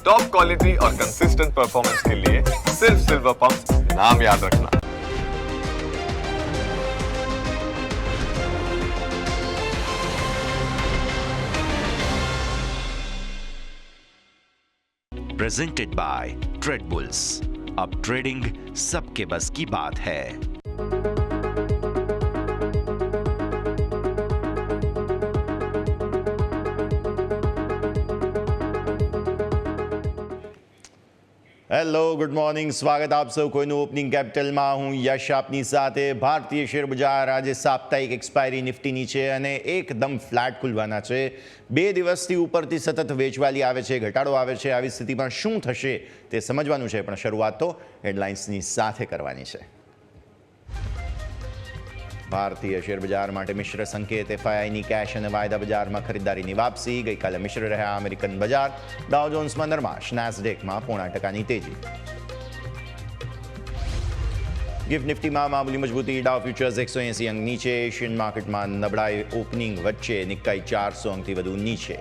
Top quality और consistent performance के लिए सिर्फ सिल्वर पंप नाम याद रखना। Presented by trade bulls. अब ट्रेडिंग सबके बस की बात है। હેલો, ગુડ મોર્નિંગ, સ્વાગત આપ સૌ કોઈનું ઓપનિંગ કેપિટલમાં. હું યશ આપની સાથે. ભારતીય શેર બજાર આજે સાપ્તાહિક એક્સપાયરી નિફ્ટીની છે અને એકદમ ફ્લેટ ખુલવાના છે. 2 દિવસથી ઉપરથી સતત વેચવાલી આવે છે, ઘટાડો આવે છે. આવી સ્થિતિમાં શું થશે તે સમજવાનું છે, પણ શરૂઆત તો હેડલાઇન્સની સાથે કરવાની છે. ભારતીય શેર બજાર માટે મિશ્ર સંકેત. એફઆઈઆઈની કેશ અને વાયદા બજારમાં ખરીદારીની વાપસી. ગઈકાલે મિશ્ર રહ્યા અમેરિકન બજાર. ડાઉ જોન્સમાં નરમાશ, નાસ્ડેકમાં 0.5% તેજી. ગિફ્ટ નિફ્ટીમાં મામૂલી મજબૂતી. ડાઉ ફ્યુચર્સ 180 અંક નીચે. એશિયન માર્કેટમાં નબળાઈ ઓપનિંગ વચ્ચે નિક્કાઈ 400 અંકથી વધુ નીચે.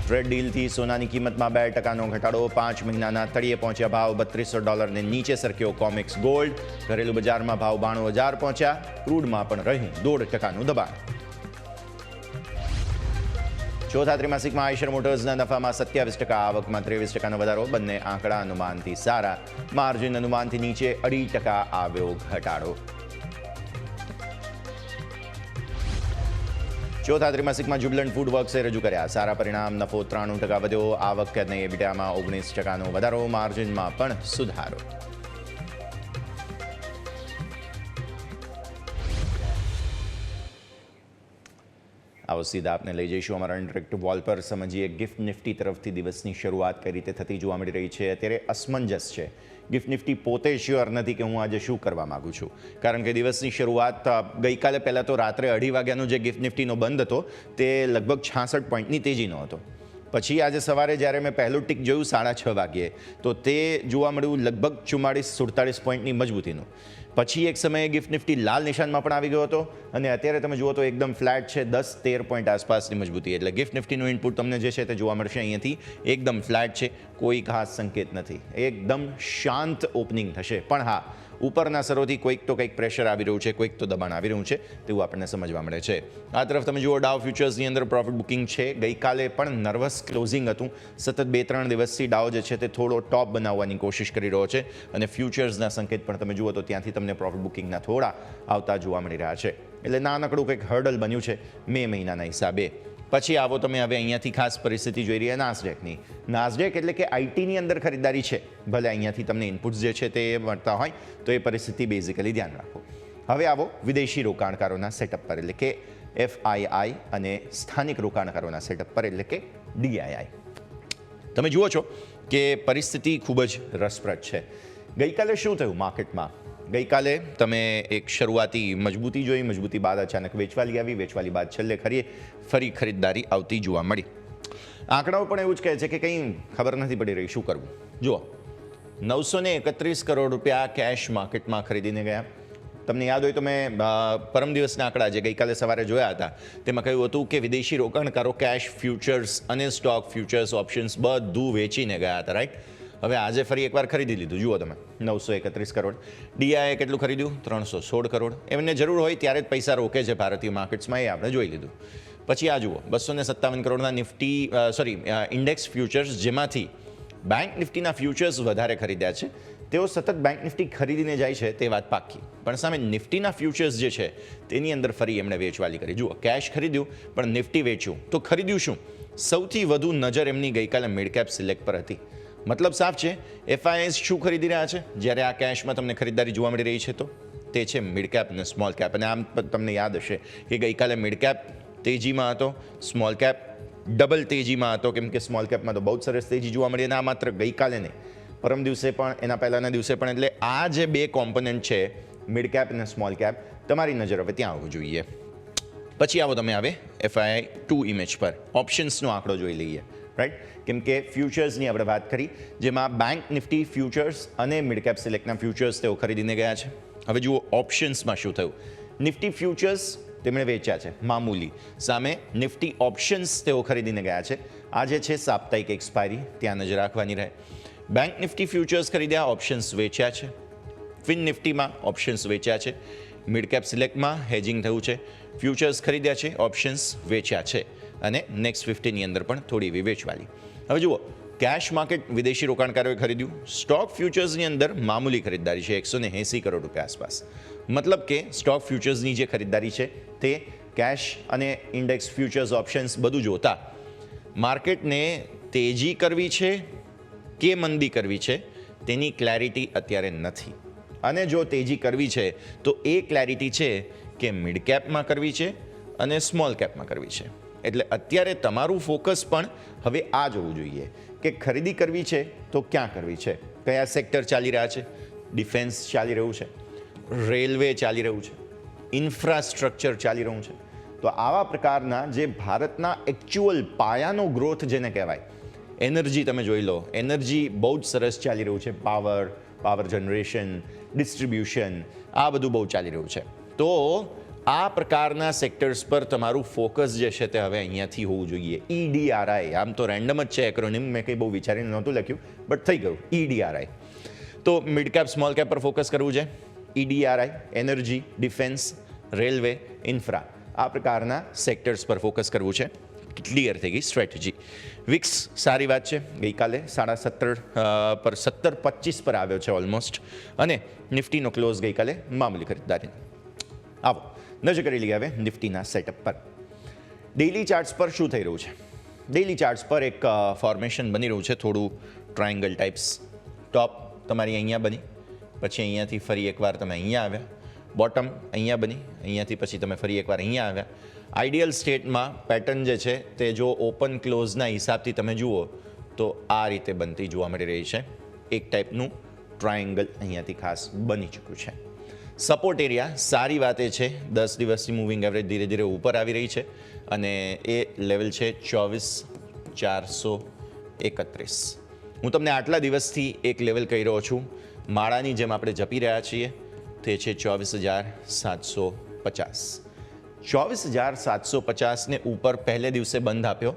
ટ્રેડ ડીલથી સોનાની કિંમતમાં 2% ઘટાડો. 5 મહિનાના તળિયે પહોંચ્યા ભાવ. $3200 નીચે સરક્યો કોમેક્સ ગોલ્ડ. ઘરેલું બજારમાં ભાવ 92000 પહોંચ્યા. ક્રૂડમાં પણ રહ્યું 0.5% દબાણ. ચોથા ત્રિમાસિકમાં આઈશર મોટર્સના નફામાં 27%, આવકમાં 23% વધારો. બંને આંકડા અનુમાનથી સારા. માર્જિન અનુમાનથી નીચે 2.5% આવ્યો ઘટાડો. ચોથા ત્રિમાસિકમાં જ્યુબિલન્ટ ફૂડ વર્ક્સે રજૂ કર્યા સારા પરિણામ. નફો 93% વધ્યો. આવક અને એબીટામાં 19% વધારો. માર્જિનમાં પણ સુધારો. આવો સીધા આપને લઈ જઈશું અમારા ઇન્ટરેક્ટિવ વોલ પર. સમજીએ ગિફ્ટ નિફ્ટી તરફથી દિવસની શરૂઆત કઈ રીતે થતી જોવા મળી રહી છે. અત્યારે અસમંજસ છે. ગિફ્ટ નિફ્ટી પોતે શ્યોર નથી કે હું આજે શું કરવા માગું છું, કારણ કે દિવસની શરૂઆત ગઈકાલે પહેલાં તો રાત્રે 2:30 વાગ્યાનો જે ગિફ્ટ નિફ્ટીનો બંધ હતો તે લગભગ 66 પોઈન્ટની તેજીનો હતો. પછી આજે સવારે જ્યારે મેં પહેલું ટિક જોયું 6:30 વાગ્યે તો તે જોવા મળ્યું લગભગ 44-47 પોઈન્ટની મજબૂતીનું. પછી એક સમયે ગિફ્ટ નિફ્ટી લાલ નિશાનમાં પણ આવી ગયો હતો અને અત્યારે તમે જુઓ તો એકદમ ફ્લેટ છે. 10-13 પોઈન્ટ આસપાસની મજબૂતી. એટલે ગિફ્ટ નિફ્ટીનું ઇનપુટ તમને જે છે તે જોવા મળશે અહીંયાથી. એકદમ ફ્લેટ છે, કોઈ ખાસ સંકેત નથી. એકદમ શાંત ઓપનિંગ થશે. પણ હા, ઉપરના સરોથી કોઈક તો કંઈક પ્રેશર આવી રહ્યું છે, કોઈક તો દબાણ આવી રહ્યું છે, તેવું આપણને સમજવા મળે છે. આ તરફ તમે જુઓ ડાઉ ફ્યુચર્સની અંદર પ્રોફિટ બુકિંગ છે. ગઈકાલે પણ નર્વસ ક્લોઝિંગ હતું. સતત 2-3 દિવસથી ડાઉ જે છે તે થોડો ટોપ બનાવવાની કોશિશ કરી રહ્યો છે અને ફ્યુચર્સના સંકેત પણ તમે જુઓ તો ત્યાંથી તમને પ્રોફિટ બુકિંગના થોડા આવતા જોવા મળી રહ્યા છે. એટલે નાનકડું કંઈક હર્ડલ બન્યું છે મે મહિનાના હિસાબે. પછી આવો તમે હવે અહીંયાથી ખાસ પરિસ્થિતિ જોઈ રહ્યા નાસ્ડેકની. નાસ્ડેક એટલે કે આઈટીની અંદર ખરીદારી છે. ભલે અહીંયાથી તમને ઇનપુટ્સ જે છે તે મળતા હોય તો એ પરિસ્થિતિ બેઝિકલી ધ્યાન રાખો. હવે આવો વિદેશી રોકાણકારોના સેટઅપ પર, એટલે કે એફઆઈઆઈ અને સ્થાનિક રોકાણકારોના સેટઅપ પર, એટલે કે ડીઆઈઆઈ. તમે જુઓ છો કે પરિસ્થિતિ ખૂબ જ રસપ્રદ છે. ગઈકાલે શું થયું માર્કેટમાં? ગઈકાલે તમે એક શરૂઆતી મજબૂતી જોઈ. મજબૂતી બાદ અચાનક વેચવાલી આવી. વેચવાલી બાદ છેલ્લે ફરી ખરીદદારી આવતી જોવા મળી. આંકડાઓ પણ એવું જ કહે છે કે કંઈ ખબર નથી પડી રહી શું કરવું. જુઓ, 931 કરોડ રૂપિયા કેશ માર્કેટમાં ખરીદીને ગયા. તમને યાદ હોય તો મેં પરમ દિવસના આંકડા જે ગઈકાલે સવારે જોયા હતા તેમાં કહ્યું હતું કે વિદેશી રોકાણકારો કેશ, ફ્યુચર્સ અને સ્ટોક ફ્યુચર્સ, ઓપ્શન્સ બધું વેચીને ગયા હતા, રાઈટ? હવે આજે ફરી એકવાર ખરીદી લીધું. જુઓ તમે, 931 કરોડ. ડીઆઈએ કેટલું ખરીદ્યું? 316 કરોડ. એમને જરૂર હોય ત્યારે જ પૈસા રોકે છે ભારતીય માર્કેટ્સમાં, એ આપણે જોઈ લીધું. પછી આ જુઓ, 257 કરોડના ઇન્ડેક્સ ફ્યુચર્સ, જેમાંથી બેંક નિફ્ટીના ફ્યુચર્સ વધારે ખરીદ્યા છે. તેઓ સતત બેંક નિફ્ટી ખરીદીને જાય છે તે વાત પાક્કી. પણ સામે નિફ્ટીના ફ્યુચર્સ જે છે તેની અંદર ફરી એમણે વેચવાલી કરી. જુઓ, કેશ ખરીદ્યું પણ નિફ્ટી વેચ્યું તો ખરીદ્યું શું? સૌથી વધુ નજર એમની ગઈકાલે મિડ કેપ સિલેક્ટ પર હતી. મતલબ સાફ છે, એફઆઈઆઈ શું ખરીદી રહ્યા છે જ્યારે આ કેશમાં તમને ખરીદદારી જોવા મળી રહી છે તો તે છે મિડ કેપ અને સ્મોલ કેપ. અને આમ તમને યાદ હશે કે ગઈકાલે મિડ કેપ તેજીમાં હતો, સ્મોલ કેપ ડબલ તેજીમાં હતો, કેમ કે સ્મોલ કેપમાં તો બહુ સરસ તેજી જોવા મળી. અને આ માત્ર ગઈકાલે નહીં, પરમ દિવસે પણ, એના પહેલાંના દિવસે પણ. એટલે આ જે બે કોમ્પોનન્ટ છે મિડ કેપ અને સ્મોલ કેપ, તમારી નજર હવે ત્યાં આવવું જોઈએ. પછી આવો તમે આવે એફઆઈઆઈ 2 ઇમેજ પર ઓપ્શન્સનો આંકડો જોઈ લઈએ, રાઈટ? કેમ કે ફ્યુચર્સની આપણે વાત કરી, જેમાં બેંક નિફ્ટી ફ્યુચર્સ અને મિડ કેપ સિલેક્ટના ફ્યુચર્સ તેઓ ખરીદીને ગયા છે. હવે જુઓ ઓપ્શન્સમાં શું થયું. નિફ્ટી ફ્યુચર્સ તેમણે વેચ્યા છે મામૂલી. સામે નિફ્ટી ઓપ્શન્સ તેઓ ખરીદીને ગયા છે. આજે છે સાપ્તાહિક એક્સપાયરી, ત્યાં નજર રાખવાની રહે. બેંક નિફ્ટી ફ્યુચર્સ ખરીદ્યા, ઓપ્શન્સ વેચ્યા છે. ફિન નિફ્ટીમાં ઓપ્શન્સ વેચ્યા છે. મિડ કેપ સિલેક્ટમાં હેજિંગ થયું છે. ફ્યુચર્સ ખરીદ્યા છે, ઓપ્શન્સ વેચ્યા છે. અને નેક્સ્ટ 50ની અંદર પણ થોડી એવી વેચવાલી. હવે જુઓ, કેશ માર્કેટ વિદેશી રોકાણકારોએ ખરીદ્યું. સ્ટોક ફ્યુચર્સની અંદર મામૂલી ખરીદદારી છે, 180 કરોડ રૂપિયા આસપાસ. મતલબ કે સ્ટોક ફ્યુચર્સની જે ખરીદદારી છે તે કેશ અને ઇન્ડેક્સ ફ્યુચર્સ ઓપ્શન્સ બધું જોતા માર્કેટને તેજી કરવી છે કે મંદી કરવી છે તેની ક્લેરિટી અત્યારે નથી. અને જો તેજી કરવી છે તો એ ક્લેરિટી છે કે મિડ કેપમાં કરવી છે અને સ્મોલ કેપમાં કરવી છે. એટલે અત્યારે તમારું ફોકસ પણ હવે આ જોવું જોઈએ કે ખરીદી કરવી છે તો ક્યાં કરવી છે, કયા સેક્ટર ચાલી રહ્યા છે. ડિફેન્સ ચાલી રહ્યું છે, રેલવે ચાલી રહ્યું છે, ઇન્ફ્રાસ્ટ્રક્ચર ચાલી રહ્યું છે. તો આવા પ્રકારના જે ભારતના એકચ્યુઅલ પાયાનો ગ્રોથ જેને કહેવાય, એનર્જી તમે જોઈ લો, એનર્જી બહુ જ સરસ ચાલી રહ્યું છે. પાવર જનરેશન, ડિસ્ટ્રીબ્યુશન, આ બધું બહુ ચાલી રહ્યું છે. તો આ પ્રકારના સેક્ટર્સ પર તમારું ફોકસ જે છે તે હવે અહીંયાથી હોવું જોઈએ. EDRI, આમ તો રેન્ડમ જ છે એક્રોનિમ, મેં કંઈ બહુ વિચારીને નહોતું લખ્યું, બટ થઈ ગયું EDRI. તો મિડ કેપ સ્મોલ કેપ પર ફોકસ કરવું છે. EDRI, energy, defence, railway, infra, આ પ્રકારના સેક્ટર્સ પર ફોકસ કરવું છે. ક્લિયર થઈ ગઈ સ્ટ્રેટેજી. વિક્સ સારી વાત છે, ગઈકાલે 17.5 પર 17.25 પર આવ્યો છે ઓલમોસ્ટ. અને નિફ્ટીનો ક્લોઝ ગઈકાલે મામૂલી ખરીદદારી. આવો નજર કરી લઈએ હવે નિફ્ટીના સેટઅપ પર. ડેઇલી ચાર્ટ્સ પર શું થઈ રહ્યું છે? ડેઇલી ચાર્ટ્સ પર એક ફોર્મેશન બની રહ્યું છે, થોડું ટ્રાયંગલ ટાઈપ્સ. ટોપ તમારી અહીંયા બની, પછી અહીંયાથી ફરી એકવાર તમે અહીંયા આવ્યા. બોટમ અહીંયા બની, અહીંયાથી પછી તમે ફરી એકવાર અહીંયા આવ્યા. આઈડિયલ સ્ટેટમાં પેટર્ન જે છે તે જો ઓપન ક્લોઝના હિસાબથી તમે જુઓ તો આ રીતે બનતી જોવા મળી રહી છે. એક ટાઈપનું ટ્રાયંગલ અહીંયાથી ખાસ બની ચૂક્યું છે. સપોર્ટ એરિયા સારી વાત એ છે, 10 દિવસની મૂવિંગ એવરેજ ધીરે ધીરે ઉપર આવી રહી છે અને એ લેવલ છે 24,431. હું તમને આટલા દિવસથી એક લેવલ કહી રહ્યો છું, માળાની જેમ આપણે જપી રહ્યા છીએ, તે છે 24,750. 24,750ને ઉપર પહેલે દિવસે બંધ આપ્યો,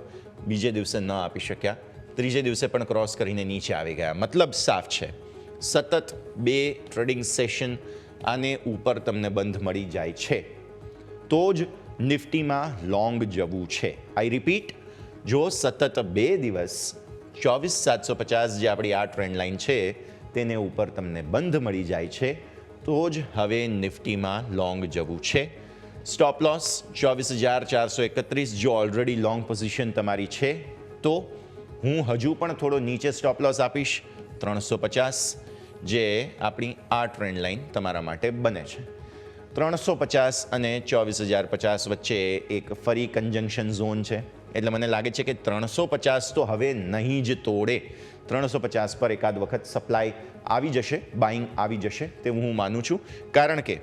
બીજે દિવસે ન આપી શક્યા, ત્રીજે દિવસે પણ ક્રોસ કરીને નીચે આવી ગયા. મતલબ સાફ છે, સતત 2 ટ્રેડિંગ સેશન આને ઉપર તમને બંધ મળી જાય છે તો જ નિફ્ટીમાં લોંગ જવું છે. આઈ રિપીટ, જો સતત 2 દિવસ 24,750 જે આપણી આ ટ્રેન્ડ લાઇન છે તેને ઉપર તમને બંધ મળી જાય છે તો જ હવે નિફ્ટીમાં લોંગ જવું છે. Stop loss 24,431. જો ઓલરેડી લોંગ પોઝિશન તમારી છે તો હું હજુ પણ થોડો નીચે સ્ટોપ લોસ આપીશ 350, જે આપણી આ ટ્રેન્ડ લાઇન તમારા માટે બને છે. 350 અને 24,050 વચ્ચે એક ફરી કન્જંક્શન ઝોન છે. એટલે મને લાગે છે કે 350 તો હવે નહીં જ તોડે. 350 પર એકાદ વખત સપ્લાય આવી જશે, બાઇંગ આવી જશે તેવું હું માનું છું. કારણ કે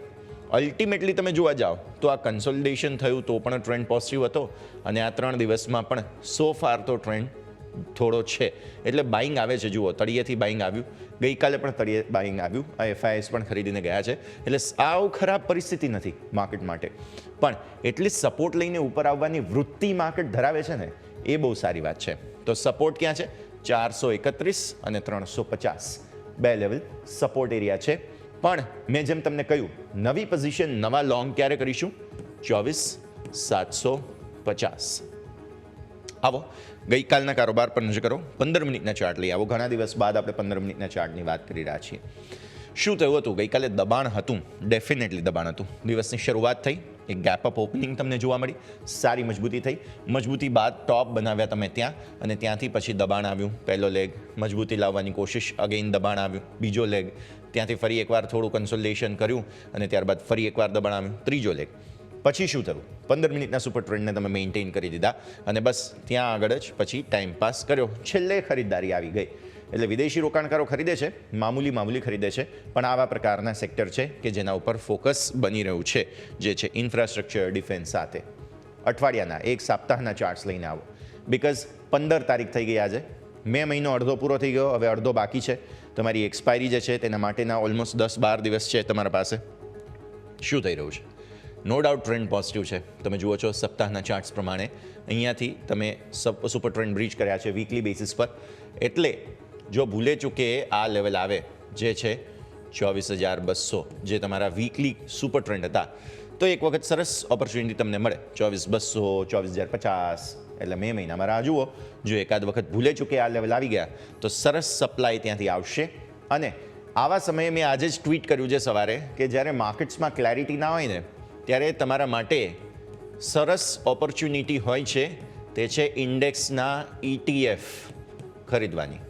અલ્ટિમેટલી તમે જોવા જાઓ તો આ કન્સોલિડેશન થયું તો પણ ટ્રેન્ડ પોઝિટિવ હતો અને આ 3 દિવસમાં પણ સો ફાર તો ટ્રેન્ડ થોડો છે. એટલે બાઇંગ આવે છે. જુઓ, તળિયેથી બાઇંગ આવ્યું, ગઈકાલે પણ તળિયે બાઇંગ આવ્યું, FIS પણ ખરીદીને ગયા છે. એટલે આવ ખરાબ પરિસ્થિતિ નથી માર્કેટ માટે, પણ એટલી સપોર્ટ લઈને ઉપર આવવાની વૃત્તિ માર્કેટ ધરાવે છે ને, એ બહુ સારી વાત છે. તો સપોર્ટ ક્યાં છે? 431 અને 350, 2 લેવલ સપોર્ટ એરિયા છે. પણ મેં જેમ તમને કહ્યું, નવી પોઝિશન, નવા લોંગ ક્યારે કરીશું? 24,750. આવો ગઈકાલના કારોબાર પર નજર કરો. 15 મિનિટના ચાર્ટ લઈ આવો. ઘણા દિવસ બાદ આપણે 15 મિનિટના ચાર્ટની વાત કરી રહ્યા છીએ. શું થયું હતું? ગઈકાલે દબાણ હતું, ડેફિનેટલી દબાણ હતું. દિવસની શરૂઆત થઈ, એક ગેપ અપ ઓપનિંગ તમને જોવા મળી, સારી મજબૂતી થઈ. મજબૂતી બાદ ટોપ બનાવ્યા તમે ત્યાં, અને ત્યાંથી પછી દબાણ આવ્યું. પહેલો લેગ મજબૂતી લાવવાની કોશિશ, અગેઇન દબાણ આવ્યું. બીજો લેગ, ત્યાંથી ફરી એકવાર થોડું કન્સોલિડેશન કર્યું અને ત્યારબાદ ફરી એકવાર દબાણ આવ્યું. ત્રીજો લેગ. પછી શું થયું? 15 મિનિટના સુપર ટ્રેન્ડને તમે મેન્ટેન કરી દીધા અને બસ ત્યાં આગળ જ પછી ટાઈમ પાસ કર્યો. છેલ્લે ખરીદદારી આવી ગઈ. એટલે વિદેશી રોકાણકારો ખરીદે છે, મામૂલી ખરીદે છે, પણ આવા પ્રકારના સેક્ટર છે કે જેના ઉપર ફોકસ બની રહ્યું છે, જે છે ઇન્ફ્રાસ્ટ્રક્ચર, ડિફેન્સ સાથે. અઠવાડિયાના, એક સપ્તાહના ચાર્ટ્સ લઈને આવો. બિકોઝ 15 તારીખ થઈ ગઈ આજે, મે મહિનો અડધો પૂરો થઈ ગયો, હવે અડધો બાકી છે. તમારી એક્સપાયરી જે છે તેના માટેના ઓલમોસ્ટ 10-12 દિવસ છે તમારા પાસે. શું થઈ રહ્યું છે? નો ડાઉટ ટ્રેન્ડ પોઝિટિવ છે. તમે જુઓ છો સપ્તાહના ચાર્ટ્સ પ્રમાણે અહીંયાથી તમે સુપર ટ્રેન્ડ બ્રીચ કર્યા છે વીકલી બેસિસ પર. એટલે જો ભૂલે ચૂકે આ લેવલ આવે જે છે 24,200 જે તમારા વીકલી સુપર ટ્રેન્ડ હતા, તો એક વખત સરસ ઓપોર્ચ્યુનિટી તમને મળે 24,200, 24,050. એટલે મે મહિનામાં રાહ જુઓ. જો એકાદ વખત ભૂલે ચૂકે આ લેવલ આવી ગયા તો સરસ સપ્લાય ત્યાંથી આવશે. અને આવા સમયે મેં આજે જ ટ્વીટ કર્યું છે સવારે કે જ્યારે માર્કેટ્સમાં ક્લેરિટી ના હોય ને ત્યારે તમારા માટે સરસ ઓપોર્ચ્યુનિટી હોય છે, તે છે ઇન્ડેક્સના ETF ખરીદવાની.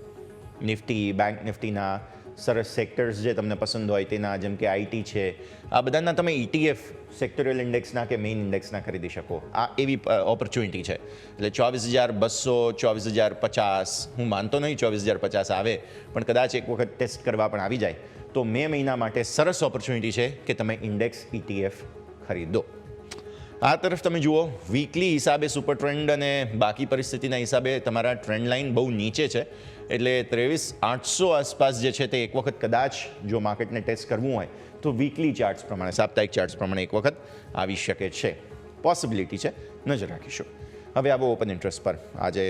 નિફ્ટી, બેંક નિફ્ટીના સરસ સેક્ટર્સ જે તમને પસંદ હોય તેના, જેમ કે IT છે, આ બધાના તમે ETF સેક્ટોરિયલ ઇન્ડેક્સના કે મેઇન ઇન્ડેક્સના ખરીદી શકો. આ એવી ઓપોર્ચ્યુનિટી છે. એટલે 24,200, 24,050, હું માનતો નહીં 24,050 આવે, પણ કદાચ એક વખત ટેસ્ટ કરવા પણ આવી જાય તો મે મહિના માટે સરસ ઓપોર્ચ્યુનિટી છે કે તમે ઇન્ડેક્સ ETF ખરીદો. આ તરફ તમે જુઓ વીકલી હિસાબે સુપર ટ્રેન્ડ અને બાકી પરિસ્થિતિના હિસાબે તમારા ટ્રેન્ડ લાઇન બહુ નીચે છે. એટલે 23,800 આસપાસ જે છે તે એક વખત કદાચ જો માર્કેટને ટેસ્ટ કરવું હોય તો વીકલી ચાર્ટ્સ પ્રમાણે, સાપ્તાહિક ચાર્ટ્સ પ્રમાણે એક વખત આવી શકે છે. પોસિબિલિટી છે, નજર રાખીશું. હવે આવો ઓપન ઇન્ટરેસ્ટ પર. આજે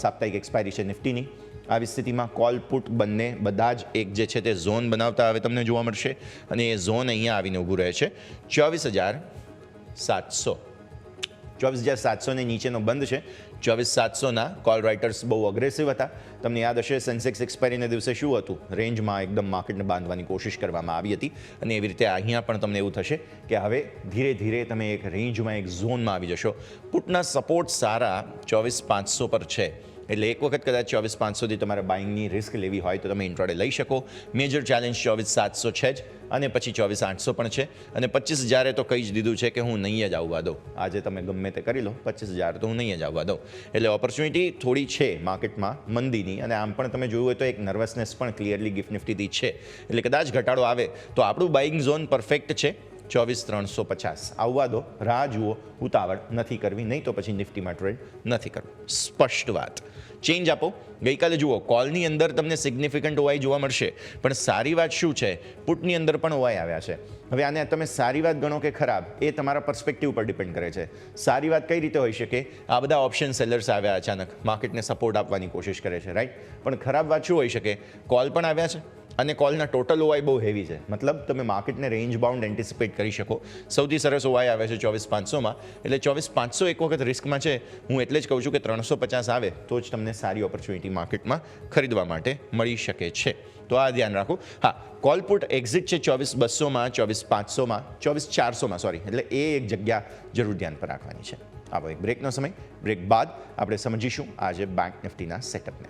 સાપ્તાહિક એક્સપાયરી છે નિફ્ટીની. આવી સ્થિતિમાં કોલ પુટ બંને બધા જ એક જે છે તે ઝોન બનાવતા હવે તમને જોવા મળશે. અને એ ઝોન અહીંયા આવીને ઊભું રહે છે 24,700. 24,700 ને નીચેનો બંધ છે. 24,700ના કોલ રાઇટર્સ બહુ અગ્રેસિવ હતા. તમને યાદ હશે સેન્સેક્સ એક્સપાયરીના દિવસે શું હતું, રેન્જમાં એકદમ માર્કેટને બાંધવાની કોશિશ કરવામાં આવી હતી. અને એવી રીતે અહીંયા પણ તમને એવું થશે કે હવે ધીરે ધીરે તમે એક રેન્જમાં, એક ઝોનમાં આવી જશો. પુટના સપોર્ટ સારા 24,500 પર છે. એટલે એક વખત કદાચ 24,500થી તમારે બાઇંગની રિસ્ક લેવી હોય તો તમે ઇન્ટ્રાડે લઈ શકો. મેજર ચેલેન્જ 24,700 છે જ, અને પછી 24,800 પણ છે. અને 25,000 તો કહી જ દીધું છે કે હું નહીં જ આવવા દઉં. આજે તમે ગમે તે કરી લો, 25,000 તો હું નહીં જ આવવા દઉં. એટલે ઓપોર્ચ્યુનિટી થોડી છે માર્કેટમાં મંદીની. અને આમ પણ તમે જોયું હોય તો એક નર્વસનેસ પણ ક્લિયરલી ગિફ્ટ નિફ્ટીથી છે. એટલે કદાચ ઘટાડો આવે તો આપણું બાઇંગ ઝોન પરફેક્ટ છે 24,350. આવવા દો, રાહ જુઓ, ઉતાવળ નથી કરવી, નહીં તો પછી નિફ્ટીમાં ટ્રેડ નથી કરવું. સ્પષ્ટ વાત. ચેન્જ આપો. ગઈકાલે જુઓ કોલની અંદર તમને સિગ્નિફિકન્ટ ઓઆઈ જોવા મળશે, પણ સારી વાત શું છે, પુટની અંદર પણ ઓઆઈ આવ્યા છે. હવે આને તમે સારી વાત ગણો કે ખરાબ, એ તમારા પર્સપેક્ટિવ પર ડિપેન્ડ કરે છે. સારી વાત કઈ રીતે હોઈ શકે, આ બધા ઓપ્શન સેલર્સ આવ્યા અચાનક, માર્કેટને સપોર્ટ આપવાની કોશિશ કરે છે, રાઈટ. પણ ખરાબ વાત શું હોઈ શકે, કોલ પણ આવ્યા છે અને કોલના ટોટલ ઓઆઈ બહુ હેવી છે. મતલબ તમે માર્કેટને રેન્જ બાઉન્ડ એન્ટિસિપેટ કરી શકો. સૌથી સરસ ઓઆઈ આવે છે 24,500માં. એટલે 24,500 એક વખત રિસ્કમાં છે. હું એટલે જ કહું છું કે 350 આવે તો જ તમને સારી ઓપોર્ચ્યુનિટી માર્કેટમાં ખરીદવા માટે મળી શકે છે. તો આ ધ્યાન રાખો. હા, કોલ પુટ એક્ઝિટ છે 24,200માં, 24,500માં, 24,400માં, સોરી. એટલે એ એક જગ્યા જરૂર ધ્યાન પર રાખવાની છે. આવો એક બ્રેકનો સમય. બ્રેક બાદ આપણે સમજીશું આજે બેંક નિફ્ટીના સેટઅપને.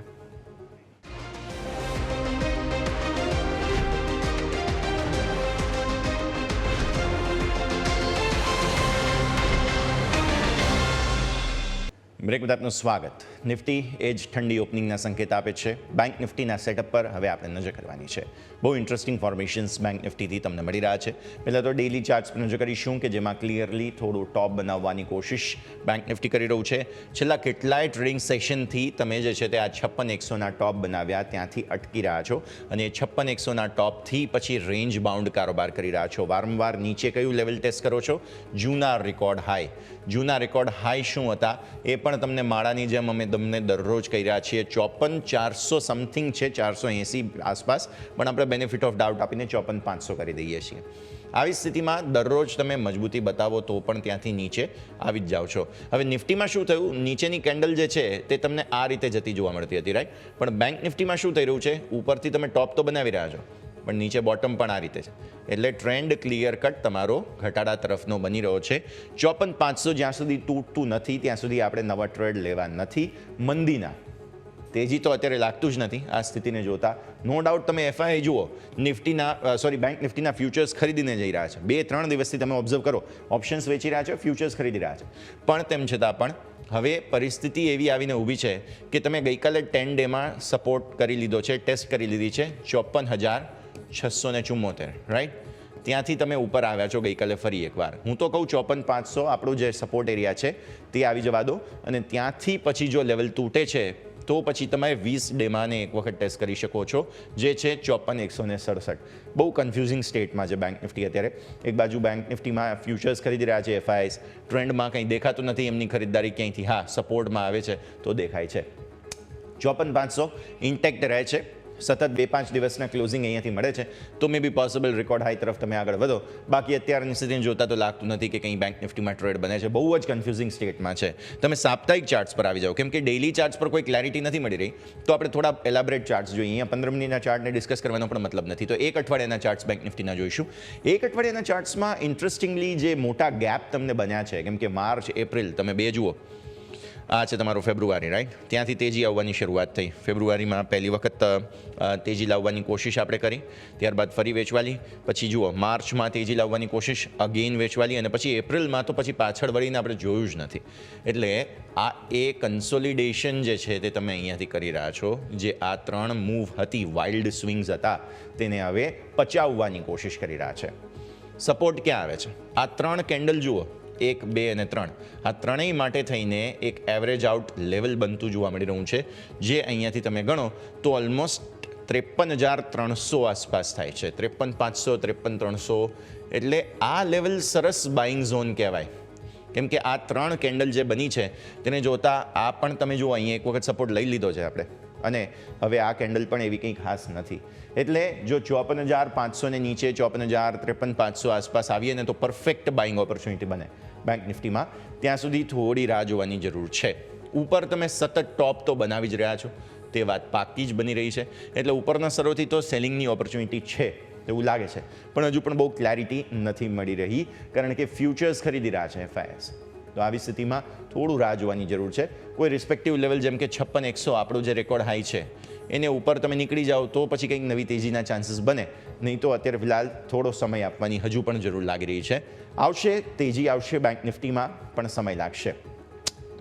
બ્રેક બાદ આપનું સ્વાગત. નિફ્ટી એ જ ઠંડી ઓપનિંગના સંકેત આપે છે. બેંક નિફ્ટીના સેટઅપ પર હવે આપણે નજર કરવાની છે. બહુ ઇન્ટરેસ્ટિંગ ફોર્મેશન્સ બેંક નિફ્ટીથી તમને મળી રહ્યા છે. પહેલાં તો ડેઇલી ચાર્ટ્સ પર નજર કરીશું કે જેમાં ક્લિયરલી થોડું ટોપ બનાવવાની કોશિશ બેંક નિફ્ટી કરી રહ્યું છે. છેલ્લા કેટલાય ટ્રેડિંગ સેશનથી તમે જે છે તે આ 56,100ના ટોપ બનાવ્યા ત્યાંથી અટકી રહ્યા છો. અને 56,100ના ટોપથી પછી રેન્જ બાઉન્ડ કારોબાર કરી રહ્યા છો. વારંવાર નીચે કયું લેવલ ટેસ્ટ કરો છો, જૂના રેકોર્ડ હાઈ. જૂના રેકોર્ડ હાઈ શું હતા એ પણ તમને માળાની જેમ અમે તમને દરરોજ કહી રહ્યા છીએ. 54,400 સમથિંગ છે, 480 આસપાસ, પણ આપણે બેનિફિટ ઓફ ડાઉટ આપીને 54,500 કરી દઈએ છીએ. આવી સ્થિતિમાં દરરોજ તમે મજબૂતી બતાવો તો પણ ત્યાંથી નીચે આવી જ જાઓ છો. હવે નિફ્ટીમાં શું થયું, નીચેની કેન્ડલ જે છે તે તમને આ રીતે જતી જોવા મળતી હતી, રાઈટ. પણ બેંક નિફ્ટીમાં શું થઈ રહ્યું છે, ઉપરથી તમે ટોપ તો બનાવી રહ્યા છો પણ નીચે બોટમ પણ આ રીતે છે. એટલે ટ્રેન્ડ ક્લિયર કટ તમારો ઘટાડા તરફનો બની રહ્યો છે. 54,500 જ્યાં સુધી તૂટતું નથી ત્યાં સુધી આપણે નવા ટ્રેડ લેવા નથી. મંદીના તેજી તો અત્યારે લાગતું જ નથી આ સ્થિતિને જોતા. નો ડાઉટ તમે એફઆઈ જુઓ, બેંક નિફ્ટીના ફ્યુચર્સ ખરીદીને જઈ રહ્યા છે. 2-3 દિવસથી તમે ઓબ્ઝર્વ કરો, ઓપ્શન્સ વેચી રહ્યા છે, ફ્યુચર્સ ખરીદી રહ્યા છે. પણ તેમ છતાં પણ હવે પરિસ્થિતિ એવી આવીને ઊભી છે કે તમે ગઈકાલે 10 ડેમાં સપોર્ટ કરી લીધો છે, ટેસ્ટ કરી લીધી છે 54,674, રાઈટ. ત્યાંથી તમે ઉપર આવ્યા છો ગઈકાલે ફરી એકવાર. હું તો કહું 54,500 આપણું જે સપોર્ટ એરિયા છે તે આવી જવા દો. અને ત્યાંથી પછી જો લેવલ તૂટે છે તો તો પછી તમે 20 ડેમાં ને એક વખત ટેસ્ટ કરી શકો છો, જે છે 54,167. બહુ કન્ફ્યુઝિંગ સ્ટેટમાં છે બેંક નિફ્ટી અત્યારે. એક બાજુ બેંક નિફ્ટીમાં ફ્યુચર્સ ખરીદી રહ્યા છે FIs, ટ્રેન્ડમાં કંઈ દેખાતું નથી એમની ખરીદદારી ક્યાંયથી. હા, સપોર્ટમાં આવે છે તો દેખાય છે. 54,500 ઇન્ટેક્ટ રહે છે. સતત 2-5 દિવસના ક્લોઝિંગ અહીંયાથી મળે છે તો મે બી પોસિબલ રેકોર્ડ હાઈ તરફ તમે આગળ વધો. બાકી અત્યારની સ્થિતિને જોતા તો લાગતું નથી કે કંઈ બેંક નિફ્ટીમાં ટ્રેડ બને છે. બહુ જ કન્ફ્યુઝિંગ સ્ટેટમાં છે. તમે સાપ્તાહિક ચાર્ટ્સ પર આવી જાઓ, કેમ કે ડેઇલી ચાર્ટ્સ પર કોઈ ક્લેરિટી નથી મળી રહી. તો આપણે થોડા એલાબરેટ ચાર્ટ્સ જોઈએ. અહીંયા 15 મિનિટના ચાર્ટને ડિસ્કસ કરવાનો પણ મતલબ નથી. તો એક અઠવાડિયાના ચાર્ટ્સ બેંક નિફ્ટીના જોઈશું. એક અઠવાડિયાના ચાર્ટ્સમાં ઇન્ટરેસ્ટિંગલી જે મોટા ગેપ તમને બન્યા છે, કેમ કે માર્ચ, એપ્રિલ તમે બે જુઓ, આ છે તમારો ફેબ્રુઆરી, રાઈટ? ત્યાંથી તેજી આવવાની શરૂઆત થઈ. ફેબ્રુઆરીમાં પહેલી વખત તેજી લાવવાની કોશિશ આપણે કરી, ત્યારબાદ ફરી વેચવાલી. પછી જુઓ, માર્ચમાં તેજી લાવવાની કોશિશ, અગેન વેચવાલી, અને પછી એપ્રિલમાં તો પછી પાછળ વળીને આપણે જોયું જ નથી. એટલે આ એ કન્સોલિડેશન જે છે તે તમે અહીંયાથી કરી રહ્યા છો. જે આ 3 મૂવ હતી, વાઇલ્ડ સ્વિંગ્સ હતા, તેને હવે પચાવવાની કોશિશ કરી રહ્યા છે. સપોર્ટ ક્યાં આવે છે? આ 3 કેન્ડલ જુઓ, 1, 2 અને 3. આ ત્રણેય માટે થઈને એક એવરેજ આઉટ લેવલ બનતું જોવા મળી રહ્યું છે, જે અહીંયાથી તમે ગણો તો ઓલમોસ્ટ 53,300 આસપાસ થાય છે. 53,500, 53,300. એટલે આ લેવલ સરસ બાઇંગ ઝોન કહેવાય. કેમ કે આ 3 કેન્ડલ જે બની છે તેને જોતા આ પણ તમે જુઓ, અહીંયા એક વખત સપોર્ટ લઈ લીધો છે આપણે, અને હવે આ કેન્ડલ પણ એવી કંઈ ખાસ નથી. એટલે જો 54,500 ને નીચે 54,000, 53,500 આસપાસ આવીએ ને તો પરફેક્ટ બાઇંગ ઓપોર્ચ્યુનિટી બને બેંક નિફ્ટીમાં. ત્યાં સુધી થોડી રાહ જોવાની જરૂર છે. ઉપર તમે સતત ટોપ તો બનાવી જ રહ્યા છો, તે વાત પાકી જ બની રહી છે. એટલે ઉપરના સ્તરોથી તો સેલિંગની ઓપોર્ચ્યુનિટી છે એવું લાગે છે, પણ હજુ પણ બહુ ક્લેરિટી નથી મળી રહી, કારણ કે ફ્યુચર્સ ખરીદી રહ્યા છે FIs. તો આવી સ્થિતિમાં થોડું રાહ જોવાની જરૂર છે. કોઈ રિસ્પેક્ટિવ લેવલ જેમ કે 56,100 આપણું જે રેકોર્ડ હાઈ છે એને ઉપર તમે નીકળી જાઓ તો પછી કંઈક નવી તેજીના ચાન્સીસ બને. નહીં તો અત્યારે ફિલહાલ થોડો સમય આપવાની હજુ પણ જરૂર લાગી રહી છે. આવશે, તેજી આવશે બેંક નિફ્ટીમાં, પણ સમય લાગશે.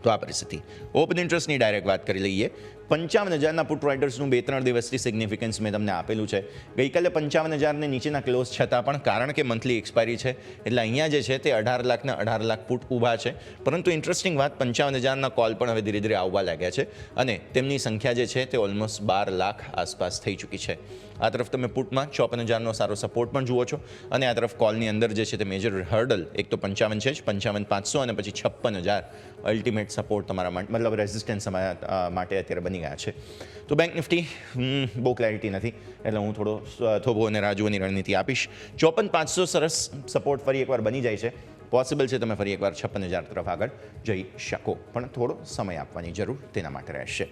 તો આ પરિસ્થિતિ. ઓપન ઇન્ટરેસ્ટની ડાયરેક્ટ વાત કરી લઈએ. 55,000ના પુટ રાઇડર્સનું 2-3 દિવસથી સિગ્નિફિકન્સ મેં તમને આપેલું છે. ગઈકાલે 55,000ને નીચેના ક્લોઝ છતાં પણ, કારણ કે મંથલી એક્સપાયરી છે એટલે અહીંયા જે છે તે 18 લાખના 18 લાખ પુટ ઊભા છે. પરંતુ ઇન્ટરેસ્ટિંગ વાત, 55,000ના કોલ પણ હવે ધીરે ધીરે આવવા લાગ્યા છે, અને તેમની સંખ્યા જે છે તે ઓલમોસ્ટ 12 લાખ આસપાસ થઈ ચૂકી છે. આ તરફ તમે પુટમાં 54,000નો સારો સપોર્ટ પણ જુઓ છો, અને આ તરફ કોલની અંદર જે છે તે મેજર હર્ડલ એક તો 55 છે જ, 55,500 અને પછી 56,000 અલ્ટિમેટ સપોર્ટ તમારા માટે, મતલબ રેઝિસ્ટન્સ માટે અત્યારે બની ગયા છે. તો બેંક નિફ્ટી બહુ ક્લેરિટી નથી, એટલે હું થોડો થોભો અને રાજુઓની રણનીતિ આપીશ. 54,500 સરસ સપોર્ટ ફરી એકવાર બની જાય છે. પોસિબલ છે તમે ફરી એકવાર 56,000 તરફ આગળ જઈ શકો, પણ થોડો સમય આપવાની જરૂર તેના માટે રહેશે.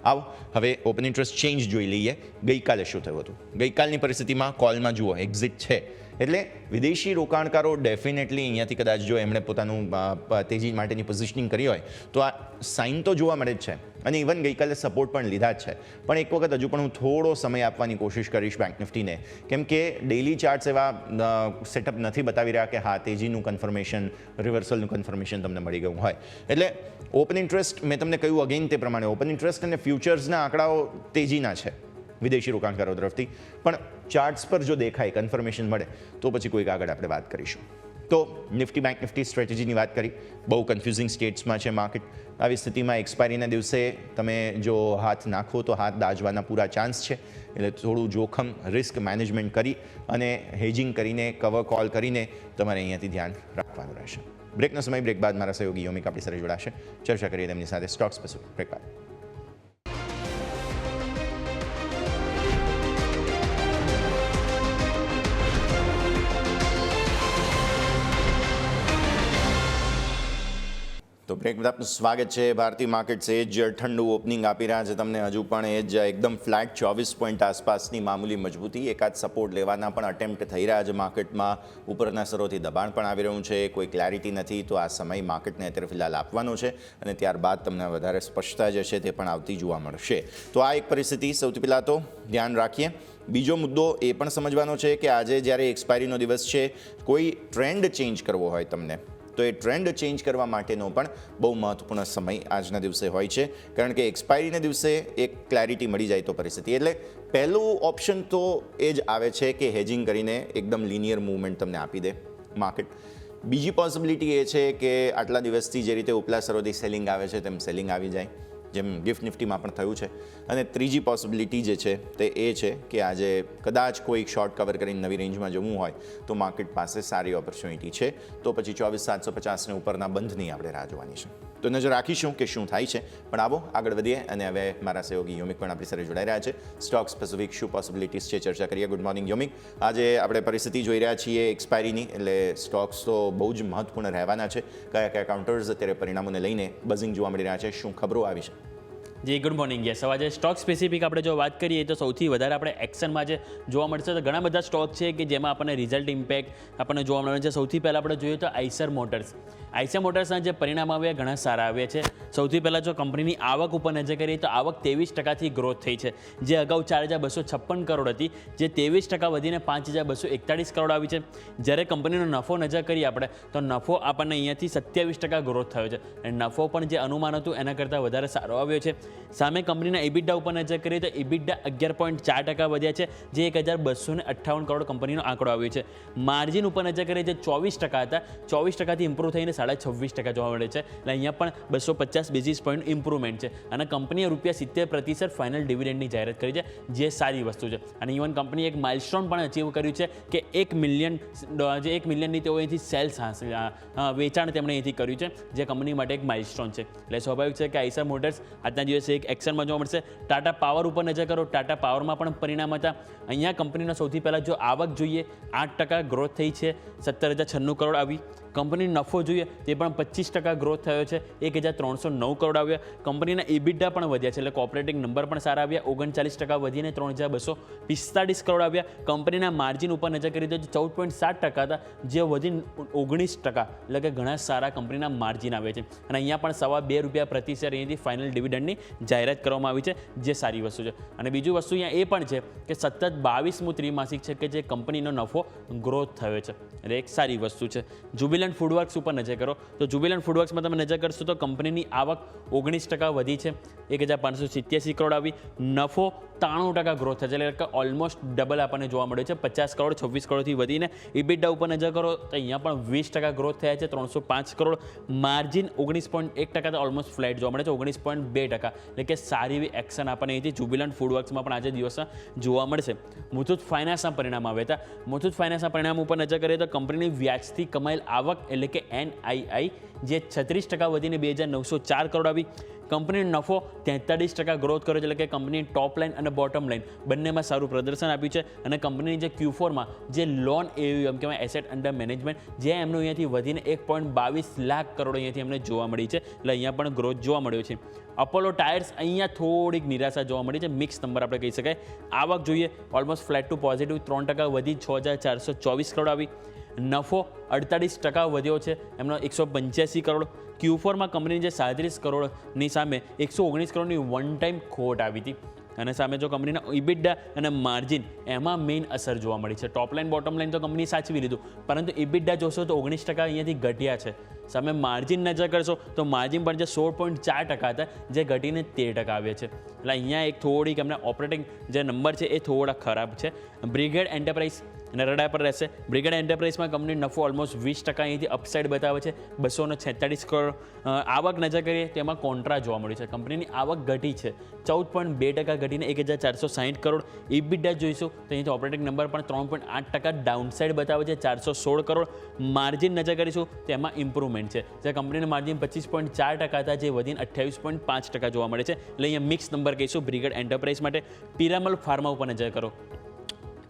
આવો હવે ઓપન ઇન્ટરેસ્ટ ચેન્જ જોઈ લઈએ. ગઈકાલે શું થયું હતું? ગઈકાલની પરિસ્થિતિમાં કોલમાં જુઓ, એક્ઝિટ છે. એટલે વિદેશી રોકાણકારો ડેફિનેટલી અહીંયાથી કદાચ જો એમણે પોતાનું તેજી માટેની પોઝિશનિંગ કરી હોય તો આ સાઇન તો જોવા મળે જ છે, અને ઇવન ગઈકાલે સપોર્ટ પણ લીધા જ છે. પણ એક વખત હજુ પણ હું થોડો સમય આપવાની કોશિશ કરીશ બેંક નિફ્ટીને, કેમ કે ડેઇલી ચાર્ટ્સ એવા સેટઅપ નથી બતાવી રહ્યા કે હા તેજીનું કન્ફર્મેશન, રિવર્સલનું કન્ફર્મેશન તમને મળી ગયું હોય. એટલે ઓપન ઇન્ટરેસ્ટ મેં તમને કહ્યું અગેન તે પ્રમાણે, ઓપન ઇન્ટરેસ્ટ અને ફ્યુચર્સના આંકડાઓ તેજીના છે વિદેશી રોકાણકારો તરફથી, પણ ચાર્ટ્સ પર જો દેખાય, કન્ફર્મેશન મળે તો પછી કોઈક આગળ આપણે વાત કરીશું. તો નિફ્ટી બેંક નિફ્ટી સ્ટ્રેટેજીની વાત કરી. બહુ કન્ફ્યુઝિંગ સ્ટેટ્સમાં છે માર્કેટ. આવી સ્થિતિમાં એક્સપાયરીના દિવસે તમે જો હાથ નાખો તો હાથ દાઝવાના પૂરા ચાન્સ છે. એટલે થોડું જોખમ, રિસ્ક મેનેજમેન્ટ કરી અને હેજિંગ કરીને, કવર કોલ કરીને તમારે અહીંયાથી ધ્યાન રાખવાનું રહેશે. બ્રેકનો સમય, બ્રેક બાદ મારા સહયોગી યોમિક આપણી સાથે જોડાશે. ચર્ચા કરીએ તેમની સાથે સ્ટોક્સ પર. બ્રેક બાદ. તો બ્રેક બાદ આપનું સ્વાગત છે. ભારતીય માર્કેટ્સ એ જ ઠંડુ ઓપનિંગ આપી રહ્યા છે તમને. હજુ પણ એ જ એકદમ ફ્લેટ 24 પોઈન્ટ આસપાસની મામૂલી મજબૂતી. એકાદ સપોર્ટ લેવાના પણ અટેમ્પ્ટ થઈ રહ્યા છે માર્કેટમાં. ઉપરના સ્તરોથી દબાણ પણ આવી રહ્યું છે. કોઈ ક્લેરિટી નથી, તો આ સમય માર્કેટને અત્યારે ફિલહાલ આપવાનો છે, અને ત્યારબાદ તમને વધારે સ્પષ્ટતા જે છે તે પણ આવતી જોવા મળશે. તો આ એક પરિસ્થિતિ સૌથી પહેલાં તો ધ્યાન રાખીએ. બીજો મુદ્દો એ પણ સમજવાનો છે કે આજે જ્યારે એક્સપાયરીનો દિવસ છે, કોઈ ટ્રેન્ડ ચેન્જ કરવો હોય તમને, તો એ ટ્રેન્ડ ચેન્જ કરવા માટેનો પણ બહુ મહત્વપૂર્ણ સમય આજના દિવસે હોય છે, કારણ કે એક્સપાયરીના દિવસે એક ક્લેરિટી મળી જાય તો પરિસ્થિતિ. એટલે પહેલું ઓપ્શન તો એ જ આવે છે કે હેજિંગ કરીને એકદમ લિનિયર મૂવમેન્ટ તમને આપી દે માર્કેટ. બીજી પોસિબિલિટી એ છે કે આટલા દિવસથી જે રીતે ઉપલા સ્તરોથી સેલિંગ આવે છે તેમ સેલિંગ આવી જાય, જેમ ગિફ્ટ નિફ્ટીમાં પણ થયું છે. અને ત્રીજી પોસિબિલિટી જે છે તે એ છે કે આજે કદાચ કોઈક શોર્ટ કવર કરીને નવી રેન્જમાં જવું હોય તો માર્કેટ પાસે સારી ઓપોર્ચ્યુનિટી છે. તો પછી 24,750 ને ઉપરના બંધની આપણે રાહ જોવાની છે. તો નજર રાખીશું કે શું થાય છે. પણ આવો આગળ વધીએ અને હવે મારા સહયોગી યોમિક પણ આપણી સાથે જોડાઈ રહ્યા છે. સ્ટોક સ્પેસિફિક શું પોસિબિલિટીઝ છે ચર્ચા કરીએ. Good morning Yomik. આજે આપણે પરિસ્થિતિ જોઈ રહ્યા છીએ એક્સપાયરીની, એટલે સ્ટોક્સ તો બહુ જ મહત્વપૂર્ણ રહેવાના છે. કયા કયા કાઉન્ટર્સ અત્યારે પરિણામોને લઈને બઝિંગ જોવા મળી રહ્યા છે, શું ખબરો આવી છે? જી ગુડ મોર્નિંગ. યસ, હવે આજે સ્ટોક સ્પેસિફિક આપણે જો વાત કરીએ તો સૌથી વધારે આપણે એક્શનમાં જે જોવા મળશે તો ઘણા બધા સ્ટોક છે કે જેમાં આપણને રિઝલ્ટ ઇમ્પેક્ટ આપણને જોવા મળે છે. સૌથી પહેલાં આપણે જોઈએ તો આઈસર મોટર્સના જે પરિણામ આવ્યા ઘણા સારા આવ્યા છે. સૌથી પહેલાં જો કંપનીની આવક ઉપર નજર કરીએ તો આવક 23% ગ્રોથ થઈ છે, જે અગાઉ 4,256 કરોડ હતી, જે 23% વધીને 5,241 કરોડ આવી છે. જ્યારે કંપનીનો નફો નજર કરીએ આપણે તો નફો આપણને અહીંયાથી 27% ગ્રોથ થયો છે અને નફો પણ જે અનુમાન હતું એના કરતાં વધારે સારો આવ્યો છે. સામે કંપનીના ઇબિડા ઉપર નજર કરીએ તો ઇબિડા 11.4% વધ્યા છે, જે 1,258 કરોડ કંપનીનો આંકડો આવ્યો છે. માર્જિન ઉપર નજર કરીએ જે 24% હતા, 24%થી ઇમ્પ્રૂવ થઈને 26% જોવા મળે છે. એટલે અહીંયા પણ 250 બેઝિસ પોઈન્ટ ઇમ્પ્રુવમેન્ટ છે અને કંપનીએ ₹70% ફાઇનલ ડિવિડન્ડની જાહેરાત કરી છે, જે સારી વસ્તુ છે. અને ઇવન કંપનીએ એક માઇલસ્ટોન પણ અચીવ કર્યું છે કે 1 મિલિયનની તેઓ અહીંથી સેલ્સ વેચાણ તેમણે અહીંથી કર્યું છે, જે કંપની માટે એક માઇલસ્ટોન છે. એટલે સ્વાભાવિક છે કે આઈસર મોટર્સ આજના દિવસે એક એક્શનમાં જોવા મળશે. ટાટા પાવર ઉપર નજર કરો, ટાટા પાવરમાં પણ પરિણામ હતા. અહીંયા કંપનીનો સૌથી પહેલાં જો આવક જોઈએ 8% ગ્રોથ થઈ છે, 17,096 કરોડ આવી. કંપની નફો જોઈએ તે પણ 25% ગ્રોથ થયો છે, 1,309 કરોડ આવ્યા. કંપનીના ઇબિડા પણ વધ્યા છે, એટલે ઓપરેટિંગ નંબર પણ સારા આવ્યા, 39% વધીને 3,245 કરોડ આવ્યા. કંપનીના માર્જિન ઉપર નજર કરી તો 14.7% હતા, જે વધીને 19%, એટલે કે ઘણા સારા કંપનીના માર્જિન આવે છે. અને અહીંયા પણ ₹2 પ્રતિ શેર અહીંયાથી ફાઇનલ ડિવિડન્ડની જાહેરાત કરવામાં આવી છે, જે સારી વસ્તુ છે. અને બીજું વસ્તુ અહીંયા એ પણ છે કે સતત 22મું ત્રિમાસિક છે કે જે કંપનીનો નફો ગ્રોથ થયો છે, એટલે એક સારી વસ્તુ છે. જુબિલન્ટ ફૂડવર્ક્સ ઉપર નજર કરો તો જુબિલન્ટ ફૂડવર્ક્સમાં તમે નજર કરશો તો કંપનીની આવક 19% વધી છે, 1,587 કરોડ આવી. નફો 93% ગ્રોથ થશે, એટલે કે ઓલમોસ્ટ ડબલ આપણને જોવા મળ્યો છે, 50 કરોડ 26 કરોડથી વધીને. ઇબિડા ઉપર નજર કરો તો અહીંયા પણ 20% ગ્રોથ થયા છે, 305 કરોડ. માર્જિન 19.1%, ઓલમોસ્ટ ફ્લેટ જોવા મળે છે, 19.2%, એટલે કે સારી એવી એક્શન આપણને અહીંથી જુબિલન્ટ ફૂડવર્ક્સમાં પણ આજે દિવસમાં જોવા મળશે. મુથુટ ફાઇનાન્સના પરિણામ આવ્યા હતા. મુથુટ ફાઇનાન્સના પરિણામ ઉપર નજર કરીએ તો કંપનીની વ્યાજથી કમાયેલ આવક એટલે કે NII જે 36% વધીને 2,904 કરોડ આવી. કંપનીનો નફો 43% ગ્રોથ કર્યો છે, એટલે કે કંપની ટોપ લાઇન અને બોટમ લાઇન બંનેમાં સારું પ્રદર્શન આપ્યું છે. અને કંપનીની જે Q4માં જે લોન AUM કહેવાય એસેટ અંડર મેનેજમેન્ટ, જે એમનું અહીંયાથી વધીને 1.22 લાખ કરોડ અહીંયાથી એમને જોવા મળી છે, એટલે અહીંયા પણ ગ્રોથ જોવા મળ્યો છે. અપોલો ટાયર્સ અહીંયા થોડીક નિરાશા જોવા મળી છે, મિક્સ નંબર આપણે કહી શકાય. આવક જોઈએ ઓલમોસ્ટ ફ્લેટ ટુ પોઝિટિવ, 3% વધી 6,424 કરોડ આવી. નફો 48% વધ્યો છે, એમનો 185 કરોડ. Q4માં કંપનીની જે 37 કરોડની સામે 119 કરોડની વન ટાઈમ ખોટ આવી હતી. અને સામે જો કંપનીના ઇબિડા અને માર્જિન એમાં મેઇન અસર જોવા મળી છે. ટોપ લાઇન બોટમ લાઇન તો કંપની સાચવી લીધું, પરંતુ ઇબિડા જોશો તો 19% અહીંયાથી ઘટ્યા છે. સામે માર્જિન નજર કરશો તો માર્જિન પણ જે 16.4% હતા, જે ઘટીને 13% આવ્યા છે. એટલે અહીંયા એક થોડીક એમના ઓપરેટિંગ જે નંબર છે એ થોડા ખરાબ છે. બ્રિગેડ એન્ટરપ્રાઇઝ અને રડા પર રહેશે. બ્રિગેડ એન્ટરપ્રાઇઝમાં કંપની નફો ઓલમોસ્ટ 20% અહીંથી અપસાઇડ બતાવે છે, 246 કરોડ. આવક નજર કરીએ તેમાં કોન્ટ્રા જોવા મળ્યું છે, કંપનીની આવક ઘટી છે, 14.2% ઘટીને 1,460 કરોડ. ઇબિડા જોઈશું તો અહીંથી ઓપરેટિંગ નંબર પણ 3.8% ડાઉનસાઇડ બતાવે છે, 416 કરોડ. માર્જિન નજર કરીશું તેમાં ઇમ્પ્રુવમેન્ટ છે, જે કંપનીનું માર્જિન 25.4% હતા, જે વધીને 28.5% જોવા મળે છે. એટલે અહીંયા મિક્સ નંબર કહીશું બ્રિગેડ એન્ટરપ્રાઇઝ માટે. પિરામલ ફાર્મા ઉપર નજર કરો,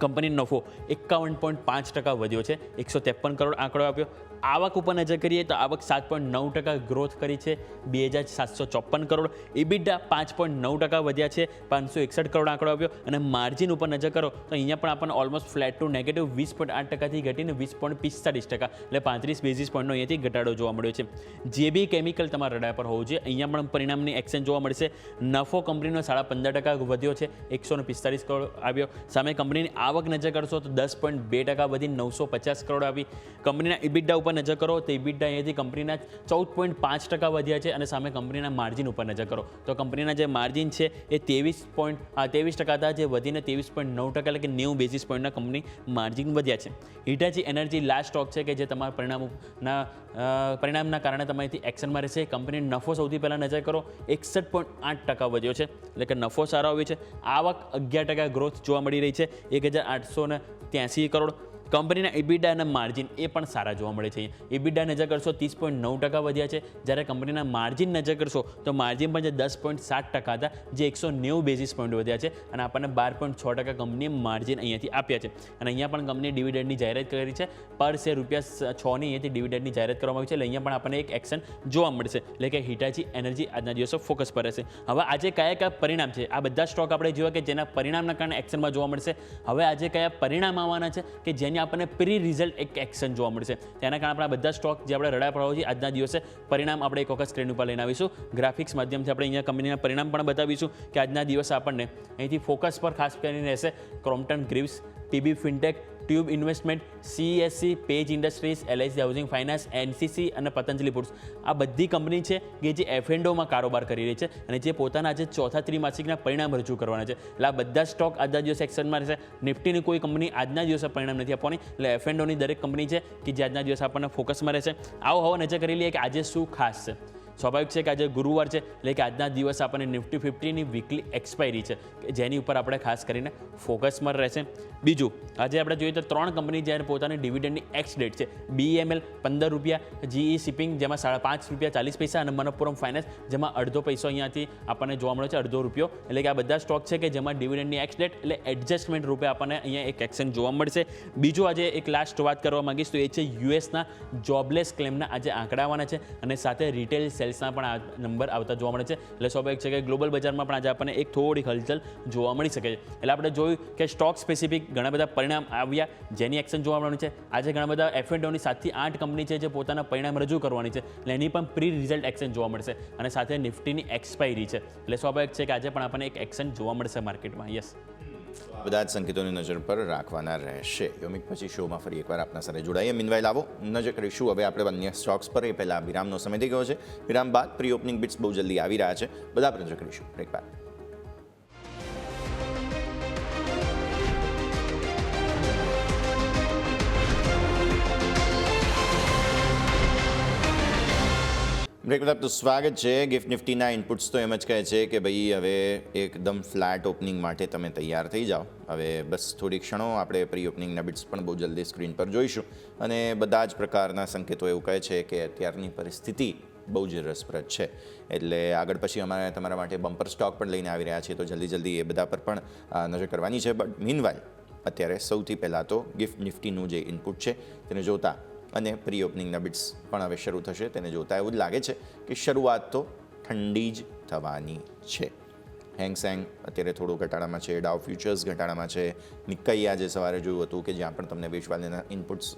કંપનીનો નફો 51.5% વધ્યો છે, 153 કરોડ આંકડો આપ્યો. આવક ઉપર નજર કરીએ તો આવક 7.9% ગ્રોથ કરી છે, 2,754 કરોડ. ઇબિડા 5.9% વધ્યા છે, 561 કરોડ આંકડો આપ્યો. અને માર્જિન ઉપર નજર કરો તો અહીંયા પણ આપણને ઓલમોસ્ટ ફ્લેટ ટુ નેગેટિવ 20.8%થી ઘટીને 20.45%, એટલે 35 બેઝિસ પોઈન્ટનો અહીંયાથી ઘટાડો જોવા મળ્યો છે. JB કેમિકલ તમારા રડા પર હોવું જોઈએ, અહીંયા પણ પરિણામની એક્શન જોવા મળશે. નફો કંપનીનો 15.5% વધ્યો છે, 145 કરોડ આવ્યો. સામે કંપનીની આવક નજર કરશો તો 10.2% વધી 950 કરોડ આવી. કંપનીના ઇબિડા ઉપર નજર કરો તો ઇબિડા અહીંયાથી કંપનીના 14.5% વધ્યા છે. અને સામે કંપનીના માર્જિન ઉપર નજર કરો તો કંપનીના જે માર્જિન છે એ 23% હતા, જે વધીને 23.9%, એટલે કે 90 બેઝિસ પોઈન્ટના કંપની માર્જિન વધ્યા છે. હિટાચી એનર્જી લાસ્ટ સ્ટોક છે કે જે તમારા પરિણામના કારણે તમારીથી એક્શનમાં રહેશે. કંપનીનો નફો સૌથી પહેલાં નજર કરો 61.8% વધ્યો છે, એટલે કે નફો સારો આવ્યો છે. આવક 11% ગ્રોથ જોવા મળી રહી છે, 1883 કરોડ. કંપનીના ઇબિડા અને માર્જિન એ પણ સારા જોવા મળે છે. ઇબિડા નજર કરશો 30.9% વધ્યા છે, જ્યારે કંપનીના માર્જિન નજર કરશો તો માર્જિન પણ જે 10.7% હતા, જે 190 બેઝિસ પોઈન્ટ વધ્યા છે. અને આપણને 12.6% કંપનીએ માર્જિન અહીંયાથી આપ્યા છે. અને અહીંયા પણ કંપનીએ ડિવિડન્ડની જાહેરાત કરી છે. પર શેર ₹6 અહીંયાથી ડિવિડન્ડની જાહેરાત કરવામાં આવી છે. એટલે અહીંયા પણ આપણને એક એક્શન જોવા મળશે, એટલે કે હિટાચી એનર્જી આજના દિવસો ફોકસ પર રહેશે. હવે આજે કયા પરિણામ છે, આ બધા સ્ટોક આપણે જોયા કે જેના પરિણામના કારણે એક્શનમાં જોવા મળશે. હવે આજે કયા પરિણામ આવવાના છે કે જેની આપણને પ્રી રિઝલ્ટ એક એક્શન જોવા મળશે. તેના કારણે આપણા બધા સ્ટોક જે આપણે રડા પડવા છે આજના દિવસે પરિણામ આપણે એક વખત સ્ક્રીન ઉપર લઈને આવીશું. ગ્રાફિક્સ માધ્યમથી આપણે અહીંયા કંપનીના પરિણામ પણ બતાવીશું કે આજના દિવસે આપણને અહીંથી ફોકસ પર ખાસ કરીને રહેશે Crompton Greaves, TB fintech, tube investment, CSC, page industries, LIC housing finance, NCC અને પતંજલિ ફૂડ્સ. આ બધી કંપની છે કે જે F&Oમાં કારોબાર કરી રહી છે અને જે પોતાના આજે ચોથા ત્રિમાસિકના પરિણામ રજૂ કરવાના છે. એટલે આ બધા સ્ટોક આજના દિવસે એક્શનમાં રહેશે. નિફ્ટીની કોઈ કંપની આજના દિવસે પરિણામ નથી આપવાની, એટલે F&Oની દરેક કંપની છે કે જે આજના દિવસે આપણને ફોકસમાં રહેશે. આવો હવે નજર કરી લઈએ કે આજે શું ખાસ છે. સ્વાભાવિક છે કે આજે ગુરુવાર છે, એટલે કે આજના દિવસ આપણને નિફ્ટી 50ની વીકલી એક્સપાયરી છે કે જેની ઉપર આપણે ખાસ કરીને ફોકસમાં રહેશે. બીજું, આજે આપણે જોઈએ તો 3 કંપની જ્યારે પોતાની ડિવિડન્ડની એક્સ ડેટ છે. BEML ₹15, GE શિપિંગ જેમાં ₹5.40 અને મનપ્પુરમ ફાઇનાન્સ જેમાં અડધો પૈસો અહીંયાથી આપણને જોવા મળે છે, અડધો રૂપિયો. એટલે કે આ બધા સ્ટોક છે કે જેમાં ડિવિડન્ડની એક્સ ડેટ એટલે એડજસ્ટમેન્ટ રૂપે આપણને અહીંયા એક એક્શન જોવા મળશે. બીજું આજે એક લાસ્ટ વાત કરવા માંગીશ તો એ છે યુએસના જોબલેસ ક્લેમના આજે આંકડા આવવાના છે અને સાથે રિટેલ સેલ્સના પણ આ નંબર આવતા જોવા મળે છે. એટલે સ્વાભાવિક છે કે ગ્લોબલ બજારમાં પણ આજે આપણને એક થોડી હલચલ જોવા મળી શકે છે. એટલે આપણે જોયું કે સ્ટોક સ્પેસિફિક ઘણા બધા પરિણામ આવ્યા જેની એક્શન જોવા મળવાની છે. આજે ઘણા બધા F&Oની 7 થી 8 કંપની છે જે પોતાના પરિણામ રજૂ કરવાની છે, એટલે એની પણ પ્રી રિઝલ્ટ એક્શન જોવા મળશે. અને સાથે નિફ્ટીની એક્સપાયરી છે, એટલે સ્વાભાવિક છે કે આજે પણ આપણને એક એક્શન જોવા મળશે માર્કેટમાં. યસ, બધા જ સંકેતોની નજર પર રાખવાના રહેશે. યોમિક, પછી શોમાં ફરી એકવાર આપના સાથે જોડાઈએ. મીનવાઇલ આવો નજર કરીશું હવે આપણે અન્ય સ્ટોક્સ પર. એ પહેલાં વિરામનો સમય થઈ ગયો છે. વિરામ બાદ પ્રી ઓપનિંગ બિટ્સ બહુ જલ્દી આવી રહ્યા છે, બધા પર નજર કરીશું બ્રેક બાદ. બ્રેક બાદ તો સ્વાગત છે. ગિફ્ટ નિફ્ટીના ઇનપુટ્સ તો એમ જ કહે છે કે ભાઈ હવે એકદમ ફ્લેટ ઓપનિંગ માટે તમે તૈયાર થઈ જાઓ. હવે બસ થોડી ક્ષણો આપણે પ્રી ઓપનિંગના બિટ્સ પણ બહુ જલ્દી સ્ક્રીન પર જોઈશું. અને બધા જ પ્રકારના સંકેતો એવું કહે છે કે અત્યારની પરિસ્થિતિ બહુ જ રસપ્રદ છે. એટલે આગળ પછી અમારે તમારા માટે બમ્પર સ્ટોક પણ લઈને આવી રહ્યા છીએ, તો જલ્દી એ બધા પર પણ નજર કરવાની છે. બટ મીનવાઇલ અત્યારે સૌથી પહેલાં તો ગિફ્ટ નિફ્ટીનું જે ઇનપુટ છે તેને જોતા અને પ્રી ઓપનિંગના બિટ્સ પણ હવે શરૂ થશે તેને જોતાં એવું જ લાગે છે કે શરૂઆત તો ઠંડી જ થવાની છે. હેંગસેંગ અત્યારે થોડો ઘટાડામાં છે, ડાઉ ફ્યુચર્સ ઘટાડામાં છે, નિક્કાઈ આજે સવારે જોયું હતું કે જ્યાં પણ તમને વેચવાલીના ઇનપુટ્સ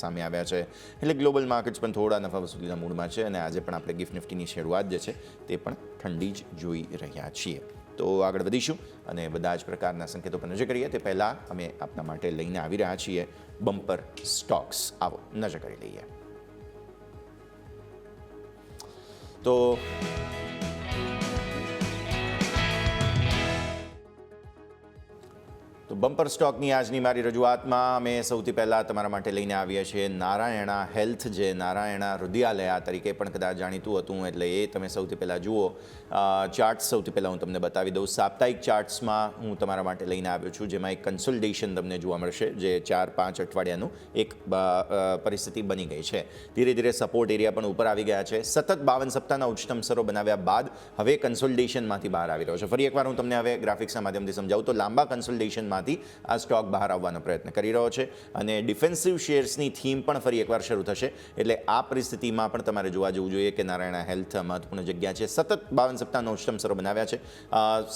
સામે આવ્યા છે. એટલે ગ્લોબલ માર્કેટ્સ પણ થોડા નફા વસૂલીના મૂડમાં છે અને આજે પણ આપણે ગિફ્ટ નિફ્ટીની શરૂઆત જે છે તે પણ ઠંડી જ જોઈ રહ્યા છીએ. તો આગળ વધીશું અને બધા જ પ્રકારના સંકેતો પર નજર કરીએ તે પહેલાં અમે આપના માટે લઈને આવી રહ્યા છીએ બમ્પર સ્ટોક્સ. આવો નજર કરી લઈએ. તો બમ્પર સ્ટોકની આજની મારી રજૂઆતમાં અમે સૌથી પહેલાં તમારા માટે લઈને આવીએ છીએ નારાયણા હેલ્થ, જે નારાયણા હૃદયાલયા તરીકે પણ કદાચ જાણીતું હતું. એટલે એ તમે સૌથી પહેલાં જુઓ. ચાર્ટ્સ સૌથી પહેલાં હું તમને બતાવી દઉં. સાપ્તાહિક ચાર્ટ્સમાં હું તમારા માટે લઈને આવ્યો છું, જેમાં એક કન્સોલિડેશન તમને જોવા મળશે, જે 4-5 અઠવાડિયાનું એક પરિસ્થિતિ બની ગઈ છે. ધીરે ધીરે સપોર્ટ એરિયા પણ ઉપર આવી ગયા છે. સતત 52 સપ્તાહના ઉચ્ચતમ સ્તરો બનાવ્યા બાદ હવે કન્સોલિડેશનમાંથી બહાર આવી રહ્યો છે. ફરી એકવાર હું તમને હવે ગ્રાફિક્સના માધ્યમથી સમજાવું તો લાંબા કન્સોલિડેશનમાંથી આ સ્ટોક બહાર આવવાનો પ્રયત્ન કરી રહ્યો છે અને ડિફેન્સિવ શેર્સની થીમ પણ ફરી એકવાર શરૂ થશે. એટલે આ પરિસ્થિતિમાં પણ તમારે જોવા જવું જોઈએ કે નારાયણા હેલ્થ મહત્વપૂર્ણ જગ્યા છે. સતત 52 સપ્તાહના ઉચ્ચતમ સ્તરો બનાવ્યા છે.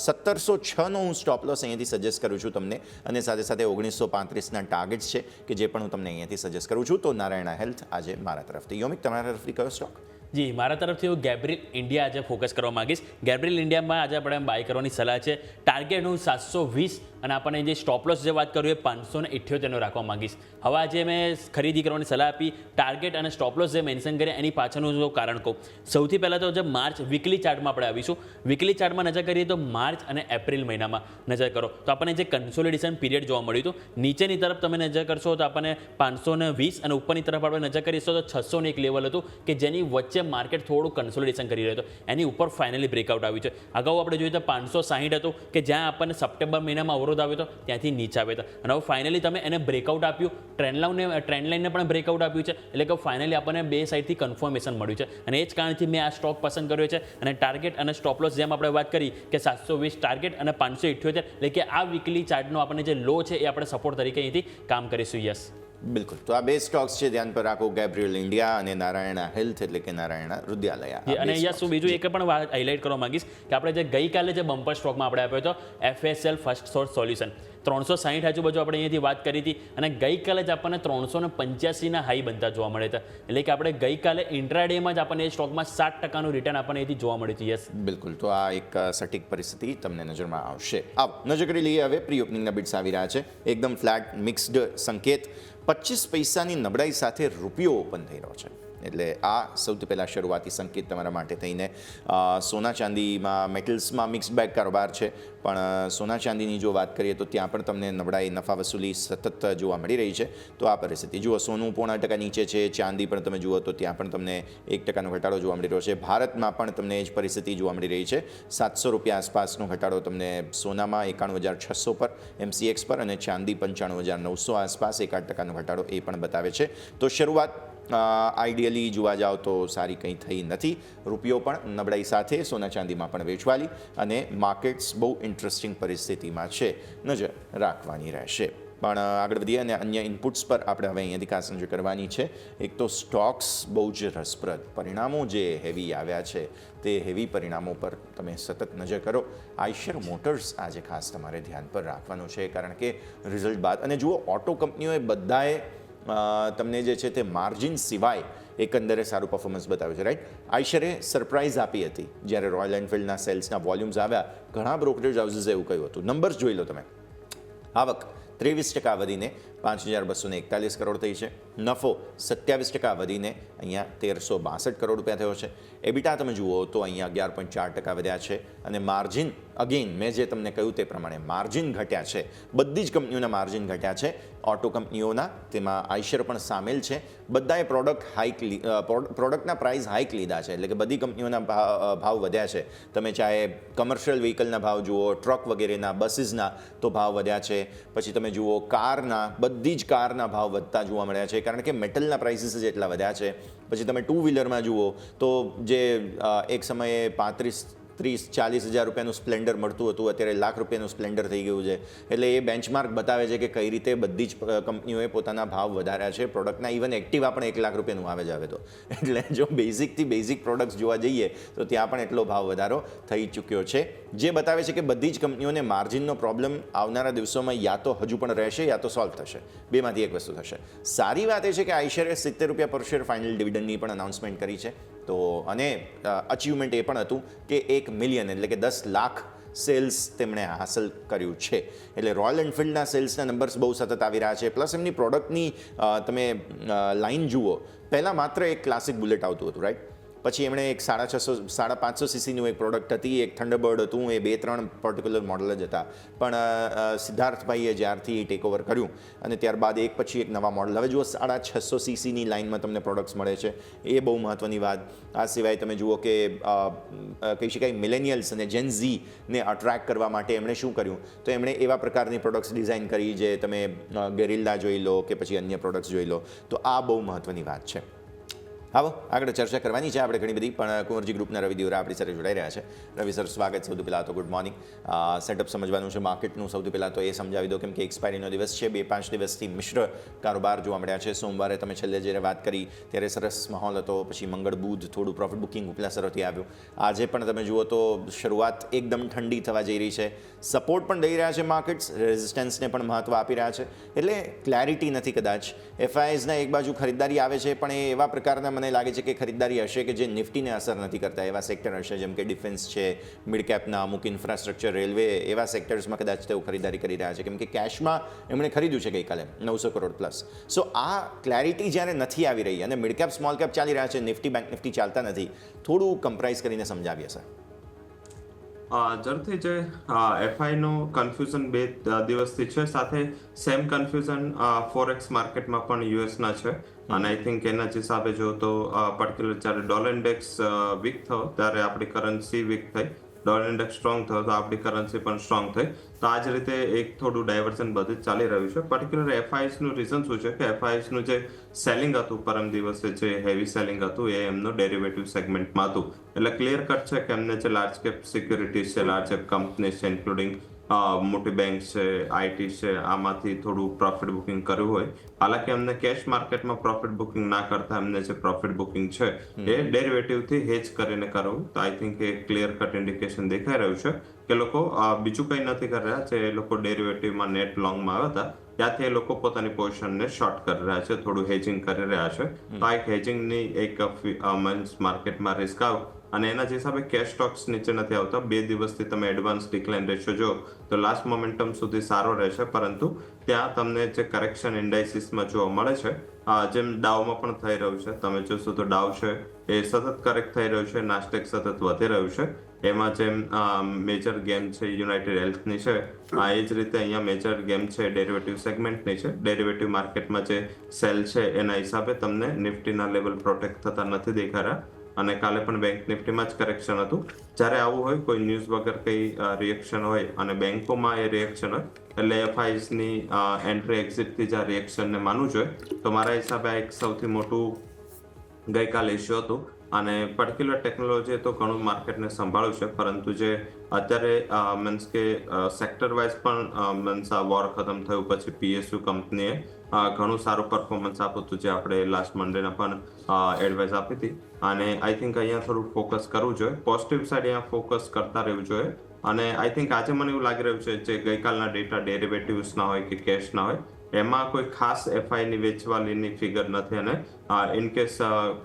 1706નો હું સ્ટોપ લોસ અહીંયાથી સજેસ્ટ કરું છું તમને, અને સાથે સાથે 1935ના ટાર્ગેટ્સ છે કે જે પણ હું તમને અહીંયાથી સજેસ્ટ કરું છું. તો નારાયણા હેલ્થ આજે મારા તરફથી. યોમિક, તમારા તરફથી કયો સ્ટોક? જી મારા તરફથી હું ગેબ્રિલ ઇન્ડિયા આજે ફોકસ કરવા માંગીશ. ગેબ્રિલ ઇન્ડિયામાં આજે આપણે બાય કરવાની સલાહ છે. ટાર્ગેટ હું 720 અને આપણને જે સ્ટોપ લોસ જે વાત કરું એ 578નો રાખવા માંગીશ. હવે આજે મેં ખરીદી કરવાની સલાહ આપી, ટાર્ગેટ અને સ્ટોપ લોસ જે મેન્શન કર્યા એની પાછળનું જો કારણ કહું. સૌથી પહેલાં તો જે માર્ચ વીકલી ચાર્ટમાં આપણે આવીશું. વીકલી ચાર્ટમાં નજર કરીએ તો માર્ચ અને એપ્રિલ મહિનામાં નજર કરો તો આપણને જે કન્સોલિડેશન પીરિયડ જોવા મળ્યું હતું. નીચેની તરફ તમે નજર કરશો તો આપણને 520 અને ઉપરની તરફ આપણે નજર કરીશું તો 600 એક લેવલ હતું કે જેની વચ્ચે માર્કેટ થોડું કન્સોલિડેશન કરી રહ્યું હતું. એની ઉપર ફાઇનલી બ્રેકઆઉટ આવ્યું છે. અગાઉ આપણે જોઈએ તો 560 હતું કે જ્યાં આપણને સપ્ટેમ્બર મહિનામાં અવરોધ આવ્યો હતો, ત્યાંથી નીચે આવ્યો હતો અને હવે ફાઇનલી તમે એને બ્રેકઆઉટ આપ્યું. ટ્રેન્ડ લાઇનને પણ બ્રેકઆઉટ આપ્યું છે. એટલે કે ફાઇનલી આપણને બે સાઈડથી કન્ફર્મેશન મળ્યું છે અને એ જ કારણથી મેં આ સ્ટોક પસંદ કર્યો છે. અને ટાર્ગેટ અને સ્ટોપ લોસ જેમ આપણે વાત કરી કે 720 ટાર્ગેટ અને 578 એટલે કે આ વીકલી ચાર્ટનો આપણને જે લો છે એ આપણે સપોર્ટ તરીકે અહીંથી કામ કરીશું. યસ, બિલકુલ. તો આ બે સ્ટોક્સ છે, ધ્યાન પર રાખો, ગેબ્રિયલ ઇન્ડિયા અને નારાયણા હેલ્થ એટલે કે નારાયણા રુદ્યાલયા. અને અહીંયા શું બીજું એક પણ વાત હાઇલાઇટ કરવા માંગીશ કે આપણે જે ગઈકાલે જે બમ્પર સ્ટોકમાં આપણે આપ્યો હતો FSL ફર્સ્ટ સોર્સ સોલ્યુશન 360 આજુબાજુ આપણે અહીંયાથી વાત કરી હતી અને ગઈકાલે જ આપણને 385ના હાઈ બનતા જોવા મળે હતા. એટલે કે આપણે ગઈકાલે ઇન્ટ્રાડેમાં જ આપણને એ સ્ટોકમાં 7%નું રિટર્ન આપણને અહીંથી જોવા મળ્યું હતું. યસ, બિલકુલ. તો આ એક સટીક પરિસ્થિતિ તમને નજરમાં આવશે. આવ નજર કરી લઈએ હવે પ્રી ઓપનિંગના બિટ્સ આવી રહ્યા છે. એકદમ ફ્લેટ મિક્સ્ડ સંકેત. 25 પૈસાની નબળાઈ સાથે રૂપિયો ઓપન થઈ રહ્યો છે. એટલે આ સૌથી પહેલાં શરૂઆતી સંકેત તમારા માટે થઈને સોના ચાંદીમાં મેટલ્સમાં મિક્સ્ડ બેગ કારોબાર છે. પણ સોના ચાંદીની જો વાત કરીએ તો ત્યાં પણ તમને નબળાઈ નફા વસૂલી સતત જોવા મળી રહી છે. તો આ પરિસ્થિતિ જુઓ, સોનું 0.5% નીચે છે, ચાંદી પણ તમે જુઓ તો ત્યાં પણ તમને 1%નો ઘટાડો જોવા મળી રહ્યો છે. ભારતમાં પણ તમને એ જ પરિસ્થિતિ જોવા મળી રહી છે. 700 રૂપિયા આસપાસનો ઘટાડો તમને સોનામાં 91,600 પર MCX પર અને ચાંદી 95,900 આસપાસ 1% ઘટાડો એ પણ બતાવે છે. તો શરૂઆત આઈડિયલી જોવા જાઓ તો સારી કંઈ થઈ નથી. રૂપિયો પણ નબળાઈ સાથે સોના ચાંદીમાં પણ વેચવાલી અને માર્કેટ્સ બહુ ઇન્ટરેસ્ટિંગ પરિસ્થિતિમાં છે, નજર રાખવાની રહેશે. પણ આગળ વધીએ અને અન્ય ઇનપુટ્સ પર આપણે હવે અહીંયાથી ખાસ નજર કરવાની છે. એક તો સ્ટોક્સ બહુ જ રસપ્રદ પરિણામો જે હેવી આવ્યા છે તે હેવી પરિણામો પર તમે સતત નજર કરો. આઈશર મોટર્સ આજે ખાસ તમારે ધ્યાન પર રાખવાનું છે કારણ કે રિઝલ્ટ બાદ અને જુઓ ઓટો કંપનીઓએ બધાએ તમને જે છે તે માર્જિન સિવાય એકંદરે સારું પરફોર્મન્સ બતાવ્યું છે. રાઈટ, આઈશરે સરપ્રાઇઝ આપી હતી જ્યારે રોયલ એનફિલ્ડના સેલ્સના વોલ્યુમ્સ આવ્યા. ઘણા બ્રોકરેજ હાઉસીસે એવું કહ્યું હતું. નંબર્સ જોઈ લો તમે. આવક 23% વધીને 5,241 કરોડ થઈ છે. નફો 27% વધીને અહીંયા 1,362 કરોડ રૂપિયા થયો છે. એબિટા તમે જુઓ તો અહીંયા 11.4% વધ્યા છે અને માર્જિન અગેન મેં જે તમને કહ્યું તે પ્રમાણે માર્જિન ઘટ્યા છે. બધી જ કંપનીઓના માર્જિન ઘટ્યા છે. ઓટો કંપનીઓના, તેમાં આઈશર પણ સામેલ છે. બધાએ પ્રોડક્ટના પ્રાઇસ હાઇક લીધા છે. એટલે કે બધી કંપનીઓના ભાવ વધ્યા છે. તમે ચાહે કમર્શિયલ વ્હીકલના ભાવ જુઓ, ટ્રક વગેરેના, બસીસના તો ભાવ વધ્યા છે. પછી તમે જુઓ કારના, બધી જ કારના ભાવ વધતા જોવા મળ્યા છે કારણ કે મેટલના પ્રાઇસીસ જ એટલા વધ્યા છે. પછી તમે ટુ વ્હીલરમાં જુઓ તો જે એક સમયે 30-40 હજાર રૂપિયાનું સ્પ્લેન્ડર મળતું હતું અત્યારે લાખ રૂપિયાનું સ્પ્લેન્ડર થઈ ગયું છે. એટલે એ બેન્ચમાર્ક બતાવે છે કે કઈ રીતે બધી જ કંપનીઓએ પોતાના ભાવ વધાર્યા છે. પ્રોડક્ટના ઇવન એક્ટિવા પણ 1 લાખ રૂપિયાનું આવે જ આવે તો. એટલે જો બેઝિકથી બેઝિક પ્રોડક્ટ્સ જોવા જઈએ તો ત્યાં પણ એટલો ભાવ વધારો થઈ ચૂક્યો છે, જે બતાવે છે કે બધી જ કંપનીઓને માર્જિનનો પ્રોબ્લેમ આવનારા દિવસોમાં યા તો હજુ પણ રહેશે યા તો સોલ્વ થશે. બેમાંથી એક વસ્તુ થશે. સારી વાત એ છે કે આઈશરે 70 રૂપિયા પર શેર ફાઇનલ ડિવિડન્ડની પણ અનાઉન્સમેન્ટ કરી છે. તો અને અચીવમેન્ટ એ પણ હતું કે 1 મિલિયન એટલે કે 10 લાખ સેલ્સ તેમણે હાંસલ કર્યું છે. એટલે રોયલ એનફિલ્ડના સેલ્સના નંબર્સ બહુ સતત આવી રહ્યા છે. પ્લસ એમની પ્રોડક્ટની તમે લાઇન જુઓ, પહેલાં માત્ર એક ક્લાસિક બુલેટ આવતું હતું, રાઈટ. પછી એમણે એક 550 સીસીનું એક પ્રોડક્ટ હતી, એક થંડરબર્ડ હતું. એ 2-3 પર્ટિક્યુલર મોડલ જ હતા. પણ સિદ્ધાર્થભાઈએ જ્યારથી ટેક ઓવર કર્યું અને ત્યારબાદ એક પછી એક નવા મોડલ. હવે જુઓ 650 સીસીની લાઇનમાં તમને પ્રોડક્ટ્સ મળે છે. એ બહુ મહત્ત્વની વાત. આ સિવાય તમે જુઓ કે કહી શકાય મિલેનિયલ્સ અને જેન ઝીને અટ્રેક્ટ કરવા માટે એમણે શું કર્યું, તો એમણે એવા પ્રકારની પ્રોડક્ટ્સ ડિઝાઇન કરી જે તમે ગેરિલ્લા જોઈ લો કે પછી અન્ય પ્રોડક્ટ્સ જોઈ લો. તો આ બહુ મહત્ત્વની વાત છે. આવો આગળ ચર્ચા કરવાની છે આપણે ઘણી બધી, પણ કુંવરજી ગ્રુપના રવિ દેવરા આપણી સાથે જોડાઈ રહ્યા છે. રવિ સર, સ્વાગત. સૌથી પહેલાં તો ગુડ મોર્નિંગ. સેટઅપ સમજવાનું છે માર્કેટનું. સૌથી પહેલાં તો એ સમજાવી દો કેમ કે એક્સપાયરીનો દિવસ છે. 2-5 દિવસથી મિશ્ર કારોબાર જોવા મળ્યા છે. સોમવારે તમે છેલ્લે જ્યારે વાત કરી ત્યારે સરસ માહોલ હતો. પછી મંગળ બુધ થોડું પ્રોફિટ બુકિંગ ઉપલા સરથી આવ્યું. આજે પણ તમે જુઓ તો શરૂઆત એકદમ ઠંડી થવા જઈ રહી છે. સપોર્ટ પણ દઈ રહ્યા છે માર્કેટ્સ, રેઝિસ્ટન્સને પણ મહત્ત્વ આપી રહ્યા છે. એટલે ક્લેરિટી નથી કદાચ. FISના એક બાજુ ખરીદદારી આવે છે પણ એ એવા પ્રકારના મને લાગે છે કે ખરીદદારી હશે કે જે નિફ્ટીને અસર નથી કરતા એવા સેક્ટર હશે, જેમ કે ડિફેન્સ છે, મિડ કેપના અમુક ઇન્ફ્રાસ્ટ્રક્ચર, રેલવે, એવા સેક્ટર્સમાં કદાચ તેઓ ખરીદારી કરી રહ્યા છે, કેમ કે કેશમાં એમણે ખરીદ્યું છે ગઈકાલે 900 કરોડ પ્લસ. સો આ ક્લેરિટી જ્યારે નથી આવી રહી અને મિડ કેપ સ્મોલ કેપ ચાલી રહ્યા છે, નિફ્ટી બેંક નિફ્ટી ચાલતા નથી, થોડું કમ્પ્રાઇઝ કરીને સમજાવીએ સર. જરૂરથી જે એફઆઈનું કન્ફ્યુઝન 2 દિવસથી છે, સાથે સેમ કન્ફ્યુઝન ફોરેક્સ માર્કેટમાં પણ યુએસના છે. અને આઈ થિંક એના જ હિસાબે જો તો પર્ટિક્યુલર જ્યારે ડોલર ઇન્ડેક્સ વીક થયો ત્યારે આપણી કરન્સી વીક થઈ, ડોલર ઇન્ડેક્સ સ્ટ્રોંગ થયો તો આપણી કરન્સી પણ સ્ટ્રોંગ થઈ. તો આ જ રીતે એક થોડું ડાયવર્ઝન બધું જ ચાલી રહ્યું છે. પર્ટિક્યુલર એફઆઈએસનું રીઝન શું છે કે એફઆઈએસનું જે સેલિંગ હતું પરમ દિવસે, જે હેવી સેલિંગ હતું એ એમનું ડેરિવેટિવ સેગમેન્ટમાં હતું. એટલે ક્લિયર કટ છે કે એમને જે લાર્જ કેપ સિક્યુરિટીઝ છે, લાર્જ કેપ કંપનીઝ છે, ઇન્ક્લુડિંગ મોટી બેંક છે, આઈટી છે, આમાંથી થોડું પ્રોફિટ બુકિંગ કર્યું હોય. હાલાકી એમને કેશ માર્કેટમાં પ્રોફિટ બુકિંગ ના કરતા એમને જે પ્રોફિટ બુકિંગ છે એ ડેરિવેટિવથી હેજ કરીને કરવું. તો I think A clear cut indication દેખાઈ રહ્યું છે કે લોકો બીજું કંઈ નથી કરી રહ્યા છે. એ લોકો ડેરિવેટિવમાં નેટ લોંગમાં આવ્યા હતા ત્યાંથી એ લોકો પોતાની પોઝિશનને શોર્ટ કરી રહ્યા છે, થોડું હેજિંગ કરી રહ્યા છે. તો આ એક હેજિંગની એક માર્કેટમાં રિસ્ક આવે અને એના જ હિસાબે કેશ સ્ટોક્સ નીચે નથી આવતા. 2 દિવસથી તમે એડવાન્સ ડિક્લાઇન રેશિયો જો તો લાસ્ટ મોમેન્ટમ સુધી સારો રહેશે, પરંતુ ત્યાં તમને જે કરેક્શન ઇન્ડાઇસીસમાં જોવા મળે છે, જેમ ડાવમાં પણ થઈ રહ્યું છે, તમે જોશો તો ડાવ છે એ સતત કરેક્ટ થઈ રહ્યું છે, નાસ્ટેક સતત વધી રહ્યું છે. એમાં જેમ મેજર ગેમ છે યુનાઇટેડ હેલ્થની છે, એ જ રીતે અહીંયા મેજર ગેમ છે ડેરિવેટિવ સેગમેન્ટની છે. ડેરિવેટિવ માર્કેટમાં જે સેલ છે એના હિસાબે તમને નિફ્ટીના લેવલ પ્રોટેક્ટ થતા નથી દેખાઈ રહ્યા. અને કાલે પણ બેંક નિફ્ટીમાં જ કરેક્શન હતું. જ્યારે આવું હોય, કોઈ ન્યૂઝ વગર કઈ રિએક્શન હોય અને બેંકોમાં એ રિએક્શન હોય, એટલે એફઆઈસની એન્ટ્રી એક્ઝિટથી જે રિએક્શનને માનવું જોઈએ. તો મારા હિસાબે આ એક સૌથી મોટું ગઈકાલે ઇસ્યુ હતું. અને પર્ટિક્યુલર ટેકનોલોજીએ તો ઘણું માર્કેટને સંભાળ્યું છે, પરંતુ જે અત્યારે મીન્સ કે સેક્ટર વાઇઝ પણ મીન્સ આ વોર ખતમ થયું પછી પીએસયુ કંપનીએ ઘણું સારું પરફોર્મન્સ આપ્યું હતું, જે આપણે લાસ્ટ મંડેના પણ એડવાઇસ આપી હતી. અને આઈ થિંક અહીંયા થોડું ફોકસ કરવું જોઈએ, પોઝિટિવ સાઈડ અહીંયા ફોકસ કરતા રહેવું જોઈએ. અને આઈ થિંક આજે મને એવું લાગી રહ્યું છે જે ગઈકાલના ડેટા ડેરિવેટિવ્સ ના હોય કે કેશ ના હોય, એમાં કોઈ ખાસ એફઆઈની વેચવાલીની ફિગર નથી. અને ઇનકેસ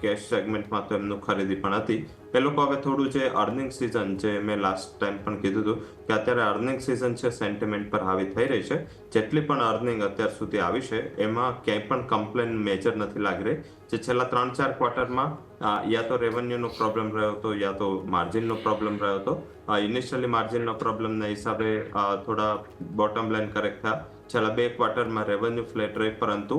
કેશ સેગમેન્ટમાં તો એમનું ખરીદી પણ હતી. એ લોકો હવે થોડું જે અર્નિંગ સિઝન, જે મેં લાસ્ટ ટાઈમ પણ કીધું હતું કે અત્યારે અર્નિંગ સિઝન છે, સેન્ટિમેન્ટ પર હાવી થઈ રહી છે. જેટલી પણ અર્નિંગ અત્યાર સુધી આવી છે એમાં ક્યાંય પણ કમ્પ્લેન મેજર નથી લાગી રહી. જે છેલ્લા 3-4 ક્વાર્ટરમાં યા તો રેવન્યુનો પ્રોબ્લેમ રહ્યો હતો યા તો માર્જિનનો પ્રોબ્લેમ રહ્યો હતો. ઇનિશિયલી માર્જિનનો પ્રોબ્લેમના હિસાબે થોડા બોટમ લાઇન કરેક્ટ થયા. છેલ્લા 2 ક્વાર્ટરમાં રેવન્યુ ફ્લેટ રહી, પરંતુ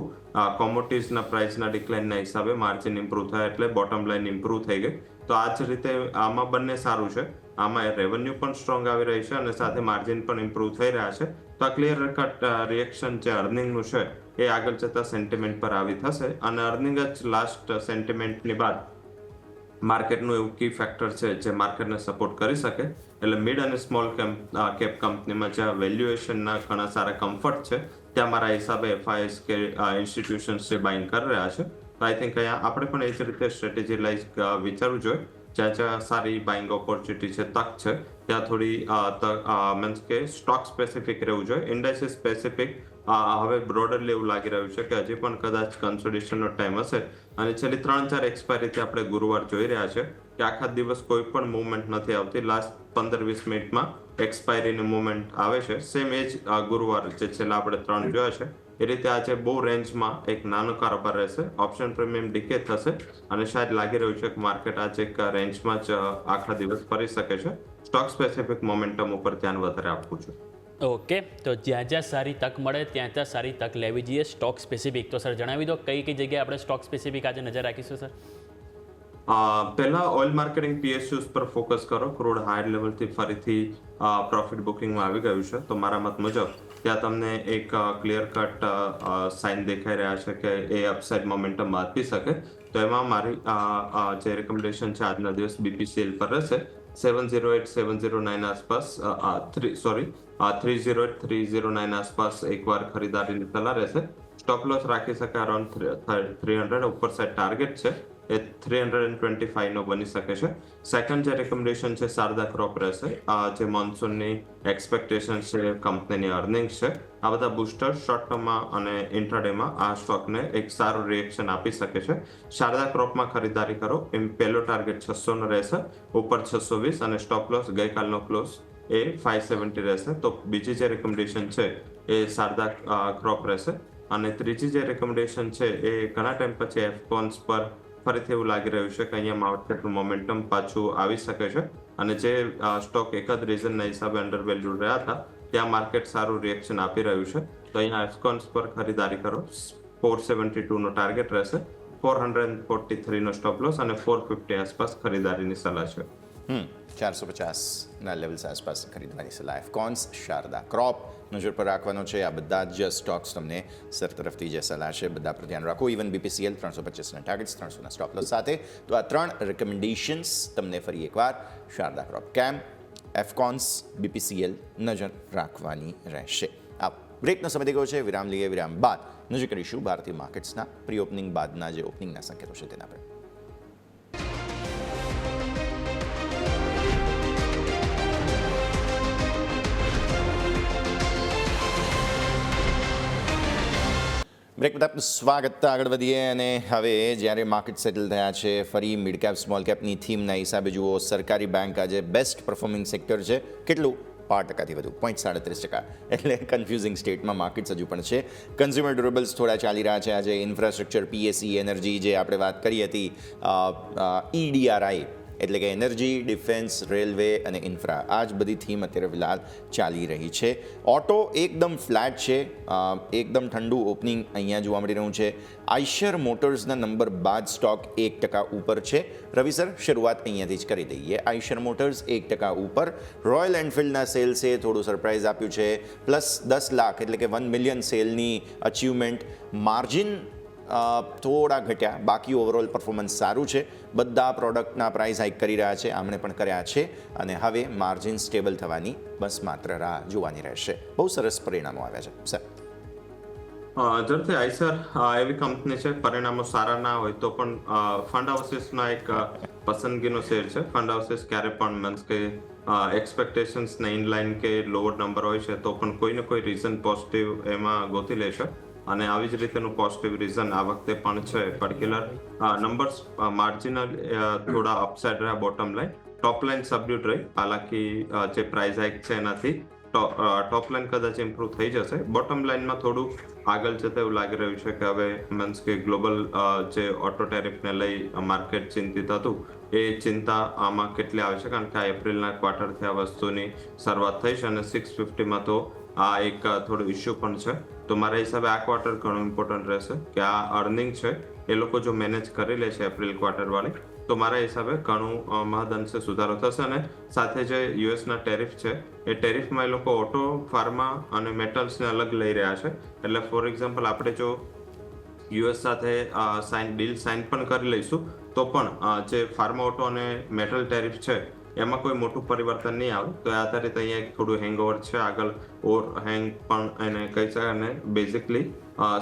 કોમોડિટીઝના પ્રાઇસના ડિક્લાઇનના હિસાબે માર્જિન ઇમ્પ્રૂવ થયા, એટલે બોટમ લાઇન ઇમ્પ્રૂવ થઈ ગઈ. તો આ જ રીતે આમાં બંને સારું છે. આમાં રેવન્યુ પણ સ્ટ્રોંગ આવી રહી છે અને સાથે માર્જિન પણ ઇમ્પ્રૂવ થઈ રહ્યા છે. તો આ ક્લિયર કટ રિએક્શન જે અર્નિંગનું છે એ આગળ જતા સેન્ટિમેન્ટ પર આવી થશે. અને અર્નિંગ જ લાસ્ટ સેન્ટિમેન્ટની બાદ માર્કેટનું એવું કી ફેક્ટર છે જે માર્કેટને સપોર્ટ કરી શકે. એટલે મિડ અને સ્મોલ કેપ કંપનીમાં જ્યાં વેલ્યુએશનના ઘણા સારા કમ્ફર્ટ છે, ત્યાં મારા હિસાબે એફઆઈએસ કે ઇન્સ્ટિટ્યુશન્સ જે બાઇંગ કરી રહ્યા છે. તો આઈ થિંક અહીંયા આપણે પણ એ જ રીતે સ્ટ્રેટેજીલાઇઝ વિચારવું જોઈએ. જ્યાં જ્યાં સારી બાઇંગ ઓપોર્ચ્યુનિટી છે, તક છે, ત્યાં થોડી મીન્સ કે સ્ટોક સ્પેસિફિક રહેવું જોઈએ, ઇન્ડસ્ટ્રી સ્પેસિફિક. હવે બ્રોડરલી એવું લાગી રહ્યું છે કે હજી પણ કદાચ કન્સોલિડેશનનો ટાઈમ હશે. અને છેલ્લી 3-4 એક્સપાયરીથી આપણે ગુરુવાર જોઈ રહ્યા છે કે આખા દિવસ કોઈ પણ મુવમેન્ટ નથી આવતી. લાસ્ટ 15-20 મિનિટમાં એક્સપાયરીની મુવમેન્ટ આવે છે. સેમ એ જ ગુરુવાર જે છેલ્લા આપણે 3 જોયા છે એ રીતે આજે બહુ રેન્જમાં એક નાનો કારોબાર રહેશે. ઓપ્શન પ્રીમિયમ ડીકે થશે અને શાયદ લાગી રહ્યું છે કે માર્કેટ આજે એક રેન્જમાં જ આખા દિવસ ફરી શકે છે. સ્ટોક સ્પેસિફિક મોમેન્ટમ ઉપર ધ્યાન વધારે આપવું છે. ઓકે, તો જ્યાં જ્યાં સારી તક મળે ત્યાં ત્યાં સારી તક લેવી જોઈએ સ્ટોક સ્પેસિફિક. તો સર જણાવી દો કઈ કઈ જગ્યાએ આપણે સ્ટોક સ્પેસિફિક આજે નજર રાખીશું સર? પહેલા ઓઇલ માર્કેટિંગ પીએસયુઝ પર ફોકસ કરો. ક્રૂડ હાયર લેવલથી ફરીથી પ્રોફિટ બુકિંગમાં આવી ગયું છે. તો મારા મત મુજબ ત્યાં તમને એક ક્લિયર કટ સાઇન દેખાઈ રહ્યા છે કે એ અપસાઇડ મોમેન્ટમ આપી શકે. તો એમાં મારી જે રેકમેન્ડેશન છે આજના દિવસ બીપીસીએલ પર રહેશે. 708-709 આસપાસ 308-309 આસપાસ એકવાર ખરીદારીની સલાહ રહેશે. સ્ટોપ લોસ રાખી શકાય અરાઉન્ડ 300 ઉપર સાઇડ ટાર્ગેટ છે. એ 325 નો બની શકે છે. સેકન્ડ જે રેકમેન્ડેશન છે શારદા ક્રોપ રહેશે. જે મોન્સૂનની એક્સપેક્ટેશન છે, કંપનીની અર્નિંગ્સ છે, આ બધા બુસ્ટર શોર્ટ ટર્મમાં અને ઇન્ટ્રાડેમાં આ સ્ટોકને એક સારું રિએક્શન આપી શકે છે. શારદા ક્રોપમાં ખરીદારી કરો. એમ પહેલો ટાર્ગેટ 600 નો રહેશે, ઉપર 620 અને સ્ટોપ લોસ ગઈકાલનો ક્લોઝ એ 570 રહેશે. તો બીજી જે રેકમેન્ડેશન છે એ શારદા ક્રોપ રહેશે. અને ત્રીજી જે રેકમેન્ડેશન છે એ ઘણા ટાઈમ પછી એફકોન્સ પર ફરીથી એવું લાગી રહ્યું છે કે અહીંયા માર્કેટનું મોમેન્ટમ પાછું આવી શકે છે. અને જે સ્ટોક એક જ રીઝનના હિસાબે અંડર વેલ્યુ રહ્યા હતા ત્યાં માર્કેટ સારું રિએક્શન આપી રહ્યું છે. તો અહીંયા એફકોન્સ પર ખરીદારી કરો. 472 નો ટાર્ગેટ રહેશે, 443 નો સ્ટોપ લોસ અને 450 આસપાસ ખરીદારીની સલાહ છે. 450ના લેવલ્સ આસપાસ ખરીદવાની સલાહ. એફકોન્સ, શારદા ક્રોપ નજર પર રાખવાનો છે. આ બધા જ સ્ટોક્સ તમને સર તરફથી જે સલાહ છે બધા પર ધ્યાન રાખો. ઇવન BPCL 325ના ટાર્ગેટ્સ, 300ના સ્ટોપ લોસ સાથે. તો આ 3 રેકમેન્ડેશન્સ તમને ફરી એકવાર શારદા ક્રોપ, કેમ, એફકોન્સ, BPCL નજર રાખવાની રહેશે. આ બ્રેકનો સમય થઈ ગયો છે. વિરામ લઈએ. વિરામ બાદ નજર કરીશું ભારતીય માર્કેટ્સના પ્રી ઓપનિંગ બાદના જે ઓપનિંગના સંકેતો છે તેના પર. બ્રેક બાદ આપનું સ્વાગત. આગળ વધીએ અને હવે જ્યારે માર્કેટ સેટલ થયા છે ફરી મિડ કેપ સ્મોલ કેપની થીમના હિસાબે જુઓ, સરકારી બેંક આજે બેસ્ટ પરફોર્મિંગ સેક્ટર છે. કેટલું? 5%થી વધુ, 0.37%. એટલે કન્ફ્યુઝિંગ સ્ટેટમાં માર્કેટ્સ હજુ પણ છે. કન્ઝ્યુમર ડ્યુરેબલ્સ થોડા ચાલી રહ્યા છે આજે. ઇન્ફ્રાસ્ટ્રક્ચર, PSE, એનર્જી જે આપણે વાત કરી હતી, EDRI એટલે કે એનર્જી, ડિફેન્સ, રેલવે અને ઇન્ફ્રા, આ જ બધી થીમ અત્યારે ફિલહાલ ચાલી રહી છે. ઓટો એકદમ ફ્લેટ છે, એકદમ ઠંડુ ઓપનિંગ અહીંયા જોવા મળી રહ્યું છે. આઈશર મોટર્સના નંબર બાદ સ્ટોક 1% ઉપર છે. રવિ સર, શરૂઆત અહીંયાથી જ કરી દઈએ. આઈશર મોટર્સ 1% ઉપર. રોયલ એનફિલ્ડના સેલ્સે થોડું સરપ્રાઇઝ આપ્યું છે, પ્લસ 10 લાખ એટલે કે 1 મિલિયન સેલની અચીવમેન્ટ. માર્જિન થોડા ઘટ્યા, બાકી ઓવરઓલ પરફોર્મન્સ સારું છે. બધા પ્રોડક્ટના પ્રાઇસ હાઇક કરી રહ્યા છે, આમણે પણ કર્યા છે અને હવે માર્જિન સ્ટેબલ થવાની બસ માત્ર રાહ જોવાની રહેશે. બહુ સરસ પરિણામો આવ્યા છે સર. જરૂરથી આઈસર એવી કંપની છે, પરિણામો સારા ના હોય તો પણ ફંડ હાઉસીસના એક પસંદગીનો શેર છે. ફંડ હાઉસીસ ક્યારે પણ મીન્સ કે એક્સપેક્ટેશન્સને ઇનલાઇન કે લોઅર નંબર હોય છે તો પણ કોઈને કોઈ રીઝન પોઝિટિવ એમાં ગોતી લેશે. અને આવી જ રીતેનું પોઝિટિવ રીઝન આ વખતે પણ છે. પર્ટિક્યુલર નંબર્સ માર્જિનલ થોડા અપસાઇડ રહ્યા, બોટમ લાઇન. ટોપ લાઇન સબડ્યુટ રહી, હાલાકી જે પ્રાઇસ હાઇક છે એનાથી ટોપ લાઇન કદાચ ઇમ્પ્રુવ થઈ જશે. બોટમ લાઇનમાં થોડું આગળ જતા એવું લાગી રહ્યું છે કે હવે મીન્સ કે ગ્લોબલ જે ઓટો ટેરિફને લઈ માર્કેટ ચિંતિત હતું એ ચિંતા આમાં કેટલી આવે છે, કારણ કે આ એપ્રિલના ક્વાર્ટરથી આ વસ્તુની શરૂઆત થઈ છે અને 650માં તો આ એક થોડું ઇસ્યુ પણ છે. તો મારા હિસાબે આ ક્વાર્ટર ઘણું ઇમ્પોર્ટન્ટ રહેશે કે આ અર્નિંગ છે એ લોકો જો મેનેજ કરી લે છે એપ્રિલ ક્વાર્ટર વાળી, તો મારા હિસાબે ઘણું મહદઅંશે સુધારો થશે. અને સાથે જે યુએસના ટેરિફ છે એ ટેરિફમાં એ લોકો ઓટો, ફાર્મા અને મેટલ્સને અલગ લઈ રહ્યા છે. એટલે ફોર એક્ઝામ્પલ આપણે જો યુએસ સાથે ડીલ સાઇન પણ કરી લઈશું તો પણ જે ફાર્મા, ઓટો અને મેટલ ટેરિફ છે એમાં કોઈ મોટું પરિવર્તન નહીં આવે. તો એ આધારિત અહીંયા એક થોડું હેંગઓવર છે, આગળ ઓર હેંગ પણ એને કહી શકાય. અને બેઝિકલી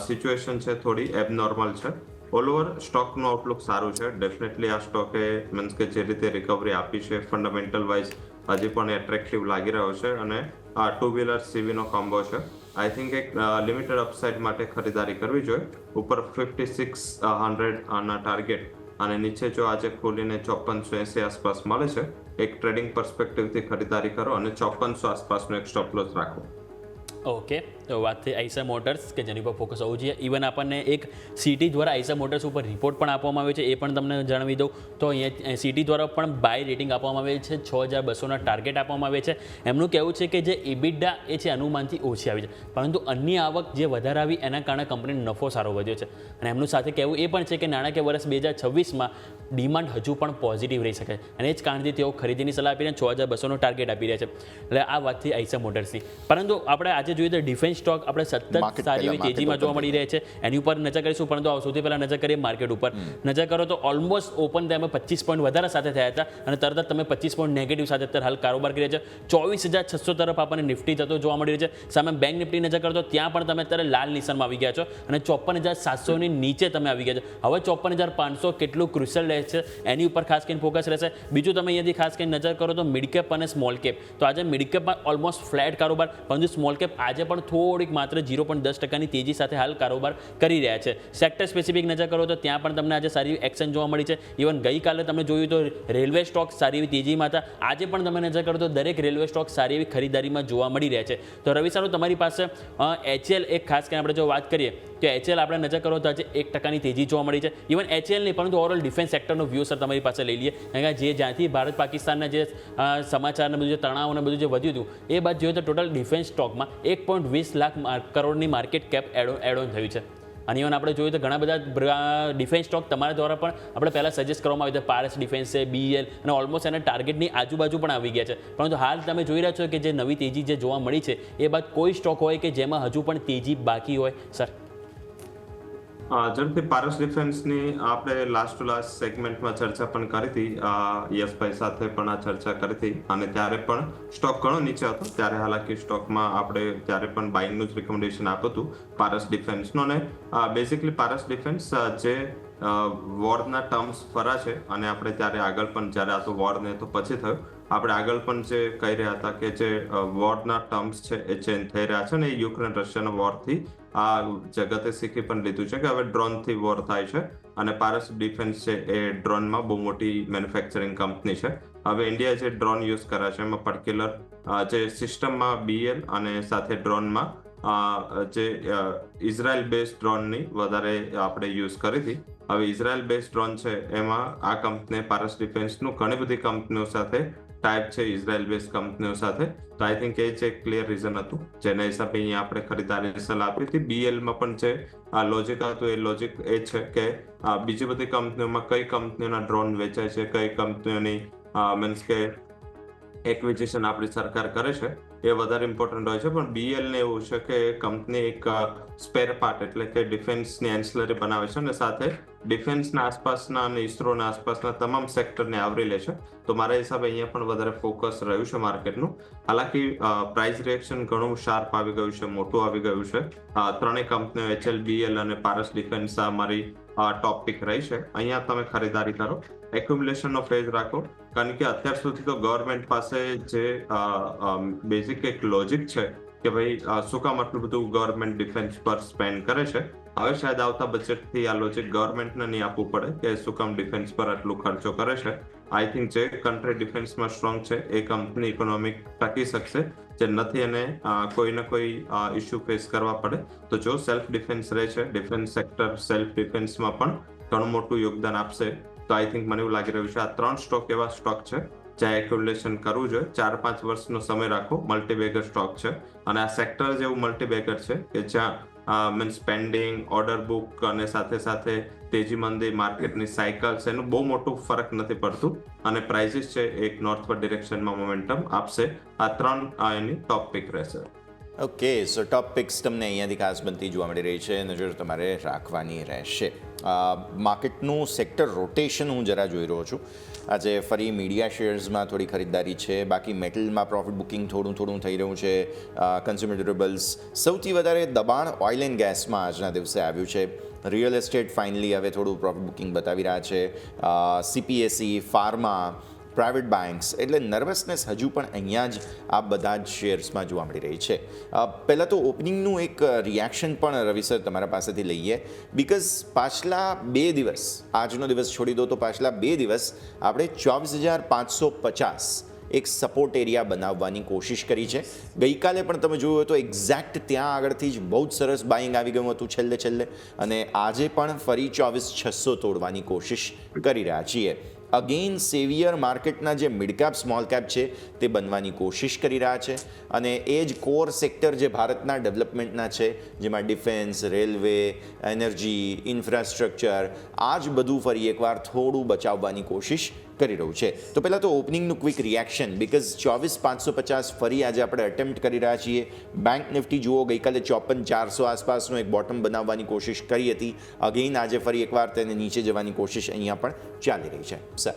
સિચ્યુએશન છે થોડી એબનોર્મલ છે. ઓલ ઓવર સ્ટોકનું આઉટલુક સારું છે. ડેફિનેટલી આ સ્ટોકે મીન્સ કે જે રીતે રિકવરી આપી છે ફંડામેન્ટલ વાઇઝ હજી પણ એટ્રેક્ટિવ લાગી રહ્યો છે. અને આ 2 વ્હીલર સીવીનો કોમ્બો છે. આઈ થિંક એક લિમિટેડ અપસાઇડ માટે ખરીદારી કરવી જોઈએ. ઉપર 5600 ના ટાર્ગેટ અને નીચે જો આજે ખોલીને 5480 આસપાસ મળે છે, એક ટ્રેડિંગ પર્સપેક્ટિવથી ખરીદારી કરો અને 5400 આસપાસનો એક સ્ટોપ લોસ રાખો. ઓકે, તો વાત થઈ આઈસર મોટર્સ કે જેની પર ફોકસ હોવું જોઈએ. ઇવન આપણને એક સિટી દ્વારા આઈસર મોટર્સ ઉપર રિપોર્ટ પણ આપવામાં આવ્યો છે, એ પણ તમને જણાવી દઉં. તો અહીંયા સિટી દ્વારા પણ બાય રેટિંગ આપવામાં આવે છે, 6200ના ટાર્ગેટ આપવામાં આવે છે. એમનું કહેવું છે કે જે EBITDA એ છે અનુમાનથી ઓછી આવી છે, પરંતુ અન્ય આવક જે વધારે આવી એના કારણે કંપનીનો નફો સારો વધ્યો છે. અને એમનું સાથે કહેવું એ પણ છે કે નાણાકીય વર્ષ 2026માં ડિમાન્ડ હજુ પણ પોઝિટિવ રહી શકે અને એ જ કારણથી તેઓ ખરીદીની સલાહ આપીને 6200નો ટાર્ગેટ આપી રહ્યા છે. એટલે આ વાત થઈ આઈસર મોટર્સની. પરંતુ આપણે આજે આજે જોઈએ તો ડિફેન્સ સ્ટોક આપણે સતત Market સારી પહેલા એવી market તેજીમાં open જોવા મળી રહે છે. એની ઉપર નજર કરીશું, પરંતુ સૌથી પહેલા નજર કરીએ માર્કેટ ઉપર. નજર કરો તો ઓલમોસ્ટ ઓપન ટાઈમે 25 પોઈન્ટ વધારે સાથે થયા હતા અને તરત જ તમે 25 પોઈન્ટ નેગેટિવ સાથે અત્યારે હાલ કારોબાર કરી રહ્યા છે. 24,600 તરફ આપણને નિફ્ટી જતો જોવા મળી રહ્યો છે. સામે બેંક નિફ્ટી નજર કરો તો ત્યાં પણ તમે અત્યારે લાલ નિશાનમાં આવી ગયા છો અને 54,700 ની નીચે તમે આવી ગયા છો. હવે 54,500 કેટલું ક્રુશિયલ રહેશે એની ઉપર ખાસ કરીને ફોકસ રહેશે. બીજું તમે અહીંયાથી ખાસ કરીને નજર કરો તો મિડ કેપ અને સ્મોલ કેપ, તો આજે મિડ કેપમાં ઓલમોસ્ટ ફ્લેટ કારોબાર, પરંતુ સ્મોલ કેપ આજે પણ થોડીક માત્ર 0.10% તેજી સાથે હાલ કારોબાર કરી રહ્યા છે. સેક્ટર સ્પેસિફિક નજર કરો તો ત્યાં પણ તમને આજે સારી એક્શન જોવા મળી છે. ઇવન ગઈકાલે તમે જોયું તો રેલવે સ્ટોક સારી એવી તેજીમાં હતા. આજે પણ તમે નજર કરો તો દરેક રેલવે સ્ટોક સારી એવી ખરીદારીમાં જોવા મળી રહ્યા છે. તો રવિ સારું, તમારી પાસે HL એક ખાસ કરીને આપણે જો વાત કરીએ તો HL આપણે નજર કરો તો આજે 1% તેજી જોવા મળી છે. ઇવન HL નહીં, પરંતુ ઓવરઓલ ડિફેન્સ સેક્ટરનો વ્યૂ સર તમારી પાસે લઈ લઈએ, કારણ કે જ્યાંથી ભારત પાકિસ્તાનના જે સમાચારને બધું જે તણાવ અને બધું જે વધ્યું હતું એ બાદ જોઈએ તો ટોટલ ડિફેન્સ સ્ટોકમાં 1.20 લાખ કરોડની માર્કેટ કેપ એડ ઓન થયું છે. અને ઇવન આપણે જોઈએ તો ઘણા બધા ડિફેન્સ સ્ટોક તમારા દ્વારા પણ આપણે પહેલાં સજેસ્ટ કરવામાં આવ્યું છે. પારસ ડિફેન્સ છે, BL, અને ઓલમોસ્ટ એના ટાર્ગેટની આજુબાજુ પણ આવી ગયા છે. પરંતુ હાલ તમે જોઈ રહ્યા છો કે જે નવી તેજી જે જોવા મળી છે એ બાદ કોઈ સ્ટોક હોય કે જેમાં હજુ પણ તેજી બાકી હોય સર? ઝડપથી પારસ ડિફેન્સની આપણે લાસ્ટ ટુ લાસ્ટ સેગમેન્ટમાં ચર્ચા પણ કરી હતી, યશભાઈ સાથે પણ આ ચર્ચા કરી હતી અને ત્યારે પણ સ્ટોક ઘણો નીચે હતો. ત્યારે હાલાકી સ્ટોકમાં આપણે ત્યારે પણ બાઇંગનું જ રિકમેન્ડેશન આપ્યું હતું પારસ ડિફેન્સનો. અને બેઝિકલી પારસ ડિફેન્સ જે વોરના ટર્મ્સ ફરા છે અને આપણે ત્યારે આગળ પણ જ્યારે આ તો વોર ને તો પછી થયું, આપણે આગળ પણ જે કહી રહ્યા હતા કે જે વોરના ટર્મ્સ છે એ ચેન્જ થઈ રહ્યા છે અને યુક્રેન રશિયાના વોરથી આ જગતે શીખી પણ લીધું છે કે હવે ડ્રોનથી વોર થાય છે. અને પારસ ડિફેન્સ છે એ ડ્રોનમાં બહુ મોટી મેન્યુફેક્ચરિંગ કંપની છે. હવે ઇન્ડિયા જે ડ્રોન યુઝ કરે છે એમાં પર્ટિક્યુલર જે સિસ્ટમમાં BL અને સાથે ડ્રોનમાં જે ઇઝરાયલ બેઝ ડ્રોનની વધારે આપણે યુઝ કરી હતી. હવે ઇઝરાયલ બેઝ ડ્રોન છે એમાં આ કંપની પારસ ડિફેન્સનું ઘણી બધી કંપનીઓ સાથે ટાઈપ છે, ઇઝરાયલ બેઝ કંપનીઓ સાથે. તો આઈ થિંક એ જ એક ક્લિયર રીઝન હતું જેના હિસાબે અહીંયા આપણે ખરીદારી સલાહ આપી હતી. BLમાં પણ જે લોજિક હતું એ લોજિક એ છે કે બીજી બધી કંપનીઓમાં કઈ કંપનીઓના ડ્રોન વેચાય છે, કઈ કંપનીઓની મીન્સ કે એક્વિઝિશન આપણી સરકાર કરે છે એ વધારે ઇમ્પોર્ટન્ટ હોય છે. પણ BL ને એવું છે કે કંપની એક સ્પેર પાર્ટ એટલે કે ડિફેન્સની એન્સિલરી બનાવે છે અને સાથે ડિફેન્સના આસપાસના અને ઇસરોના આસપાસના તમામ સેક્ટરને આવરી લે છે. તો મારા હિસાબે અહીંયા પણ વધારે ફોકસ રહ્યું છે માર્કેટનું. હાલાકી પ્રાઇસ રિએક્શન ઘણું શાર્પ આવી ગયું છે, મોટું આવી ગયું છે. ત્રણેય કંપનીઓ HL, BL અને પારસ ડિફેન્સ આ મારી ટોપ પિક રહી છે. અહીંયા તમે ખરીદારી કરો, એક્યુમ્યુલેશનનો ફેઝ રાખો, કારણ કે અત્યાર સુધી તો ગવર્મેન્ટ પાસે જે બેઝિક એક લોજિક છે કે ભાઈ શું કામ આટલું બધું ગવર્મેન્ટ ડિફેન્સ પર સ્પેન્ડ કરે છે, હવે શાયદ આવતા બજેટથી આ લોજિક ગવર્મેન્ટને નહીં આપવું પડે કે શું કામ ડિફેન્સ પર આટલું ખર્ચો કરે છે. આઈ થિંક જે કન્ટ્રી ડિફેન્સમાં સ્ટ્રોંગ છે એ કંપની ઇકોનોમિક ટકી શકશે, જે નથી એને કોઈ ને કોઈ ઇસ્યુ ફેસ કરવા પડે. તો જો સેલ્ફ ડિફેન્સ રહે છે, ડિફેન્સ સેક્ટર સેલ્ફ ડિફેન્સમાં પણ ઘણું મોટું યોગદાન આપશે. તો આઈ થિંક મને એવું લાગી રહ્યું છે આ ત્રણ સ્ટોક એવા સ્ટોક છે જ્યાં એક્યુમ્યુલેશન કરવું જોઈએ. 4-5 વર્ષનો સમય રાખો, મલ્ટીબેગર સ્ટોક છે અને આ સેક્ટર જેવું મલ્ટીબેગર છે કે જ્યાં મીન્સ સ્પેન્ડિંગ, ઓર્ડર બુક અને સાથે સાથે તેજી મંદી, માર્કેટની સાયકલ્સ એનું બહુ મોટું ફરક નથી પડતું અને પ્રાઇસીસ છે એક નોર્થવર્ડ ડિરેક્શનમાં મોમેન્ટમ આપશે. આ ત્રણ એની ટોપ પિક રહેશે. ઓકે, સો ટોપ પિક્સ તમને અહીંયાથી ખાસ બનતી જોવા મળી રહી છે, નજર તમારે રાખવાની રહેશે. માર્કેટનું સેક્ટર રોટેશન હું જરા જોઈ રહ્યો છું. આજે ફરી મીડિયા શેર્સમાં થોડી ખરીદદારી છે, બાકી મેટલમાં પ્રોફિટ બુકિંગ થોડું થઈ રહ્યું છે. કન્ઝ્યુમર ડ્યુરેબલ્સ સૌથી વધારે દબાણ ઓઇલ એન્ડ ગેસમાં આજના દિવસે આવ્યું છે. રિયલ એસ્ટેટ ફાઇનલી હવે થોડું પ્રોફિટ બુકિંગ બતાવી રહ્યા છે. CPSE, ફાર્મા, પ્રાઇવેટ બેન્ક્સ, એટલે નર્વસનેસ હજુ પણ અહીંયા જ આ બધા જ શેર્સમાં જોવા મળી રહી છે. પહેલાં તો ઓપનિંગનું એક રિએક્શન પણ રવિ સર તમારા પાસેથી લઈએ, બિકોઝ પાછલા 2 દિવસ, આજનો દિવસ છોડી દો તો પાછલા 2 દિવસ આપણે 24,550 એક સપોર્ટ એરિયા બનાવવાની કોશિશ કરી છે. ગઈકાલે પણ તમે જોયું તો એક્ઝેક્ટ ત્યાં આગળથી જ બહુ જ સરસ બાઇંગ આવી ગયું હતું છેલ્લે અને આજે પણ ફરી 24,600 તોડવાની કોશિશ કરી રહ્યા છીએ. અગેન સેવિયર માર્કેટના જે મિડ કેપ સ્મોલ કેપ છે તે બનવાની કોશિશ કરી રહ્યા છે અને એ જ કોર સેક્ટર જે ભારતના ડેવલપમેન્ટના છે, જેમાં ડિફેન્સ, રેલવે, એનર્જી, ઇન્ફ્રાસ્ટ્રક્ચર, આ જ બધું ફરી એકવાર થોડું બચાવવાની કોશિશ કરી રહ્યું છે. તો પહેલાં તો ઓપનિંગનું ક્વિક રિએક્શન, બિકોઝ 24,550 ફરી આજે આપણે અટેમ્પ્ટ કરી રહ્યા છીએ. બેંક નિફ્ટી જુઓ, ગઈકાલે 54,400 આસપાસનો એક બોટમ બનાવવાની કોશિશ કરી હતી. અગેઇન આજે ફરી એકવાર તેને નીચે જવાની કોશિશ અહીંયા પણ ચાલી રહી છે. સર,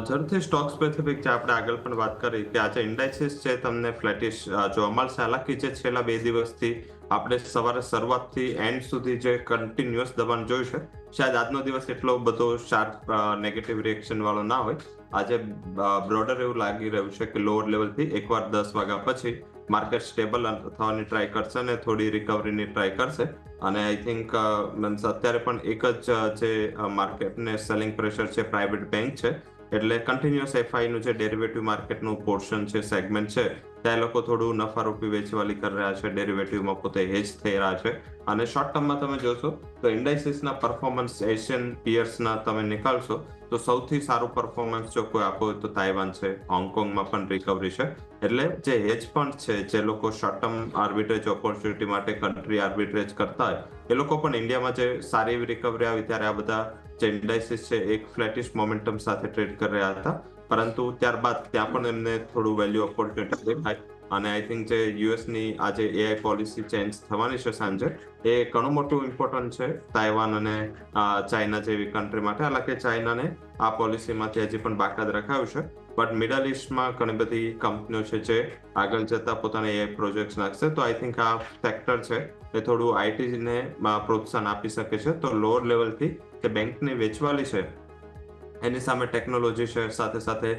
જરૂરથી સ્ટોક સ્પેસિફિક જે આપણે આગળ પણ વાત કરી કે આજે ઇન્ડાઇસિસ છે તમને ફ્લેટિશ જોવા મળશે. હાલાકી જે છેલ્લા 2 દિવસથી આપણે સવારે શરૂઆતથી એન્ડ સુધી જે કન્ટિન્યુઅસ દબાણ જોયું છે, શાયદ આજનો દિવસ એટલો બધો શાર્પ નેગેટિવ રિએક્શન વાળો ના હોય. આજે બ્રોડર એવું લાગી રહ્યું છે કે લોઅર લેવલથી એકવાર 10 વાગ્યા પછી માર્કેટ સ્ટેબલ થવાની ટ્રાય કરશે અને થોડી રિકવરીની ટ્રાય કરશે. અને આઈ થિંક અત્યારે પણ એક જ જે માર્કેટને સેલિંગ પ્રેશર છે પ્રાઇવેટ બેંક છે, એટલે કન્ટિન્યુઅસ એફઆઈ નું જે ડેરિવેટિવ માર્કેટનું પોર્શન છે, સેગમેન્ટ છે, ત્યાં લોકો થોડું નફારૂપી વેચવાલી કરી રહ્યા છે, ડેરિવેટિવમાં પોતે હેજ થઈ રહ્યા છે. અને શોર્ટ ટર્મમાં તમે જોશો તો ઇન્ડાઇસિસના પરફોર્મન્સ એશિયન પિયર્સના તમે નિકાળશો તો સૌથી સારું પરફોર્મન્સ જો કોઈ આપો હોય તો તાઇવાન છે, હોંગકોંગમાં પણ રિકવરી છે. એટલે જે હેજ ફંડ છે, જે લોકો શોર્ટ ટર્મ આર્બિટ્રેજ ઓપોર્ચ્યુનિટી માટે કન્ટ્રી આર્બિટ્રેજ કરતા હોય, એ લોકો પણ ઇન્ડિયામાં જે સારી એવી રિકવરી આવી ત્યારે આ બધા જે ઇન્ડાઇસિસ છે એક ફ્લેટિશ મોમેન્ટમ સાથે ટ્રેડ કરી રહ્યા હતા. પરંતુ ત્યારબાદ ત્યાં પણ એમને થોડું વેલ્યુ ઓપોર્ચ્યુનિટી દેખાય. અને આઈ થિંક જે યુએસની આજે એઆઈ પોલિસી ચેન્જ થવાની છે સાંજે, એ ઘણું મોટું ઇમ્પોર્ટન્ટ છે તાઇવાન અને ચાઇના જેવી કન્ટ્રી માટે. હાલાકી ચાઇનાને આ પોલિસીમાંથી હજી પણ બાકાત રખાયું છે, બટ મિડલ ઇસ્ટમાં ઘણી બધી કંપનીઓ છે જે આગળ જતા પોતાના એઆઈ પ્રોજેક્ટ્સ નાખશે. તો આઈ થિંક આ સેક્ટર છે એ થોડું આઈટીને પ્રોત્સાહન આપી શકે છે. તો લોઅર લેવલથી જે બેંકની વેચવાલી છે એની સામે ટેકનોલોજી છે, સાથે સાથે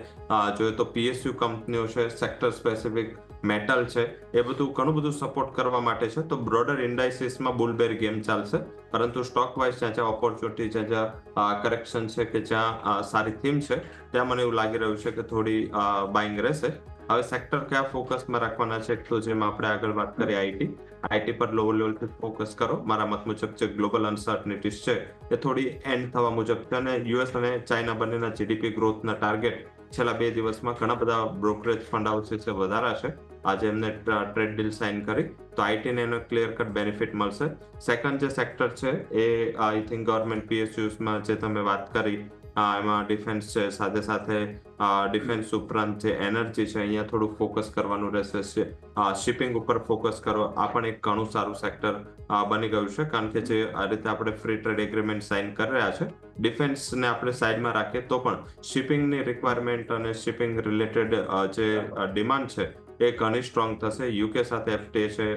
જોઈએ તો પીએસયુ કંપનીઓ છે, સેક્ટર સ્પેસિફિક મેટલ છે, એ બધું ઘણું બધું સપોર્ટ કરવા માટે છે. તો બ્રોડર ઇન્ડાઇસિસમાં બુલબેર ગેમ ચાલશે, પરંતુ સ્ટોક વાઇઝ જ્યાં જ્યાં ઓપોર્ચ્યુનિટી, જ્યાં જ્યાં કરેક્શન છે કે જ્યાં સારી થીમ છે, ત્યાં મને એવું લાગી રહ્યું છે કે થોડી બાઇંગ રહેશે. હવે સેક્ટર કયા ફોકસમાં રાખવાના છે, તો જેમ આપણે આગળ વાત કરી આઈટી પર લોઅર લેવલથી ફોકસ કરો. મારા મત મુજબ જે ગ્લોબલ અનસર્ટનિટીઝ છે એ થોડી એન્ડ થવા મુજબ છે. અને યુએસ અને ચાઇના બંનેના જીડીપી ગ્રોથના ટાર્ગેટ છેલ્લા 2 દિવસમાં ઘણા બધા બ્રોકરેજ ફંડ હાઉસીસે વધાર્યા છે. આજે એમને ટ્રેડ ડીલ સાઇન કરી, તો આઈટીને એનો ક્લિયર કટ બેનિફિટ મળશે. સેકન્ડ જે સેક્ટર છે એ આઈ થિંક ગવર્મેન્ટ પીએસયુઝમાં જે તમે વાત કરી એમાં ડિફેન્સ છે, સાથે સાથે ડિફેન્સ ઉપરાંત જે એનર્જી છે અહીંયા થોડું ફોકસ કરવાનું રહેશે. શિપિંગ ઉપર ફોકસ કરો, આ પણ એક ઘણું સારું સેક્ટર બની ગયું છે. કારણ કે જે આ રીતે આપણે ફ્રી ટ્રેડ એગ્રીમેન્ટ સાઇન કરી રહ્યા છે, ડિફેન્સને આપણે સાઈડમાં રાખીએ તો પણ શિપિંગની રિક્વાયરમેન્ટ અને શિપિંગ રિલેટેડ જે ડિમાન્ડ છે એ ઘણી સ્ટ્રોંગ થશે. યુકે સાથે એફટીએ છે,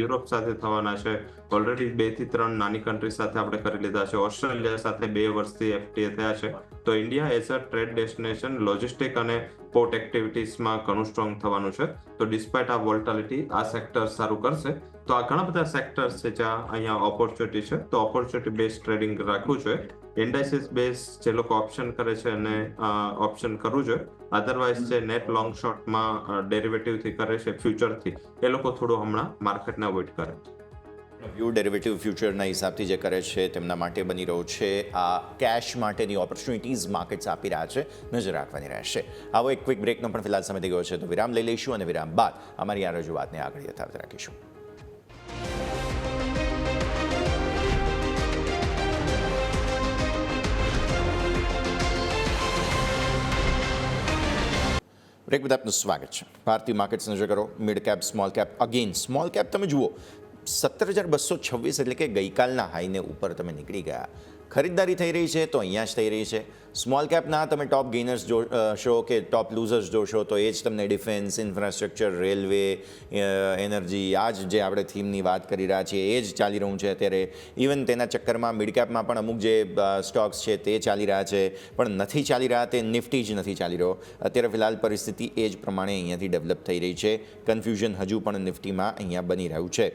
યુરોપ સાથે થવાના છે, ઓલરેડી 2 થી 3 નાની કન્ટ્રી સાથે આપણે કરી લીધા છે, ઓસ્ટ્રેલિયા સાથે 2 વર્ષથી એફટીએ થયા છે. તો India as a trade destination, logistic અને પોર્ટ એક્ટિવિટીઝમાં ઘણું સ્ટ્રોંગ થવાનું છે. તો ડિસ્પાઇટ આ વોલ્ટાલિટી આ સેક્ટર સારું કરશે. તો આ ઘણા બધા સેક્ટર્સ છે જ્યાં અહીંયા ઓપોર્ચ્યુનિટી છે. તો ઓપોર્ચ્યુનિટી બેઝ ટ્રેડિંગ રાખવું જોઈએ. ઇન્ડાઇસિસ બેઝ જે લોકો ઓપ્શન કરે છે અને ઓપ્શન કરવું જોઈએ. અધરવાઇઝ જે નેટ લોંગ શોર્ટમાં ડેરિવેટિવથી કરે છે, ફ્યુચરથી, એ લોકો થોડું હમણાં માર્કેટને અવોઇડ કરે. વ્યૂ ડેરિવેટિવ ફ્યુચરના હિસાબથી જે કરે છે તેમના માટે બની રહ્યો છે. આ કેશ માટેની ઓપોર્ચ્યુનિટીઝ માર્કેટ્સ આપી રહ્યા છે, નજર રાખવાની રહેશે. આવો એક ક્વિક બ્રેકનો પણ ફિલહાલ સમય થઈ ગયો છે, તો વિરામ લઈ લઈશું અને વિરામ બાદ અમારી આ રજૂઆતને આગળ યથાવત રાખીશું. બ્રેક બાદ આપનું સ્વાગત છે. ભારતીય માર્કેટ્સ નજર કરો, mid cap, small cap. Again small cap તમે જુઓ, 17,226 એટલે કે ગઈકાલના હાઈને ઉપર તમે નીકળી ગયા. ખરીદદારી થઈ રહી છે તો અહીંયા જ થઈ રહી છે. સ્મોલ કેપના તમે ટોપ ગેઇનર્સ જોશો કે ટોપ લૂઝર્સ જોશો તો એ જ તમને ડિફેન્સ, ઇન્ફ્રાસ્ટ્રક્ચર, રેલવે, એનર્જી, આ જ જે આપણે થીમની વાત કરી રહ્યા છીએ એ જ ચાલી રહ્યું છે અત્યારે. ઇવન તેના ચક્કરમાં મિડ કેપમાં પણ અમુક જે સ્ટોક્સ છે તે ચાલી રહ્યા છે, પણ નથી ચાલી રહ્યા તે નિફ્ટી જ નથી ચાલી રહ્યો. અત્યારે ફિલહાલ પરિસ્થિતિ એ જ પ્રમાણે અહીંયાથી ડેવલપ થઈ રહી છે. કન્ફ્યુઝન હજુ પણ નિફ્ટીમાં અહીંયા બની રહ્યું છે.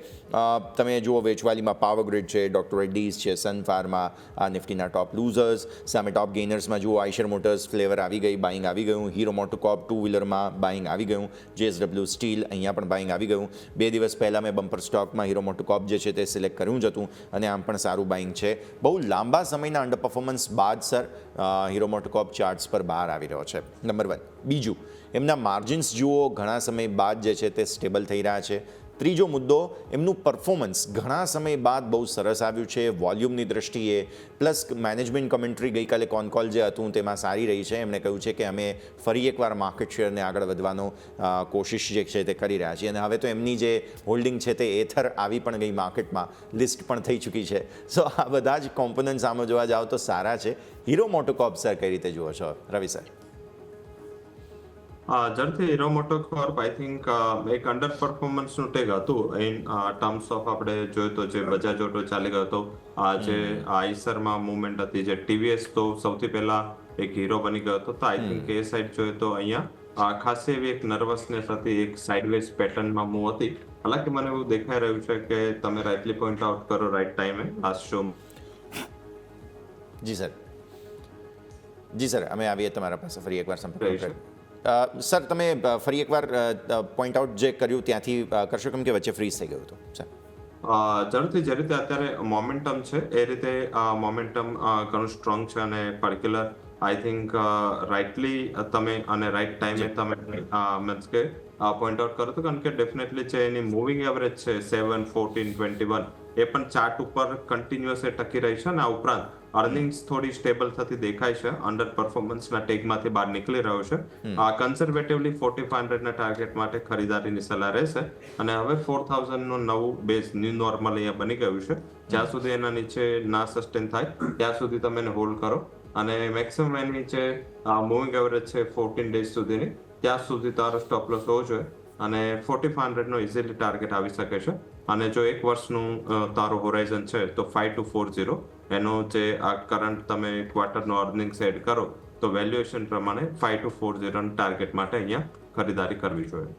તમે જુઓ વેચવાલીમાં પાવર ગ્રીડ છે, ડોક્ટર રેડ્ડીઝ છે, સન ફાર્મા, આ નિફ્ટીના ટોપ લૂઝર્સ. સામે ટોપ ગેઇનર્સમાં જુઓ આઈશર મોટર્સ, ફ્લેવર આવી ગઈ, બાઇંગ આવી ગયું. હીરો મોટોકોર્પ ટુ વ્હીલરમાં બાઇંગ આવી ગયું. જેએસડબલ્યુ સ્ટીલ અહીંયા પણ બાઇંગ આવી ગયું. 2 દિવસ પહેલાં મેં બમ્પર સ્ટોકમાં હીરો મોટોકોર્પ જે છે તે સિલેક્ટ કર્યું જ હતું અને આમ પણ સારું બાઇંગ છે. બહુ લાંબા સમયના અંડર પરફોર્મન્સ બાદ સર હીરો મોટોકોર્પ ચાર્ટ્સ પર બહાર આવી રહ્યો છે, નંબર 1. બીજું, એમના માર્જિન્સ જુઓ, ઘણા સમય બાદ જે છે તે સ્ટેબલ થઈ રહ્યા છે. ત્રીજો મુદ્દો, એમનું પરફોર્મન્સ ઘણા સમય બાદ બહુ સરસ આવ્યું છે વોલ્યુમની દ્રષ્ટિએ, પ્લસ મેનેજમેન્ટ કમેન્ટ્રી ગઈકાલે કોલ જે હતું તેમાં સારી રહી છે. એમણે કહ્યું છે કે અમે ફરી એકવાર માર્કેટ શેરને આગળ વધવાનો કોશિશ જે છે તે કરી રહ્યા છીએ, અને હવે તો એમની જે હોલ્ડિંગ છે તે એથર આવી પણ ગઈ માર્કેટમાં, લિસ્ટ પણ થઈ ચૂકી છે. સો આ બધા જ કોમ્પોનન્ટ્સ આમાં જોવા જાઓ તો સારા છે. હીરો મોટોકોર્પ સર કઈ રીતે જુઓ છો, રવિ સર? ઝડપથી હીરો મોટોકોર્પ આઈ થિંક એક અંડર પરફોર્મન્સનું ટેગ હતું ઇન ટર્મ્સ ઓફ આપણે જોઈએ તો જે બજાજ ઓટો ચાલી ગયો હતો, જે આઈસરમાં મુવમેન્ટ હતી, જે ટીવીએસ તો સૌથી પહેલા એક હીરો બની ગયો હતો. તો આઈ થિંક એ સાઈડ જોઈએ તો અહીંયા ખાસી એવી એક નર્વસનેસ હતી, એક સાઇડવેઝ પેટર્નમાં મૂવ હતી. હાલાકી મને એવું દેખાઈ રહ્યું છે કે તમે રાઇટલી પોઈન્ટ આઉટ કરો રાઈટ ટાઈમે લાસ્ટ શો. જી સર, અમે આવીએ તમારા પાસે ફરી એકવાર સંપર્ક. સર, તમે ફરી એકવાર પોઈન્ટ આઉટ જે કર્યું ત્યાંથી કરશો, કેમ કે વચ્ચે ફ્રીઝ થઈ ગયું હતું સર? ઝડપથી જે રીતે અત્યારે મોમેન્ટમ છે એ રીતે મોમેન્ટમ ઘણું સ્ટ્રોંગ છે, અને પર્ટિક્યુલર આઈ થિંક રાઇટલી તમે અને રાઈટ ટાઈમે તમે મીન્સ કે પોઈન્ટ આઉટ કરો તો, કારણ કે ડેફિનેટલી છે એની મૂવિંગ એવરેજ છે 7, 14, 21 એ પણ ચાર્ટ ઉપર કન્ટિન્યુઅસ એ ટકી રહી છે, અને આ ઉપરાંત અર્નિંગ્સ થોડી સ્ટેબલ થતી દેખાય છે, અંડર પરફોર્મન્સના ટેગમાંથી બહાર નીકળી રહ્યો છે. કન્ઝર્વેટિવલી 4500 ના ટાર્ગેટ માટે ખરીદારીની સલાહ રહેશે, અને હવે 4000 નું નવું બેઝ ન્યૂ નોર્મલ અહીંયા બની ગયું છે. જ્યાં સુધી એના નીચે ના સસ્ટેન થાય ત્યાં સુધી તમે એને હોલ્ડ કરો, અને મેક્સિમમ એની નીચે મૂવિંગ એવરેજ છે 14 ડેઝ સુધીની, ત્યાં સુધી તારો સ્ટોપ લોસ હોવો જોઈએ, અને 4500 નો ઇઝીલી ટાર્ગેટ આવી શકે છે. અને જો એક વર્ષનું તારો હોરાઇઝન છે તો 5240, એનો જે આ કરંટ તમે ક્વાર્ટરનો અર્નિંગ્સ એડ કરો તો વેલ્યુએશન પ્રમાણે 5240 ટાર્ગેટ માટે અહીંયા ખરીદારી કરવી જોઈએ.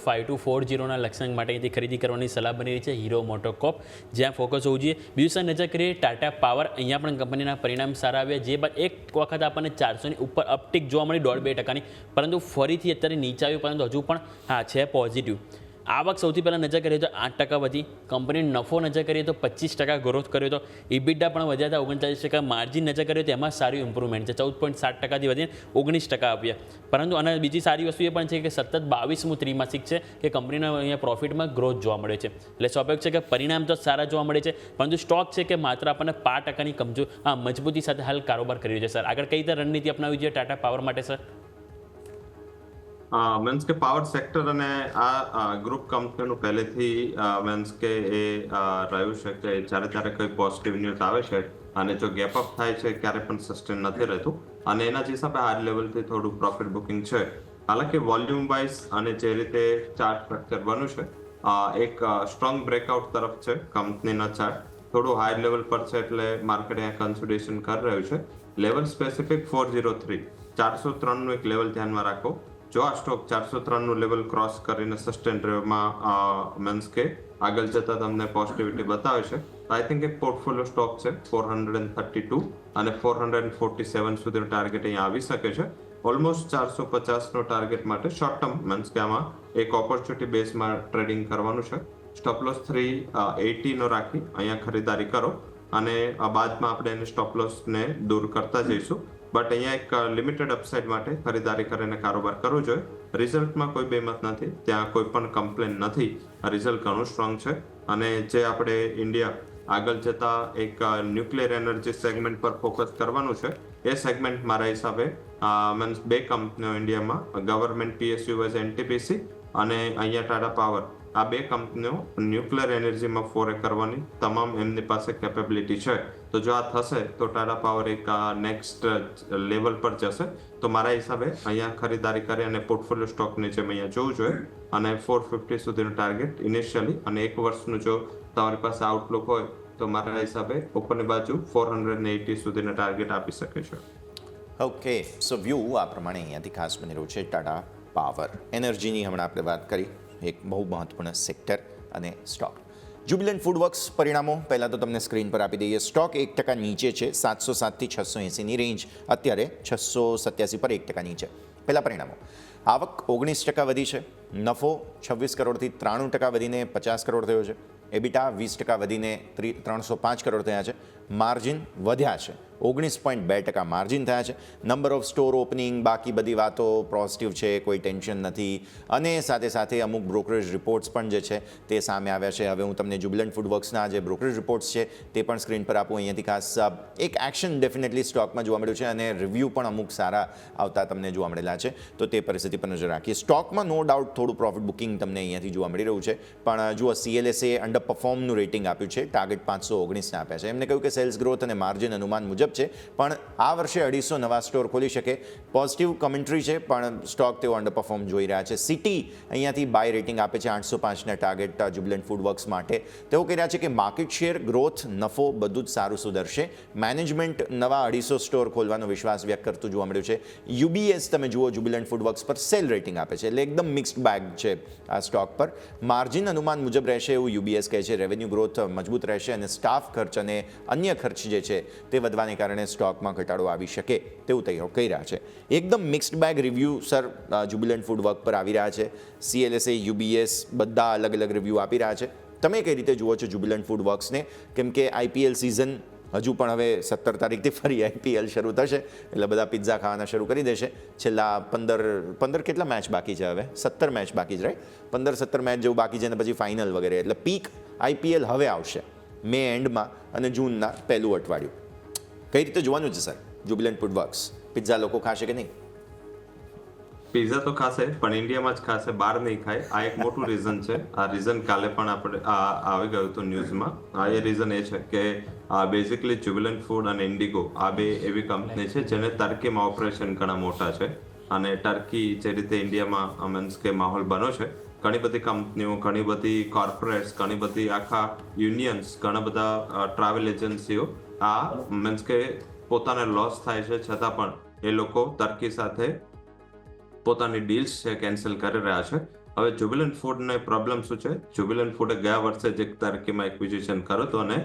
5240ના લક્ષ્યાંક માટે અહીંથી ખરીદી કરવાની સલાહ બની રહી છે હીરો મોટોકોર્પ, જ્યાં ફોકસ હોવું જોઈએ. બીજું સર નજર કરીએ ટાટા પાવર, અહીંયા પણ કંપનીના પરિણામ સારા આવ્યા, જે બાદ એક વખત આપણને 400ની ઉપર અપટિક જોવા મળી 1.5%, પરંતુ ફરીથી અત્યારે નીચે આવ્યું, પરંતુ હજુ પણ છે પોઝિટિવ. આવક સૌથી પહેલાં નજર કરીએ તો 8% વધી, કંપનીનો નફો નજર કરીએ તો 25% ગ્રોથ કર્યો હતો, ઇબિડા પણ વધ્યા હતા 39%, માર્જિન નજર કરીએ તો એમાં સારું ઇમ્પ્રુવમેન્ટ છે, 14.7%થી વધીને 19% આવ્યા. પરંતુ અને બીજી સારી વસ્તુ એ પણ છે કે સતત 22મું ત્રિમાસિક છે કે કંપનીના અહીંયા પ્રોફિટમાં ગ્રોથ જોવા મળે છે. એટલે સ્વાભાવિક છે કે પરિણામ તો સારા જોવા મળે છે, પરંતુ સ્ટોક છે કે માત્ર આપણને 5%ની મજબૂતી સાથે હાલ કારોબાર કરી રહ્યો છે. સર, આગળ કઈ રીતે રણનીતિ અપનાવવી જોઈએ ટાટા પાવર માટે સર? મીન્સ કે પાવર સેક્ટર અને આ ગ્રુપ કંપનીનું પહેલેથી મીન્સ કે એ રહ્યું છે કે જ્યારે ત્યારે કોઈ પોઝિટિવ ન્યૂઝ આવે છે અને જો ગેપ અપ થાય છે ક્યારે પણ સસ્ટેન નથી રહેતું, અને એના જ હિસાબે હાઈ લેવલથી થોડું પ્રોફિટ બુકિંગ છે. હાલાકી વોલ્યુમ વાઇઝ અને જે રીતે ચાર્ટ સ્ટ્રક્ચર બન્યું છે, એક સ્ટ્રોંગ બ્રેકઆઉટ તરફ છે કંપનીના ચાર્ટ, થોડું હાઈ લેવલ પર છે, એટલે માર્કેટ અહીંયા કન્સોલિડેશન કરી રહ્યું છે. લેવલ સ્પેસિફિક 403, 403 નું એક લેવલ ધ્યાનમાં રાખો. જો આ સ્ટોક 403 નું લેવલ ક્રોસ કરીને સસ્ટેન રહેવામાં મીન્સ કે આગળ જતા તમને પોઝિટિવિટી બતાવે છે, આઈ થિંક એક પોર્ટફોલિયો સ્ટોક છે 432 અને 447 સુધીનો ટાર્ગેટ અહીંયા આવી શકે છે. ઓલમોસ્ટ 450 નો ટાર્ગેટ માટે શોર્ટ ટર્મ મીન્સ કે આમાં એક ઓપોર્ચ્યુનિટી બેઝમાં ટ્રેડિંગ કરવાનું છે. સ્ટોપ લોસ 380 નો રાખી અહીંયા ખરીદારી કરો, અને બાદમાં આપણે એને સ્ટોપ લોસને દૂર કરતા જઈશું. બટ અહીંયા એક લિમિટેડ અપસાઇડ માટે ખરીદારી કરીને કારોબાર કરવો જોઈએ. રિઝલ્ટમાં કોઈ બેમત નથી, ત્યાં કોઈ પણ કમ્પ્લેન નથી, રિઝલ્ટ ઘણું સ્ટ્રોંગ છે. અને જે આપણે ઇન્ડિયા આગળ જતા એક ન્યુક્લિયર એનર્જી સેગમેન્ટ પર ફોકસ કરવાનું છે, એ સેગમેન્ટ મારા હિસાબે મીન્સ બે કંપનીઓ ઇન્ડિયામાં, ગવર્મેન્ટ PSU એઝ NTPC અને અહીંયા ટાટા પાવર, આ બે કંપનીઓ ન્યુક્લિયર એનર્જીમાં ફોરે કરવાની તમામ એમની પાસે કેપેબિલિટી છે. તો જો આ થશે તો ટાટા પાવર એક નેક્સ્ટ લેવલ પર જશે. તો મારા હિસાબે અહીંયા ખરીદારી કરી અને પોર્ટફોલિયો સ્ટોકની જેમ અહીંયા જોવું જોઈએ, અને 450 સુધીનું ટાર્ગેટ ઇનિશિયલી, અને એક વર્ષનું જો તમારી પાસે આઉટલુક હોય તો મારા હિસાબે ઉપરની બાજુ 480 સુધીના ટાર્ગેટ આપી શકે છે. ઓકે, સો વ્યૂ આ પ્રમાણે અહીંયાથી ખાસ બની રહ્યું છે ટાટા પાવર. એનર્જીની હમણાં આપણે વાત કરી, એક બહુ મહત્વપૂર્ણ સેક્ટર અને સ્ટોક. જ્યુબિલન્ટ ફૂડવર્ક્સ પરિણામો પહેલાં તો તમને સ્ક્રીન પર આપી દઈએ. સ્ટોક 1% નીચે છે, 707 થી 680ની રેન્જ, અત્યારે 687 પર 1% નીચે. પહેલાં પરિણામો: આવક 19% વધી છે, નફો 26 કરોડથી 93% વધીને 50 કરોડ થયો છે, એબિટા 20% વધીને 305 કરોડ થયા છે, માર્જિન વધ્યા છે, 19.2% માર્જિન થયા છે. નંબર ઓફ સ્ટોર ઓપનિંગ, બાકી બધી વાતો પોઝિટિવ છે, કોઈ ટેન્શન નથી. અને સાથે સાથે અમુક બ્રોકરેજ રિપોર્ટ્સ પણ જે છે તે સામે આવ્યા છે. હવે હું તમને જ્યુબિલન્ટ ફૂડવર્ક્સના જે બ્રોકરેજ રિપોર્ટ્સ છે તે પણ સ્ક્રીન પર આપું. અહીંયાથી ખાસ એક એક્શન ડેફિનેટલી સ્ટોકમાં જોવા મળ્યું છે અને રિવ્યૂ પણ અમુક સારા આવતા તમને જોવા મળેલા છે. તો તે પરિસ્થિતિ પર નજર રાખીએ. સ્ટોકમાં નો ડાઉટ થોડું પ્રોફિટ બુકિંગ તમને અહીંયાથી જોવા મળી રહ્યું છે, પણ જુઓ CLSA અંડર પરફોર્મનું રેટિંગ આપ્યું છે, ટાર્ગેટ 519 આપ્યા છે. એમને કહ્યું કે સેલ્સ ગ્રોથ અને માર્જિન અનુમાન મુજબ છે, પણ આ વર્ષે 250 નવા સ્ટોર ખોલી શકે. પોઝિટિવ કમેન્ટ્રી છે, પણ સ્ટોક તેઓ અંડર પરફોર્મ જોઈ રહ્યા છે. સિટી અહીંયાથી બાય રેટિંગ આપે છે, 805ના ટાર્ગેટ જ્યુબિલન્ટ ફૂડવર્ક્સ માટે. તેઓ કહી રહ્યા છે કે માર્કેટ શેર, ગ્રોથ, નફો બધું જ સારું સુધરશે. મેનેજમેન્ટ નવા 250 સ્ટોર ખોલવાનો વિશ્વાસ વ્યક્ત કરતું જોવા મળ્યું છે. UBS તમે જુઓ જ્યુબિલન્ટ ફૂડવર્ક્સ પર સેલ રેટિંગ આપે છે, એટલે એકદમ મિક્સ્ડ બેગ છે આ સ્ટોક પર. માર્જિન અનુમાન મુજબ રહેશે એવું UBS કહે છે. રેવન્યુ ગ્રોથ મજબૂત રહેશે અને સ્ટાફ ખર્ચ અને અન્ય ખર્ચ જે છે તે વધવાને કારણે સ્ટોકમાં ઘટાડો આવી શકે તેવું તેઓ કહી રહ્યા છે. એકદમ mixed bag review sir Jubilant foodwork પર આવી રહ્યા છે. CLSA, UBS બધા અલગ અલગ રિવ્યૂ આપી રહ્યા છે. તમે કઈ રીતે જુઓ છો જ્યુબિલન્ટ ફૂડવર્ક્સને? કેમ કે IPL સિઝન હજુ પણ હવે 17 તારીખથી ફરી IPL શરૂ થશે, એટલે બધા પિઝા ખાવાના શરૂ કરી દેશે. છેલ્લા 15 કેટલા મેચ બાકી છે? હવે 17 મેચ બાકી છે, રાઈટ? 15-17 મેચ જેવું બાકી છે અને પછી ફાઇનલ વગેરે. એટલે પીક IPL હવે આવશે મે એન્ડમાં અને જૂનના પહેલું અઠવાડિયું. કઈ રીતે જોવાનું છે સર જ્યુબિલન્ટ ફૂડવર્ક્સ? પિઝા લોકો ખાશે કે નહીં? પિઝા તો ખાશે, પણ ઇન્ડિયામાં જ ખાશે, બહાર નહીં ખાય. આ એક મોટું રીઝન છે. આ રીઝન કાલે પણ આપણે આવી ગયું હતું ન્યૂઝમાં. એ રીઝન એ છે કે બેઝિકલી જ્યુબિલન્ટ ફૂડ અને ઇન્ડિગો આ બે એવી કંપની છે જેને ટર્કીમાં ઓપરેશન ઘણા મોટા છે. અને ટર્કી જે રીતે ઇન્ડિયામાં મીન્સ કે માહોલ બન્યો છે, ઘણી બધી કંપનીઓ, ઘણી બધી કોર્પોરેટ્સ, ઘણી બધી આખા યુનિયન્સ, ઘણા બધા ટ્રાવેલ એજન્સીઓ આ મીન્સ કે પોતાને લોસ થાય છે છતાં પણ એ લોકો ટર્કી સાથે પોતાની ડીલ્સ છે કેન્સલ કરી રહ્યા છે. હવે જ્યુબિલન્ટ ફૂડનો પ્રોબ્લેમ શું છે? જ્યુબિલન્ટ ફૂડે ગયા વર્ષે જે ટર્કીમાં એક્વિઝિશન કર્યું હતું અને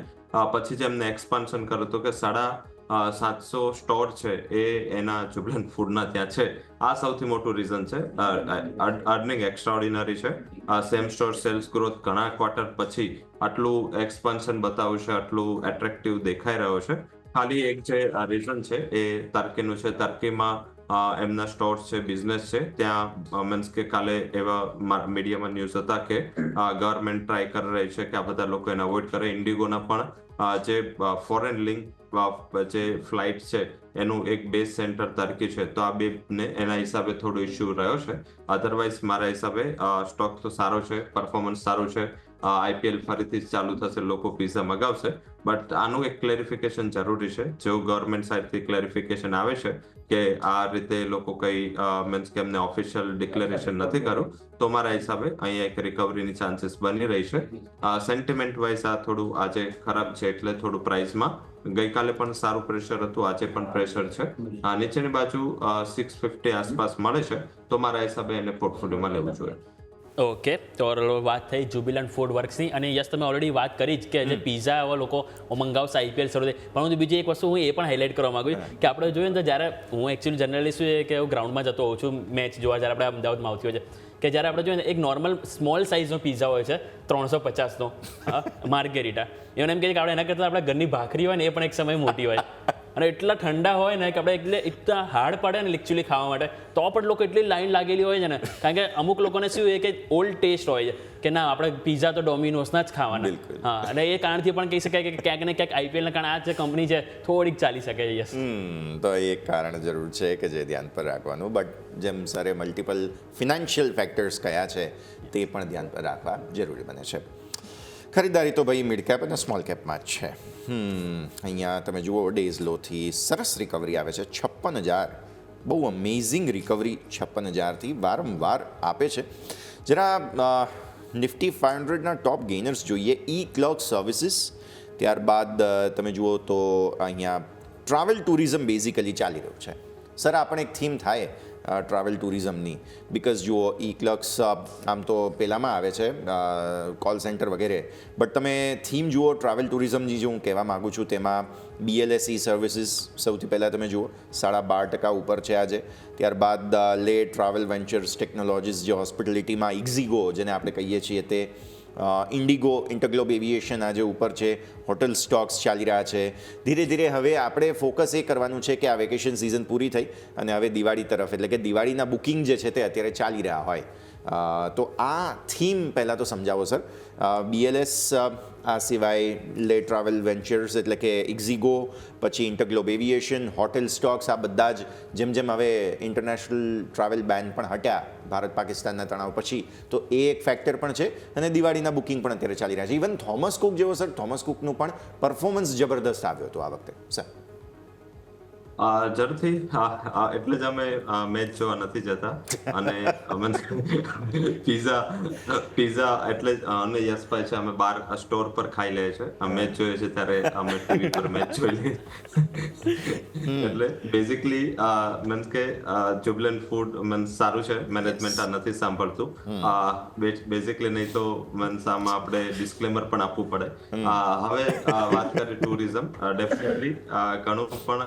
પછી જે એમને એક્સપાન્શન કર્યું હતું કે 750 સ્ટોર છે એ એના જ્યુબિલન્ટ ફૂડના ત્યાં છે. આ સૌથી મોટું રીઝન છે. અર્નિંગ એક્સ્ટ્રાઓર્ડિનરી છે. સેમ સ્ટોર સેલ્સ ગ્રોથ ઘણા ક્વાર્ટર પછી આટલું એક્સપાન્શન બતાવ્યું છે, આટલું એટ્રેક્ટિવ દેખાઈ રહ્યો છે. ખાલી એક જે રીઝન છે એ ટર્કીનું છે. ટર્કીમાં એમના સ્ટોર્સ છે, બિઝનેસ છે, ત્યાં મીન્સ કે કાલે એવા મીડિયામાં ન્યૂઝ હતા કે ગવર્મેન્ટ ટ્રાય કરી રહી છે કે આ બધા લોકો એને અવોઇડ કરે. ઇન્ડિગોના પણ જે ફોરેન લિંક જે ફ્લાઇટ છે એનું એક બેઝ સેન્ટર ટર્કી છે, તો આ બેને એના હિસાબે થોડો ઇશ્યુ રહ્યો છે. અધરવાઇઝ મારા હિસાબે સ્ટોક તો સારો છે, પરફોર્મન્સ સારું છે. IPL ફરીથી ચાલુ થશે, લોકો પિઝા મગાવશે, બટ આનું એક ક્લેરિફિકેશન જરૂરી છે. જો ગવર્મેન્ટ સાઇડથી ક્લેરિફિકેશન આવે છે કે આ રીતે લોકો કઈ મીન્સ કે એમને ઓફિશિયલ ડિક્લેરેશન નથી કર્યું, તો મારા હિસાબે અહીંયા એક રિકવરીની ચાન્સીસ બની રહી છે. સેન્ટિમેન્ટ વાઇઝ આ થોડું આજે ખરાબ છે, એટલે થોડું પ્રાઇસમાં ગઈકાલે પણ સારું પ્રેશર હતું, આજે પણ પ્રેશર છે. નીચેની બાજુ 650 આસપાસ મળે છે, તો મારા હિસાબે એને પોર્ટફોલિયોમાં લેવું જોઈએ. ઓકે, તો વાત થઈ જ્યુબિલન્ટ ફૂડવર્ક્સની, અને યસ તમે ઓલરેડી વાત કરી જ કે જે પિઝા એવા લોકો મંગાવશે IPL શરૂ થાય. પરંતુ બીજી એક વસ્તુ હું એ પણ હાઇલાઇટ કરવા માંગુ છું કે આપણે જોઈએ ને તો જ્યારે હું એકચ્યુઅલી જનરલી શું છે કે હું ગ્રાઉન્ડમાં જતો હોઉં છું મેચ જોવા, જ્યારે આપણે અમદાવાદમાં આવતી હોય છે, કે જ્યારે આપણે જોઈએ ને એક નોર્મલ સ્મોલ સાઇઝનો પિઝા હોય છે 350નો માર્ગેરીટા, એમને એમ કહે કે આપણે એના કરતાં આપણે ઘરની ભાખરી હોય ને એ પણ એક સમય મોટી હોય અને એટલા ઠંડા હોય ને કે આપણે એટલે એટલા હાર્ડ પડે ને એકચ્યુઅલી ખાવા માટે, તો પણ લોકો એટલી લાઈન લાગેલી હોય છે ને, કારણ કે અમુક લોકોને શું છે કે ઓલ્ડ ટેસ્ટ હોય છે કે ના આપણે પિઝા તો ડોમિનોઝના જ ખાવાના. હા, અને એ કારણથી પણ કહી શકાય કે ક્યાંક ને ક્યાંક IPLના કારણે આ જે કંપની છે થોડીક ચાલી શકે છે. યસ, તો એક કારણ જરૂર છે કે જે ધ્યાન પર રાખવાનું, બટ જેમ સરે મલ્ટિપલ ફિનાન્શિયલ ફેક્ટર્સ કયા છે તે પણ ધ્યાન પર રાખવા જરૂરી બને છે. ખરીદારી તો ભાઈ મિડ કેપ અને સ્મોલ કેપમાં જ છે. અહીંયા તમે જુઓ ડેઝ લોથી સરસ રિકવરી આવે છે, 56,000, બહુ અમેઝિંગ રિકવરી 56,000થી વારંવાર આપે છે. જરા નિફ્ટી 500ના ટોપ ગેઇનર્સ જોઈએ. ક્લર્ક સર્વિસીસ, ત્યારબાદ તમે જુઓ તો અહીંયા ટ્રાવેલ ટુરિઝમ બેઝિકલી ચાલી રહ્યું છે. સર આ પણ એક થીમ થાય ટ્રાવેલ ટુરિઝમની, બિકોઝ જુઓ ક્લર્ક્સ આમ તો પહેલાંમાં આવે છે કોલ સેન્ટર વગેરે, બટ તમે થીમ જુઓ ટ્રાવેલ ટુરિઝમની જે હું કહેવા માગું છું તેમાં BLSE સર્વિસીસ સૌથી પહેલાં તમે જુઓ 12.5% ઉપર છે આજે. ત્યારબાદ લે ટ્રાવેલ વેન્ચર્સ ટેકનોલોજીસ જે હોસ્પિટાલિટીમાં ઇક્ઝીગો જેને આપણે કહીએ છીએ તે ઇન્ડિગો, ઇન્ટરગ્લોબ એવિએશન આજે ઉપર છે, હોટલ સ્ટોક્સ ચાલી રહ્યા છે. ધીરે ધીરે હવે આપણે ફોકસ એ કરવાનું છે કે આ વેકેશન સિઝન પૂરી થઈ અને હવે દિવાળી તરફ, એટલે કે દિવાળીના બુકિંગ જે છે તે અત્યારે ચાલી રહ્યા હોય. તો આ થીમ પહેલાં તો સમજાવો સર. BLS આ સિવાય લે ટ્રાવેલ વેન્ચર્સ એટલે કે ઇક્ઝીગો, પછી ઇન્ટરગ્લોબ એવિએશન, હોટેલ સ્ટોક્સ, આ બધા જ જેમ જેમ હવે ઇન્ટરનેશનલ ટ્રાવેલ બેન પણ હટ્યા ભારત પાકિસ્તાનના તણાવ પછી, તો એ એક ફેક્ટર પણ છે અને દિવાળીના બુકિંગ પણ અત્યારે ચાલી રહ્યા છે. ઇવન થોમસ કુક જેવો સર, થોમસ કુકનું પણ પરફોર્મન્સ જબરદસ્ત આવ્યો હતો આ વખતે સર. જરૂરથી એટલે જ અમે મેચ જોવા નથી જતા અને પીઝા એટલે અને યશભાઈ છે, અમે બાર સ્ટોર પર ખાઈ લઈએ છીએ. મેચ જોઈએ છે ત્યારે અમે ટીવી પર મેચ જોઈ લઈએ. એટલે બેઝિકલી મીન્સ કે જુબલન્ટ ફૂડ મીન્સ સારું છે, મેનેજમેન્ટ આ નથી સાંભળતું બેઝિકલી, નહીં તો મીન્સ આમાં આપણે ડિસ્ક્લેમર પણ આપવું પડે. હવે વાત કરીએ ટુરિઝમ, ડેફિનેટલી ઘણું પણ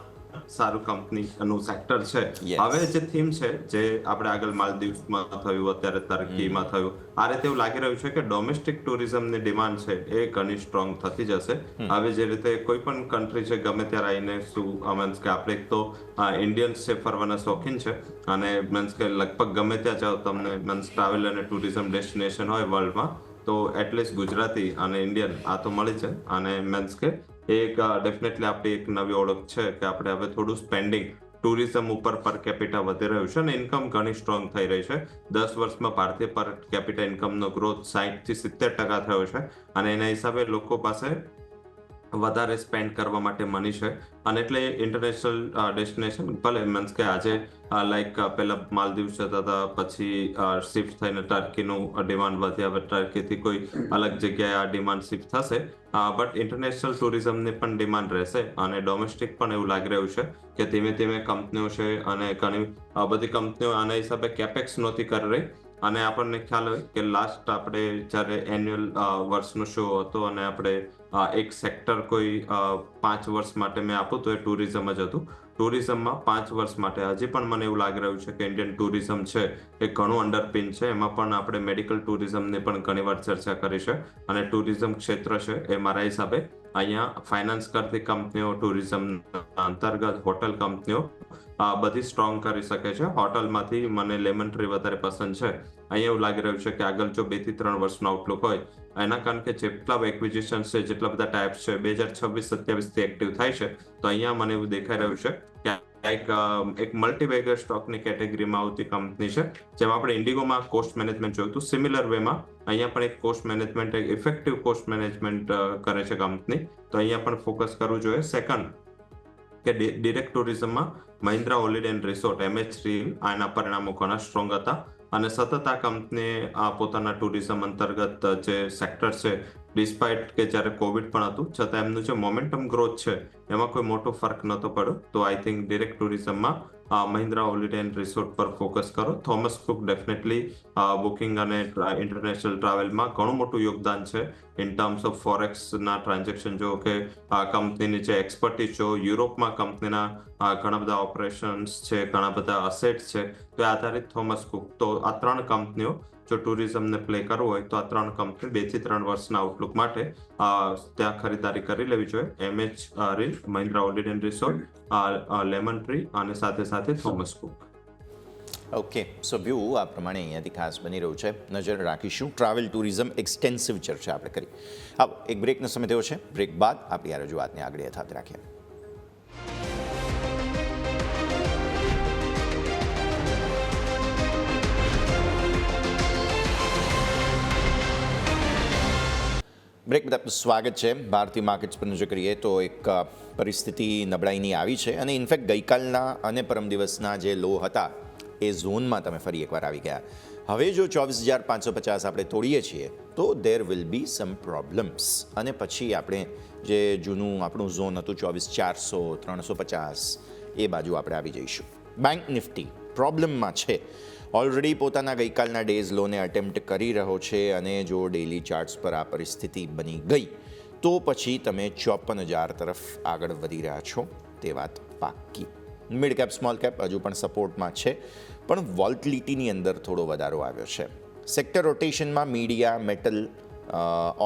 સારું કંપનીનું સેક્ટર છે. હવે જે થીમ છે, જે આપણે આગળ માલદીવ્સમાં થયું, અત્યારે તર્કીમાં થયું, આ રીતે એવું લાગી રહ્યું છે કે ડોમેસ્ટિક ટુરિઝમની ડિમાન્ડ છે એ ઘણી સ્ટ્રોંગ થતી જશે. હવે જે રીતે કોઈ પણ કન્ટ્રી છે ગમે ત્યારે આવીને મીન્સ કે આપણે એક તો ઇન્ડિયન્સ છે, ફરવાના શોખીન છે અને મીન્સ કે લગભગ ગમે ત્યાં જાઓ તમને મીન્સ ટ્રાવેલ અને ટુરિઝમ ડેસ્ટિનેશન હોય વર્લ્ડમાં, તો એટલીસ્ટ ગુજરાતી અને ઇન્ડિયન આ તો મળી છે. અને મીન્સ કે એક ડેફિનેટલી આપણી એક નવી ઓળખ છે કે આપણે હવે થોડું સ્પેન્ડિંગ ટુરિઝમ ઉપર પર કેપિટા વધી રહ્યું છે અને ઇન્કમ ઘણી સ્ટ્રોંગ થઈ રહી છે. 10 વર્ષમાં ભારતીય પર કેપિટા ઇન્કમનો ગ્રોથ 60 થી 70% થયો છે અને એના હિસાબે લોકો પાસે વધારે સ્પેન્ડ કરવા માટે મની છે. અને એટલે ઇન્ટરનેશનલ ડેસ્ટિનેશન ભલે મીન્સ કે આજે લાઈક પહેલા માલદીવ જતા હતા, પછી શિફ્ટ થઈને ટર્કીનું ડિમાન્ડ વધ્યા, હવે ટર્કીથી કોઈ અલગ જગ્યાએ આ ડિમાન્ડ શિફ્ટ થશે. બટ ઇન્ટરનેશનલ ટુરિઝમની પણ ડિમાન્ડ રહેશે અને ડોમેસ્ટિક પણ એવું લાગી રહ્યું છે કે ધીમે ધીમે કંપનીઓ છે અને ઘણી બધી કંપનીઓ આના હિસાબે કેપેક્સ નહોતી કરી રહી. અને આપણને ખ્યાલ હોય કે લાસ્ટ આપણે જ્યારે એન્યુઅલ વર્ષનો શો હતો અને આપણે એક સેક્ટર કોઈ 5 વર્ષ માટે મેં આપું તો એ ટુરિઝમ જ હતું. ટુરિઝમમાં 5 વર્ષ માટે હજી પણ મને એવું લાગી રહ્યું છે કે ઇન્ડિયન ટુરિઝમ છે એ ઘણું અંડરપિન છે. એમાં પણ આપણે મેડિકલ ટુરિઝમની પણ ઘણીવાર ચર્ચા કરી છે અને ટુરિઝમ ક્ષેત્ર છે એ મારા હિસાબે અહીંયા ફાઇનાન્સ કરતી કંપનીઓ, ટુરિઝમ અંતર્ગત હોટલ કંપનીઓ બધી સ્ટ્રોંગ કરી શકે છે. હોટલમાંથી મને લેમન ટ્રી વધારે પસંદ છે. અહીંયા એવું લાગી રહ્યું છે કે આગળ જો 2 થી 3 વર્ષનો આઉટલુક હોય, એના કારણ કે જેટલા એક્વિઝિશન છે, જેટલા બધા ટાઈપ્સ છે, 2026-27 થી એક્ટિવ થાય છે, તો અહીંયા મને એવું દેખાઈ રહ્યું છે કે એક મલ્ટીબેગર સ્ટોકની કેટેગરીમાં આવતી કંપની છે. જેમ આપણે ઇન્ડિગોમાં કોસ્ટ મેનેજમેન્ટ જોયું હતું, સિમિલર વેમાં અહીંયા પણ એક કોસ્ટ મેનેજમેન્ટ, એક ઇફેક્ટિવ કોસ્ટ મેનેજમેન્ટ કરે છે કંપની, તો અહીંયા પણ ફોકસ કરવું જોઈએ. સેકન્ડ કે ડિરેક્ટ ટુરિઝમમાં Mahindra holiday and resort MH3 આના પરિણામો ઘણા સ્ટ્રોંગ હતા અને સતત આ કંપનીએ પોતાના ટુરિઝમ અંતર્ગત જે સેક્ટર છે, ડિસ્પાઇટ કે જ્યારે કોવિડ પણ હતું છતાં એમનું જે મોમેન્ટમ ગ્રોથ છે એમાં કોઈ મોટો ફરક નહોતો પડ્યો. તો આઈ થિંક ડિરેક્ટ ટુરિઝમમાં મહિન્દ્રા હોલિડે એન્ડ રિસોર્ટ પર ફોકસ કરો. થોમસ કુક ડેફિનેટલી બુકિંગ અને ઇન્ટરનેશનલ ટ્રાવેલમાં ઘણું મોટું યોગદાન છે ઇન ટર્મ્સ ઓફ ફોરેક્સના ટ્રાન્ઝેક્શન. જો કે કંપનીની જે એક્સપર્ટીઝ જો યુરોપમાં કંપનીના ઘણા બધા ઓપરેશન્સ છે, ઘણા બધા અસેટ્સ છે, તો એ આધારિત થોમસ કુક. તો આ 3 કંપનીઓ જો ટુરિઝમને પ્લે કરવું હોય તો આ 3 કંપની 2 થી 3 વર્ષના આઉટલુક માટે ત્યાં ખરીદારી કરી લેવી જોઈએ. MH3, Mahindra holiday and resort, lemon tree અને સાથે સાથે થોમસ કુક. ઓકે, સો વ્યૂ આ પ્રમાણે અહીંયાથી ખાસ બની રહ્યું છે. નજર રાખીશું. ટ્રાવેલ ટુરિઝમ એક્સટેન્સિવ ચર્ચા આપણે કરી. હવે એક બ્રેકનો સમય થયો છે. બ્રેક બાદ આપણી આ રજૂઆતને આગળ યથાવત રાખીએ. બ્રેક બાદ આપનું સ્વાગત છે. ભારતીય માર્કેટ્સ પર નજર કરીએ તો એક પરિસ્થિતિ નબળાઈની આવી છે અને ઇનફેક્ટ ગઈકાલના અને પરમ દિવસના જે લો હતા એ ઝોનમાં તમે ફરી એકવાર આવી ગયા. હવે જો 24,550 આપણે તોડીએ છીએ તો there will be sum problems અને પછી આપણે જે જૂનું આપણું ઝોન હતું 24,400, 350 એ બાજુ આપણે આવી જઈશું. બેંક નિફ્ટી પ્રોબ્લેમમાં છે. ઓલરેડી પોતાના ગઈકાલના ડેઝ લોને અટેમ્પ્ટ કરી રહ્યો છે અને જો ડેઇલી ચાર્ટ્સ પર આ પરિસ્થિતિ બની ગઈ તો પછી તમે 54,000 તરફ આગળ વધી રહ્યા છો તે વાત પાક્કી. મિડ કેપ, સ્મોલ કેપ હજુ પણ સપોર્ટમાં છે, પણ વોલ્ટિલિટીની અંદર થોડો વધારો આવ્યો છે. સેક્ટર રોટેશનમાં મીડિયા, મેટલ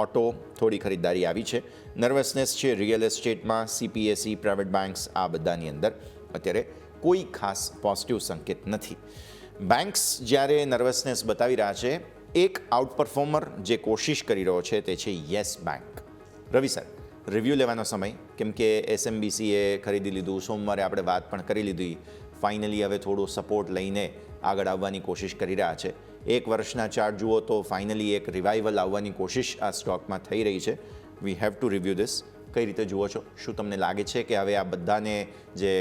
ઓટો થોડી ખરીદદારી આવી છે. નર્વસનેસ છે રિયલ એસ્ટેટમાં, CPSE, પ્રાઇવેટ બેન્ક્સ, આ બધાની અંદર અત્યારે કોઈ ખાસ પોઝિટિવ સંકેત નથી. બેન્ક્સ જ્યારે નર્વસનેસ બતાવી રહ્યા છે, એક આઉટ પરફોર્મર જે કોશિશ કરી રહ્યો છે તે છે યસ બેન્ક. રવિ સર, રિવ્યૂ લેવાનો સમય, કેમ કે SMBCએ ખરીદી લીધું, સોમવારે આપણે વાત પણ કરી લીધી, ફાઇનલી હવે થોડું સપોર્ટ લઈને આગળ આવવાની કોશિશ કરી રહ્યા છે. એક વર્ષના ચાર્ટ જુઓ તો ફાઇનલી એક રિવાઇવલ આવવાની કોશિશ આ સ્ટોકમાં થઈ રહી છે. We have to review this. કઈ રીતે જુઓ છો? શું તમને લાગે છે કે હવે આ બધાને જે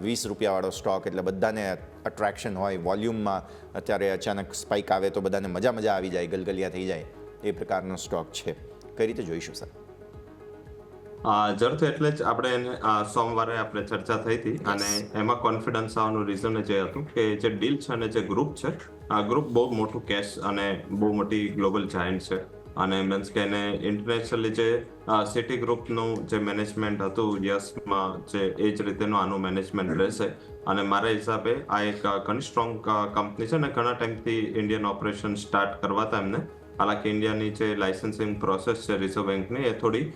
20 રૂપિયાવાળો સ્ટોક એટલે બધાને અટ્રેક્શન હોય, વોલ્યુમમાં અત્યારે અચાનક સ્પાઇક આવે તો બધાને મજા આવી જાય, ગલગલિયા થઈ જાય, એ પ્રકારનો સ્ટોક છે, કઈ રીતે જોઈશું સર? જરૂરથી એટલે જ આપણે સોમવારે આપણે ચર્ચા થઈ હતી અને એમાં કોન્ફિડન્સ આવવાનું રીઝન જે હતું કે જે ડીલ છે અને જે ગ્રુપ છે, આ ગ્રુપ બહુ મોટું કેશ અને બહુ મોટી ગ્લોબલ જાયન્ટ છે અને મીન્સ કે એને ઇન્ટરનેશનલી જે સિટી ગ્રુપનું જે મેનેજમેન્ટ હતું યસમાં, જે એ જ રીતેનું આનું મેનેજમેન્ટ રહેશે. અને મારા હિસાબે આ એક ઘણી સ્ટ્રોંગ કંપની છે અને ઘણા ટાઈમથી ઇન્ડિયન ઓપરેશન સ્ટાર્ટ કરવા હતા એમને. હાલાકી ઇન્ડિયાની જે લાઇસન્સિંગ પ્રોસેસ છે રિઝર્વ બેંકની, એ થોડી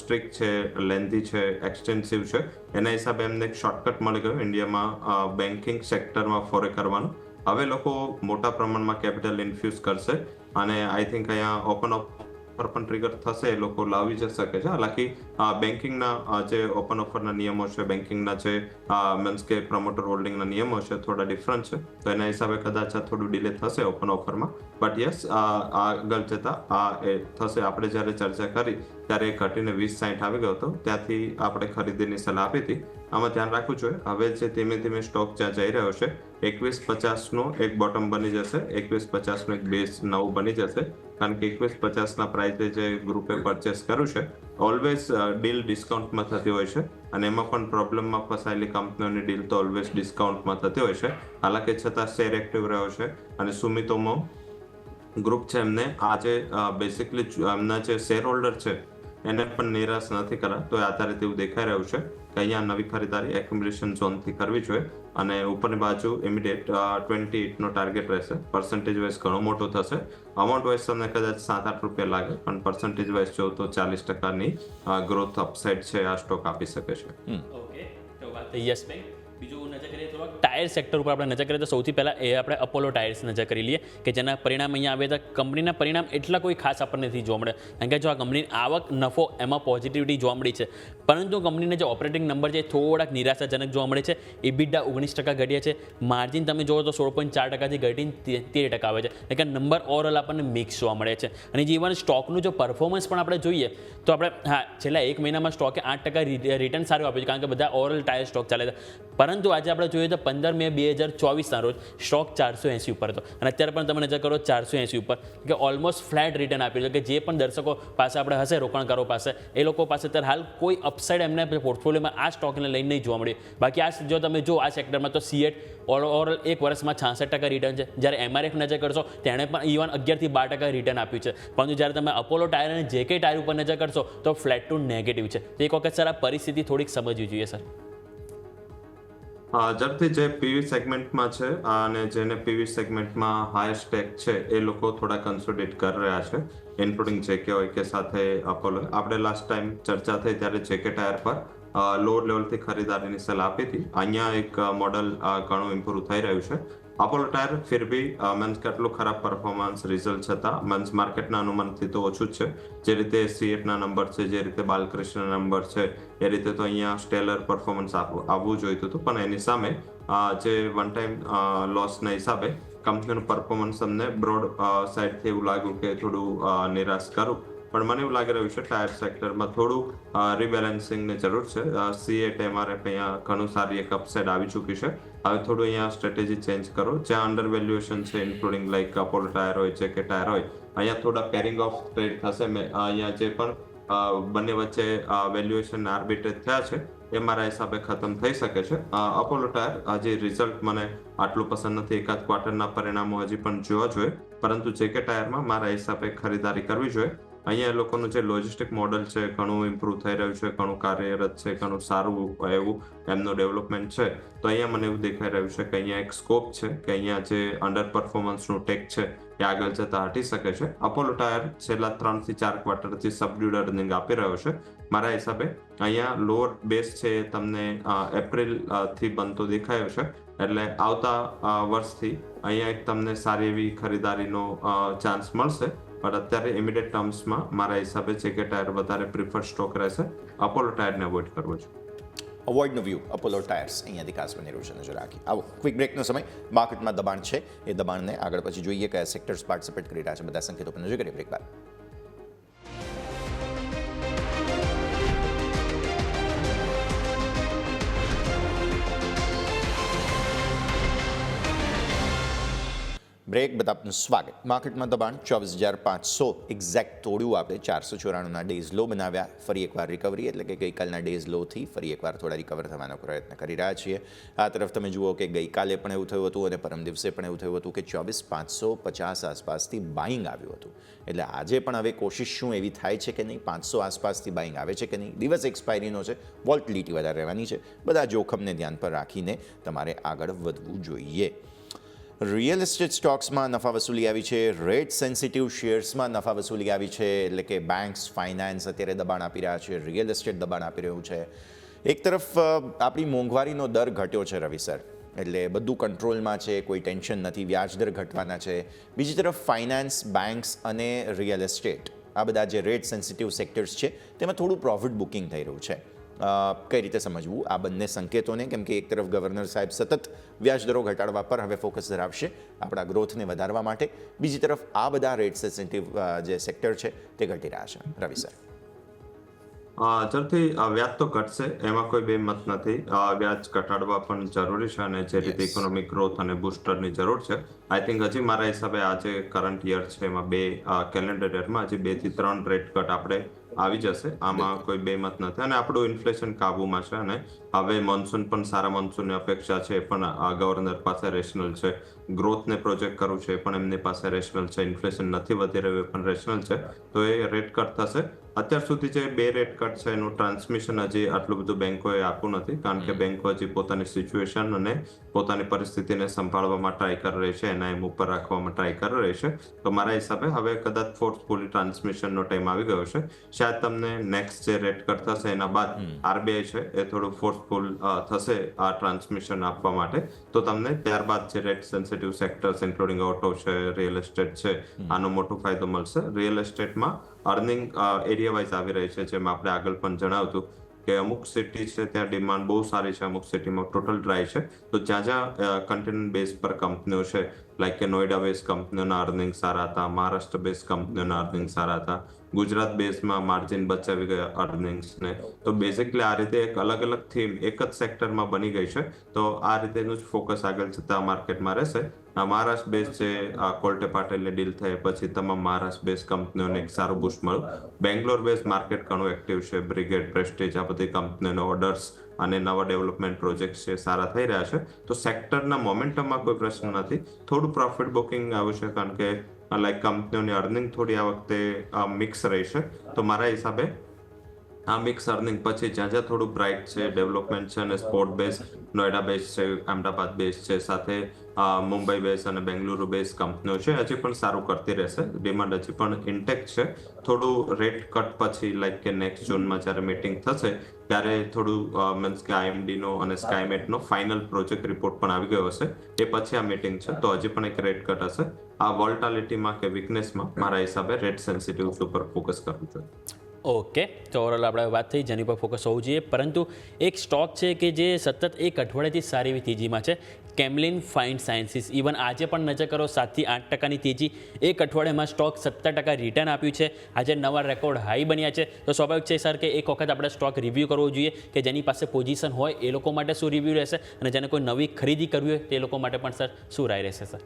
સ્ટ્રિક્ટ છે, લેન્ધી છે, એક્સટેન્સિવ છે. એના હિસાબે એમને એક શોર્ટકટ મળી ગયું ઇન્ડિયામાં બેન્કિંગ સેક્ટરમાં ફોરે કરવાનું. હવે લોકો મોટા પ્રમાણમાં કેપિટલ ઇન્ફ્યુઝ કરશે અને આઈ થિંક અહીંયા ઓપન ઓફર પણ ટ્રિગર થશે, એ લોકો લાવી જ શકે છે. હાલાકી બેન્કિંગના જે ઓપન ઓફરના નિયમો છે, બેન્કિંગના જે મીન્સ કે પ્રમોટર હોલ્ડિંગના નિયમો છે, થોડા ડિફરન્ટ છે. તો એના હિસાબે કદાચ આ થોડું ડિલે થશે ઓપન ઓફરમાં. બટ યસ, આગળ જતા આ એ થશે. આપણે જ્યારે ચર્ચા કરી ત્યારે ઘટીને 20.60 આવી ગયો હતો, ત્યાંથી આપણે ખરીદીની સલાહ આપી હતી. આમાં ધ્યાન રાખવું જોઈએ, હવે જે ધીમે ધીમે સ્ટોક જ્યાં જઈ રહ્યો છે, 21.50નો એક બોટમ બની જશે, 21.50નો એક બેઝ નવું બની જશે. કારણ કે 21.50ના પ્રાઇસે જે ગ્રુપે પરચેસ કર્યું છે, ઓલવેઝ ડીલ ડિસ્કાઉન્ટમાં થતી હોય છે અને એમાં પણ પ્રોબ્લેમમાં ફસાયેલી કંપનીઓની ડીલ તો ઓલવેઝ ડિસ્કાઉન્ટમાં થતી હોય છે. હાલાકી છતાં શેર એક્ટિવ રહ્યો છે અને સુમિતોમો ગ્રુપ છે એમને આજે બેસિકલી એમના જે શેર હોલ્ડર છે એને પણ નિરાશ નથી કરા. તો આધારે તેવું દેખાઈ રહ્યું છે કે અહીંયા નવી ખરીદારી એક્યુમ્યુલેશન ઝોનથી કરવી જોઈએ અને ઉપરની બાજુ ઇમિડિયેટ 28નો ટાર્ગેટ રહેશે. પર્સન્ટેજ વાઇઝ ઘણો મોટો થશે. અમાઉન્ટ વાઇઝ તમને કદાચ 7-8 રૂપિયા લાગે, પણ પર્સન્ટેજ વાઇઝ જો તો 40%ની ગ્રોથ અપસાઇડ છે આ સ્ટોક આપી શકે છે. ઓકે, તો વાત થઈ યસ બેંક. બીજું નજર કરીએ તો ટાયર સેક્ટર ઉપર આપણે નજર કરીએ તો સૌથી પહેલાં એ આપણે અપોલો ટાયર્સ નજર કરી લઈએ કે જેના પરિણામ અહીંયા આવે તો કંપનીના પરિણામ એટલા કોઈ ખાસ આપણને નથી જોવા મળે. કારણ કે જો આ કંપનીની આવક, નફો, એમાં પોઝિટિવિટી જોવા મળી છે, પરંતુ કંપનીના જે ઓપરેટિંગ નંબર છે એ થોડાક નિરાશાજનક જોવા મળે છે. EBITDA 19% ઘટ્યા છે, માર્જિન તમે જુઓ તો 16.4%થી ઘટીને 13% આવે છે. એટલે કે નંબર ઓવરઓલ આપણને મિક્સ જોવા મળે છે. અને જે ઇવન સ્ટોકનું જો પરફોર્મન્સ પણ આપણે જોઈએ તો આપણે છેલ્લા એક મહિનામાં સ્ટોકે 8% રિટર્ન સારું આપ્યું છે, કારણ કે બધા ઓવરઓલ ટાયર સ્ટોક ચાલે છે. પરંતુ આજે આપણે જોઈએ તો 15 મે 2024ના રોજ સ્ટોક 480 ઉપર હતો અને અત્યારે પણ તમે નજર કરો 480 ઉપર, કે ઓલમોસ્ટ ફ્લેટ રિટર્ન આપ્યું છે. કે જે પણ દર્શકો પાસે આપણે હશે, રોકાણકારો પાસે, એ લોકો પાસે અત્યારે હાલ કોઈ અપસાઇડ એમને પોર્ટફોલિયોમાં આ સ્ટોકને લઈને નહીં જોવા મળ્યું. બાકી આ જો તમે જો આ સેક્ટરમાં તો સીએટ ઓવરઓલ એક વર્ષમાં 66% રિટર્ન છે. જ્યારે MRF નજર કરશો તેણે પણ ઇવન 11 થી 12% રિટર્ન આપ્યું છે. પરંતુ જ્યારે તમે અપોલો ટાયર અને JK ટાયર ઉપર નજર કરશો તો ફ્લેટ ટુ નેગેટિવ છે. તો એક વખત સર આ પરિસ્થિતિ થોડીક સમજવી જોઈએ સર. ઝડપથી જે પીવી સેગમેન્ટમાં છે અને જેને પીવી સેગમેન્ટમાં હાયર સ્ટેક છે એ લોકો થોડા કન્સોલિડેટ કરી રહ્યા છે, ઇન્ક્લુડિંગ JK હોય કે સાથે અપોલો. આપણે લાસ્ટ ટાઈમ ચર્ચા થઈ ત્યારે JK ટાયર પર લો લેવલથી ખરીદારીની સલાહ આપી હતી. અહીંયા એક મોડલ ઘણું ઇમ્પ્રુવ થઈ રહ્યું છે. અપોલો ટાયર ફિર બી મીન્સ કેટલું ખરાબ પરફોર્મન્સ રિઝલ્ટ છતાં મીન્સ માર્કેટના અનુમાનથી તો ઓછું જ છે. જે રીતે સીએટના નંબર છે, જે રીતે બાલકૃષ્ણના નંબર છે, એ રીતે તો અહીંયા સ્ટેલર પરફોર્મન્સ આવવું જોઈતું હતું. પણ એની સામે જે વન ટાઈમ લોસના હિસાબે કંપનીનું પરફોર્મન્સ અમને બ્રોડ સાઇડથી એવું લાગ્યું કે થોડું નિરાશ કરું. પણ મને એવું લાગી રહ્યું છે ટાયર સેક્ટરમાં થોડું રિબેલેન્સિંગની જરૂર છે. સીએટ MRF અહીંયા ઘણું સારી એક અપસાઇડ આવી ચૂકી છે. હવે થોડું અહીંયા સ્ટ્રેટેજી ચેન્જ કરો. જ્યાં અંડર વેલ્યુએશન છે, ઇન્ક્લુડિંગ લાઈક અપોલો ટાયર હોય, JK ટાયર હોય, અહીંયા થોડા પેરિંગ ઓફ ટ્રેડ થશે. અહીંયા જે પણ બંને વચ્ચે વેલ્યુએશન આર્બિટ્રેજ થયા છે એ મારા હિસાબે ખતમ થઈ શકે છે. અપોલો ટાયર હજી રિઝલ્ટ મને આટલું પસંદ નથી, એકાદ ક્વાર્ટરના પરિણામો હજી પણ જોવા જોઈએ, પરંતુ JK ટાયરમાં મારા હિસાબે ખરીદારી કરવી જોઈએ. અહીંયા એ લોકોનું જે લોજિસ્ટિક મોડલ છે ઘણું ઇમ્પ્રૂવ થઈ રહ્યું છે, ઘણું કાર્યરત છે, ઘણું સારું એવું એમનું ડેવલપમેન્ટ છે. તો અહીંયા મને એવું દેખાઈ રહ્યું છે કે અહીંયા એક સ્કોપ છે કે અહીંયા જે અંડર પરફોર્મન્સનું ટેક છે એ આગળ જતા હટી શકે છે. અપોલો ટાયર છેલ્લા 3 થી 4 ક્વાર્ટરથી સબડ્યુડ અર્નિંગ આપી રહ્યો છે. મારા હિસાબે અહીંયા લોઅર બેઝ છે એ તમને એપ્રિલ થી બનતો દેખાયો છે, એટલે આવતા વર્ષથી અહીંયા એક તમને સારી એવી ખરીદારીનો ચાન્સ મળશે. પણ અત્યારે ઇમિડિયેટ ટર્મ્સમાં મારા હિસાબે જેકે ટાયર વધારે પ્રિફર સ્ટોક રહેશે. અપોલો ટાયરને અવોઇડ કરવો છે. અવોઇડનો વ્યૂ અપોલો ટાયર્સ અહીંયાથી ખાસ બની રહ્યું છે, નજર રાખી. આવો ક્વિક બ્રેકનો સમય. માર્કેટમાં દબાણ છે, એ દબાણને આગળ પછી જોઈએ કયા સેક્ટર્સ પાર્ટિસિપેટ કરી રહ્યા છે, બધા સંકેતો પર નજર કરીએ બ્રેક બાદ. બ્રેક બાદ આપનું સ્વાગત. માર્કેટમાં દબાણ 24,500 એક્ઝેક્ટ તોડ્યું આપણે. 494ના ડેઝ લો બનાવ્યા. ફરી એકવાર રિકવરી, એટલે કે ગઈકાલના ડેઝ લોથી ફરી એકવાર થોડા રિકવર થવાનો પ્રયત્ન કરી રહ્યા છીએ. આ તરફ તમે જુઓ કે ગઈકાલે પણ એવું થયું હતું અને પરમ દિવસે પણ એવું થયું હતું કે 24,550 આસપાસથી બાઇંગ આવ્યું હતું. એટલે આજે પણ હવે કોશિશ શું એવી થાય છે કે નહીં, 500 આસપાસથી બાઇંગ આવે છે કે નહીં. દિવસ એક્સપાયરીનો છે, વોલ્ટિલિટી વધારે રહેવાની છે. બધા જોખમને ધ્યાન પર રાખીને તમારે આગળ વધવું જોઈએ. રિયલ એસ્ટેટ સ્ટોક્સમાં નફા વસૂલી આવી છે. રેટ સેન્સિટિવ શેર્સમાં નફા વસૂલી આવી છે, એટલે કે બેન્ક્સ, ફાઇનાન્સ અત્યારે દબાણ આપી રહ્યા છે, રિયલ એસ્ટેટ દબાણ આપી રહ્યું છે. એક તરફ આપણી મોંઘવારીનો દર ઘટ્યો છે રવિ સર, એટલે બધું કંટ્રોલમાં છે, કોઈ ટેન્શન નથી, વ્યાજ દર ઘટવાના છે. બીજી તરફ ફાઇનાન્સ, બેન્ક્સ અને રિયલ એસ્ટેટ, આ બધા જે રેટ સેન્સિટિવ સેક્ટર્સ છે તેમાં થોડું પ્રોફિટ બુકિંગ થઈ રહ્યું છે. કઈ રીતે સમજવું આ બંને સંકેતોને? કેમ કે એક તરફ ગવર્નર સાહેબ સતત વ્યાજદરો ઘટાડવા પર હવે ફોકસ ધરાવશે આપણા ગ્રોથને વધારવા માટે. બીજી તરફ આ બધા રેટ સેન્સિટિવ જે સેક્ટર છે તે ઘટી રહ્યા છે. રવિ સર, ઝડપથી વ્યાજ તો ઘટશે, એમાં કોઈ બે મત નથી. વ્યાજ ઘટાડવા પણ જરૂરી છે અને જે રીતે ઇકોનોમિક ગ્રોથ અને બુસ્ટરની જરૂર છે. આઈ થિંક હજી મારા હિસાબે આજે કરંટ યર છે એમાં કેલેન્ડર યરમાં હજી 2 થી 3 રેટ કટ આપણે આવી જશે. આમાં કોઈ બે મત નથી અને આપણું ઇન્ફ્લેશન કાબુમાં છે અને હવે મોન્સૂન પણ સારા મોન્સૂનની અપેક્ષા છે, પણ ગવર્નર પાસે રેશનલ છે. ગ્રોથને પ્રોજેક્ટ કરવું છે પણ એમની પાસે રેશનલ છે. ઇન્ફ્લેશન નથી વધી રહ્યું એ પણ રેશનલ છે, તો એ રેટ કટ થશે. અત્યાર સુધી જે 2 રેટ કટ છે એનું ટ્રાન્સમિશન હજી આટલું બધું બેંકોએ આપ્યું નથી, કારણ કે બેંકો હજી પોતાની સિચ્યુએશન અને પોતાની પરિસ્થિતિને સંભાળવામાં ટ્રાય કરી રહી છે, એના એમ ઉપર રાખવામાં ટ્રાય કરી રહી છે. તો મારા હિસાબે હવે કદાચ ફોર્સફુલી ટ્રાન્સમિશનનો ટાઈમ આવી ગયો છે. શાયદ તમને નેક્સ્ટ જે રેટ કટ થશે એના બાદ આરબીઆઈ છે એ થોડું ફોર્સફુલ થશે આ ટ્રાન્સમિશન આપવા માટે. તો તમને ત્યારબાદ જે rate sensitive sectors including auto છે, રિયલ એસ્ટેટ છે, આનો મોટો ફાયદો મળશે. રિયલ એસ્ટેટમાં અર્નિંગ એરિયા વાઇઝ આવી રહી છે, જેમ આપણે આગળ પણ જણાવતું કે અમુક સિટી છે ત્યાં ડિમાન્ડ બહુ સારી છે, અમુક સિટીમાં ટોટલ ડ્રાય છે. તો જ્યાં જ્યાં કન્ટેનર બેઝ પર કંપનીઓ છે, લાઈક કે નોઈડા બેઝ કંપનીઓના અર્નિંગ સારા હતા, મહારાષ્ટ્ર બેઝ કંપનીઓના અર્નિંગ સારા હતા, ગુજરાત બેઝમાં માર્જિન બચાવી ગયા અર્નિંગ્સને. તો બેઝિકલી આ રીતે એક અલગ અલગ થીમ એક જ સેક્ટરમાં બની ગઈ છે. તો આ રીતેનું જ ફોકસ આગળ જતા માર્કેટમાં રહેશે. મહારાષ્ટ્ર બેઝ છે, કોલ્ટે પાટેલની ડીલ થઈ પછી તમામ મહારાષ્ટ્ર બેઝ કંપનીઓને એક સારું બુસ્ટ મળ્યું. બેંગ્લોર બેઝ માર્કેટ ઘણું એક્ટિવ છે, બ્રિગેડ, પ્રેસ્ટીજ, આ બધી કંપનીઓના ઓર્ડર્સ અને નવા ડેવલપમેન્ટ પ્રોજેક્ટ છે સારા થઈ રહ્યા છે. તો સેક્ટરના મોમેન્ટમમાં કોઈ પ્રશ્ન નથી. થોડું પ્રોફિટ બુકિંગ આવ્યું છે, કારણ કે લાઈક કંપનીઓની અર્નિંગ થોડી આ વખતે મિક્સ રહી છે. તો મારા હિસાબે આ મિક્સ અર્નિંગ પછી જ્યાં જ્યાં થોડું બ્રાઇટ છે, ડેવલપમેન્ટ છે અને સ્પોર્ટ બેઝ નોઈડા બેઝ છે, અમદાવાદ બેઝ છે, સાથે મુંબઈ બેઝ અને બેંગલુરુ બેઝ કંપનીઓ છે, હજી પણ સારું કરતી રહેશે. ડિમાન્ડ હજી પણ ઇન્ટેક્ટ છે. થોડું રેટ કટ પછી લાઈક કે નેક્સ્ટ જૂનમાં જ્યારે મીટિંગ થશે ત્યારે થોડું મીન્સ કે આઈએમડીનો અને સ્કાયમેટનો ફાઇનલ પ્રોજેક્ટ રિપોર્ટ પણ આવી ગયો હશે. એ પછી આ મીટિંગ છે, તો હજી પણ એક રેટ કટ હશે. આ વોલ્ટાલિટીમાં કે વીકનેસમાં મારા હિસાબે રેટ સેન્સિટિવ ઉપર ફોકસ કરવું જોઈએ. ઓકે, તો ઓવરઓલ આપણે વાત થઈ જેની પર ફોકસ હોવું જોઈએ. પરંતુ એક સ્ટોક છે કે જે સતત એક અઠવાડિયાથી સારી એવી તેજીમાં છે, કેમલિન ફાઇન સાયન્સીસ. ઇવન આજે પણ નજર કરો 7 થી 8% તેજી. એક અઠવાડિયામાં સ્ટોક 17% રિટર્ન આપ્યું છે. આજે નવા રેકોર્ડ હાઈ બન્યા છે. તો સ્વાભાવિક છે સર કે એક વખત આપણે સ્ટોક રિવ્યૂ કરવો જોઈએ કે જેની પાસે પોઝિશન હોય એ લોકો માટે શું રિવ્યૂ રહેશે અને જેને કોઈ નવી ખરીદી કરવી હોય તે લોકો માટે પણ સર શું રાય રહેશે સર?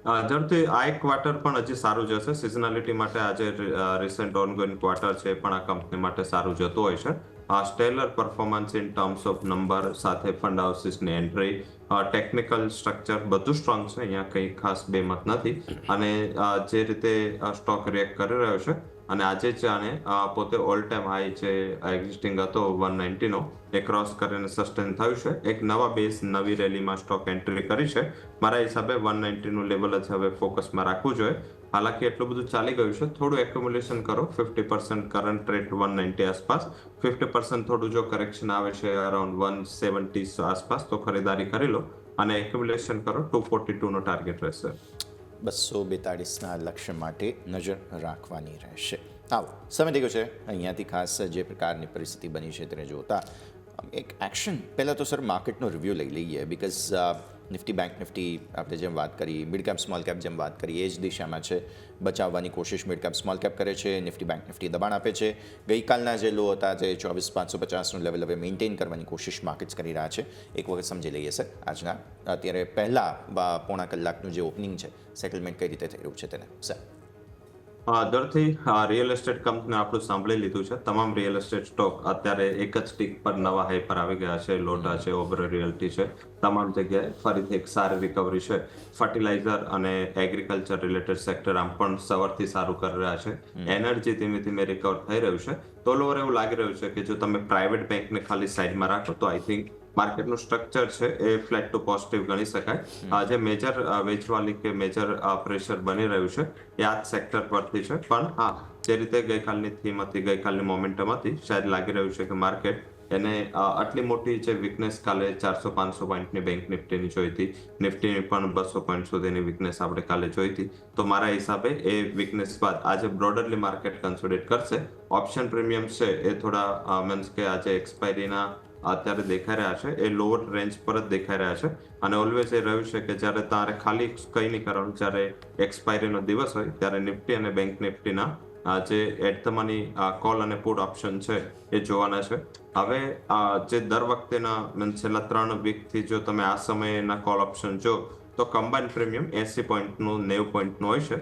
ઝડપથી આ એક ક્વાર્ટર પણ હજી સારું જશે. સિઝનાલિટી માટે આજે રિસેન્ટ ઓનગોઈંગ ક્વાર્ટર છે પણ આ કંપની માટે સારું જતું હોય છે. Stellar performance in terms of number સાથે ફંડ હાઉસીસની એન્ટ્રી, ટેકનિકલ સ્ટ્રક્ચર બધું સ્ટ્રોંગ છે, અહીંયા કંઈ ખાસ બેમત નથી. અને જે રીતે સ્ટોક રિએક્ટ કરી રહ્યો છે અને આજે જ આને પોતે ઓલ ટાઈમ હાઈ જે એક્ઝિસ્ટિંગ હતો 190નો એ ક્રોસ કરીને સસ્ટેન થયું છે. એક નવા બેઝ નવી રેલીમાં સ્ટોક એન્ટ્રી કરી છે. મારા હિસાબે 190નું લેવલ જ હવે ફોકસમાં રાખવું જોઈએ. હાલાકી એટલું બધું ચાલી ગયું છે, થોડું એક્યુમ્યુલેશન કરો, 50% કરંટ રેટ 190 આસપાસ, 50% થોડું જો કરેક્શન આવે છે અરાઉન્ડ 170 આસપાસ તો ખરીદારી કરી લો અને એક્યુમ્યુલેશન કરો. 242નો ટાર્ગેટ રહેશે. 242ના લક્ષ્ય માટે નજર રાખવાની રહેશે. આવો સમય થઈ ગયો છે અહીંયાથી ખાસ જે પ્રકારની પરિસ્થિતિ બની છે તેને જોતા એક એક્શન પહેલાં તો સર માર્કેટનો રિવ્યૂ લઈ લઈએ. બિકોઝ નિફ્ટી બેંક નિફ્ટી આપણે જેમ વાત કરી, મિડ કેપ સ્મોલ કેપ જેમ વાત કરી, એ જ દિશામાં છે. બચાવવાની કોશિશ મિડ કેપ સ્મોલ કેપ કરે છે, નિફ્ટી બેંક નિફ્ટી દબાણ આપે છે. ગઈકાલના જે લો હતા જે 24,550નું લેવલ હવે મેન્ટેન કરવાની કોશિશ માર્કેટ્સ કરી રહ્યા છે. એક વખત સમજી લઈએ સર આજના અત્યારે પહેલાં પોણા કલાકનું જે ઓપનિંગ છે સેટલમેન્ટ કઈ રીતે થઈ રહ્યું છે તેને સર. દરથી રિયલ એસ્ટેટ કંપની આપણું સાંભળી લીધું છે. તમામ રિયલ એસ્ટેટ સ્ટોક અત્યારે એક જ ટીક પર નવા હાઈ પર આવી ગયા છે. લોટા છે, ઓબરો રિયલ્ટી છે, તમામ જગ્યાએ ફરીથી એક સારી રિકવરી છે. ફર્ટિલાઇઝર અને એગ્રીકલ્ચર રિલેટેડ સેક્ટર આમ પણ સવારથી સારું કરી રહ્યા છે. એનર્જી ધીમે ધીમે રિકવર થઈ રહ્યું છે. તો ઓલ ઓવર એવું લાગી રહ્યું છે કે જો તમે પ્રાઇવેટ બેંકને ખાલી સાઈડમાં રાખો તો આઈ થિંક માર્કેટનું સ્ટ્રક્ચર છે એ ફ્લેટ ટુ પોઝિટિવ ગણી શકાય. જે મેજર વેચવાલી કે મેજર પ્રેશર બની રહ્યું છે એ આ સેક્ટર પરથી છે. પણ હા, જે રીતે ગઈકાલની થીમ હતી, ગઈકાલની મોમેન્ટમ હતી, શાયદ લાગી રહ્યું છે કે માર્કેટ એને આટલી મોટી જે વીકનેસ કાલે 400-500 પોઈન્ટની બેંક નિફ્ટીની જોઈ હતી, નિફ્ટીની પણ 200 પોઈન્ટ સુધીની વીકનેસ આપણે કાલે જોઈ હતી. તો મારા હિસાબે એ વીકનેસ બાદ આજે બ્રોડરલી માર્કેટ કન્સોલિડેટ કરશે. ઓપ્શન પ્રીમિયમ છે એ થોડા મીન્સ કે આજે એક્સપાયરીના અત્યારે દેખાઈ રહ્યા છે એ લોઅર રેન્જ પર જ દેખાઈ રહ્યા છે. અને ઓલવેઝ એ રહ્યું છે કે જ્યારે તારે ખાલી કંઈ નહીં કરવાનું, જ્યારે એક્સપાયરીનો દિવસ હોય ત્યારે નિફ્ટી અને બેંક નિફ્ટીના જે એટ ધ મની કોલ અને પુટ ઓપ્શન છે એ જોવાના છે. હવે જે દર વખતેના છેલ્લા 3 વીકથી જો તમે આ સમયના કોલ ઓપ્શન જો તો કમ્બાઇન પ્રીમિયમ 80 પોઈન્ટનું 90 પોઈન્ટનું હોય છે.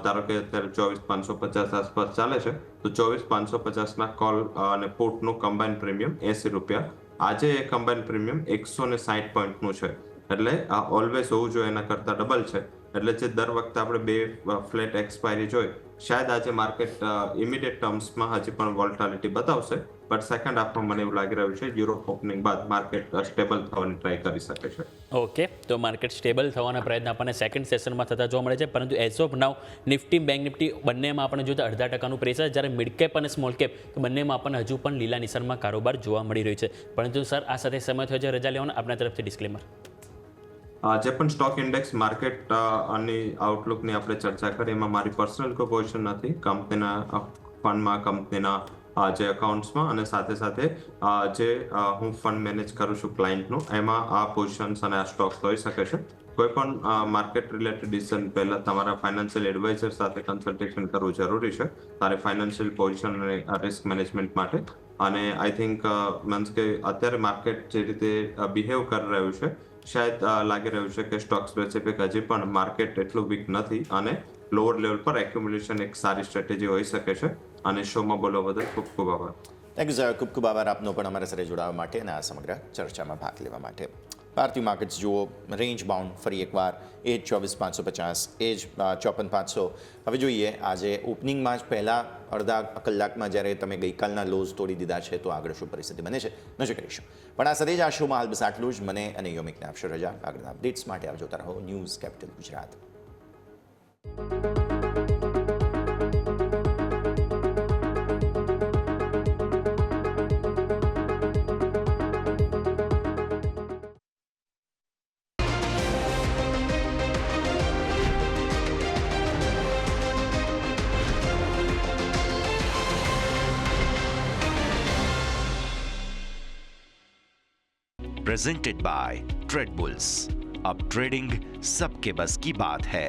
ધારો કે અત્યારે 24,550 આસપાસ ચાલે છે તો 24,550ના કોલ અને પુટનું કમ્બાઇન પ્રીમિયમ 80 રૂપિયા. આજે એ કમ્બાઇન પ્રીમિયમ 160 પોઈન્ટનું છે. એટલે ઓલવેઝ હોવું જોઈએ એના કરતાં ડબલ છે. એટલે જે દર વખતે આપણે 2 ફ્લેટ એક્સપાયરી જોઈ, શાયદ આજે માર્કેટ ઇમિડિયેટ ટર્મ્સમાં હજી પણ વોલ્ટાલિટી બતાવશે. બટ સેકન્ડ હાફમાં મને એવું લાગી રહ્યું છે યુરોપ ઓપનિંગ બાદ માર્કેટ સ્ટેબલ થવાની ટ્રાય કરી શકે છે. ઓકે, તો માર્કેટ સ્ટેબલ થવાના પ્રયત્ન આપણને સેકન્ડ સેશનમાં થતા જોવા મળે છે. પરંતુ as of now Nifty bank Nifty બંનેમાં આપણે જોતા 0.5% પ્રેશર, જ્યારે મિડ કેપ અને સ્મોલ કેપ તો બંનેમાં આપણને હજુ પણ લીલા નિશાનમાં કારોબાર જોવા મળી રહ્યું છે. પરંતુ સર આ સાથે સમય થયો છે રજા લેવાનો, આપણા તરફથી ડિસ્ક્લેમર. જે પણ સ્ટોક ઇન્ડેક્સ માર્કેટ અને આઉટલુકની આપણે ચર્ચા કરી એમાં મારી પર્સનલ કોઈ પોઝિશન નથી. કંપનીના ફંડમાં, કંપનીના જે અકાઉન્ટ્સમાં અને સાથે સાથે જે હું ફંડ મેનેજ કરું છું ક્લાયન્ટનું, એમાં આ પોઝિશન્સ અને આ સ્ટોક્સ હોઈ શકે છે. કોઈ પણ માર્કેટ રિલેટેડ ડિસિઝન પહેલા તમારા ફાઇનાન્શિયલ એડવાઇઝર સાથે કન્સલ્ટેશન કરવું જરૂરી છે તારે ફાઇનાન્શિયલ પોઝિશન અને રિસ્ક મેનેજમેન્ટ માટે. અને આઈ થિંક મીન્સ કે અત્યારે માર્કેટ જે રીતે બિહેવ કરી રહ્યું છે, શાયદ લાગી રહ્યું છે કે સ્ટોક સ્પેસિફિક હજી પણ માર્કેટ એટલું વીક નથી અને લોઅર લેવલ પર એક્યુમ્યુલેશન એક સારી સ્ટ્રેટેજી હોઈ શકે છે. અને શોમાં બોલવા બદલ ખૂબ ખૂબ આભાર. થેન્ક યુ સર, ખૂબ ખૂબ આભાર આપનો પણ અમારા સાથે જોડાવા માટે અને આ સમગ્ર ચર્ચામાં ભાગ લેવા માટે. ભારતીય માર્કેટ્સ જુઓ રેન્જ બાઉન્ડ ફરી એકવાર એ જ 24,550, એ જ 54,500. હવે જોઈએ આજે ઓપનિંગમાં જ પહેલાં અડધા કલાકમાં જ્યારે તમે ગઈકાલના લોઝ તોડી દીધા છે તો આગળ શું પરિસ્થિતિ બને છે નજર કરીશું. પણ આ સાથે જ આ શોમાં હાલ બસ આટલું જ. મને અને યોમિકને આપશો રજા. આગળના અપડેટ્સ માટે આપ જોતા રહો news capital Gujarat. Presented by trade bulls. अब ट्रेडिंग सबके बस की बात है.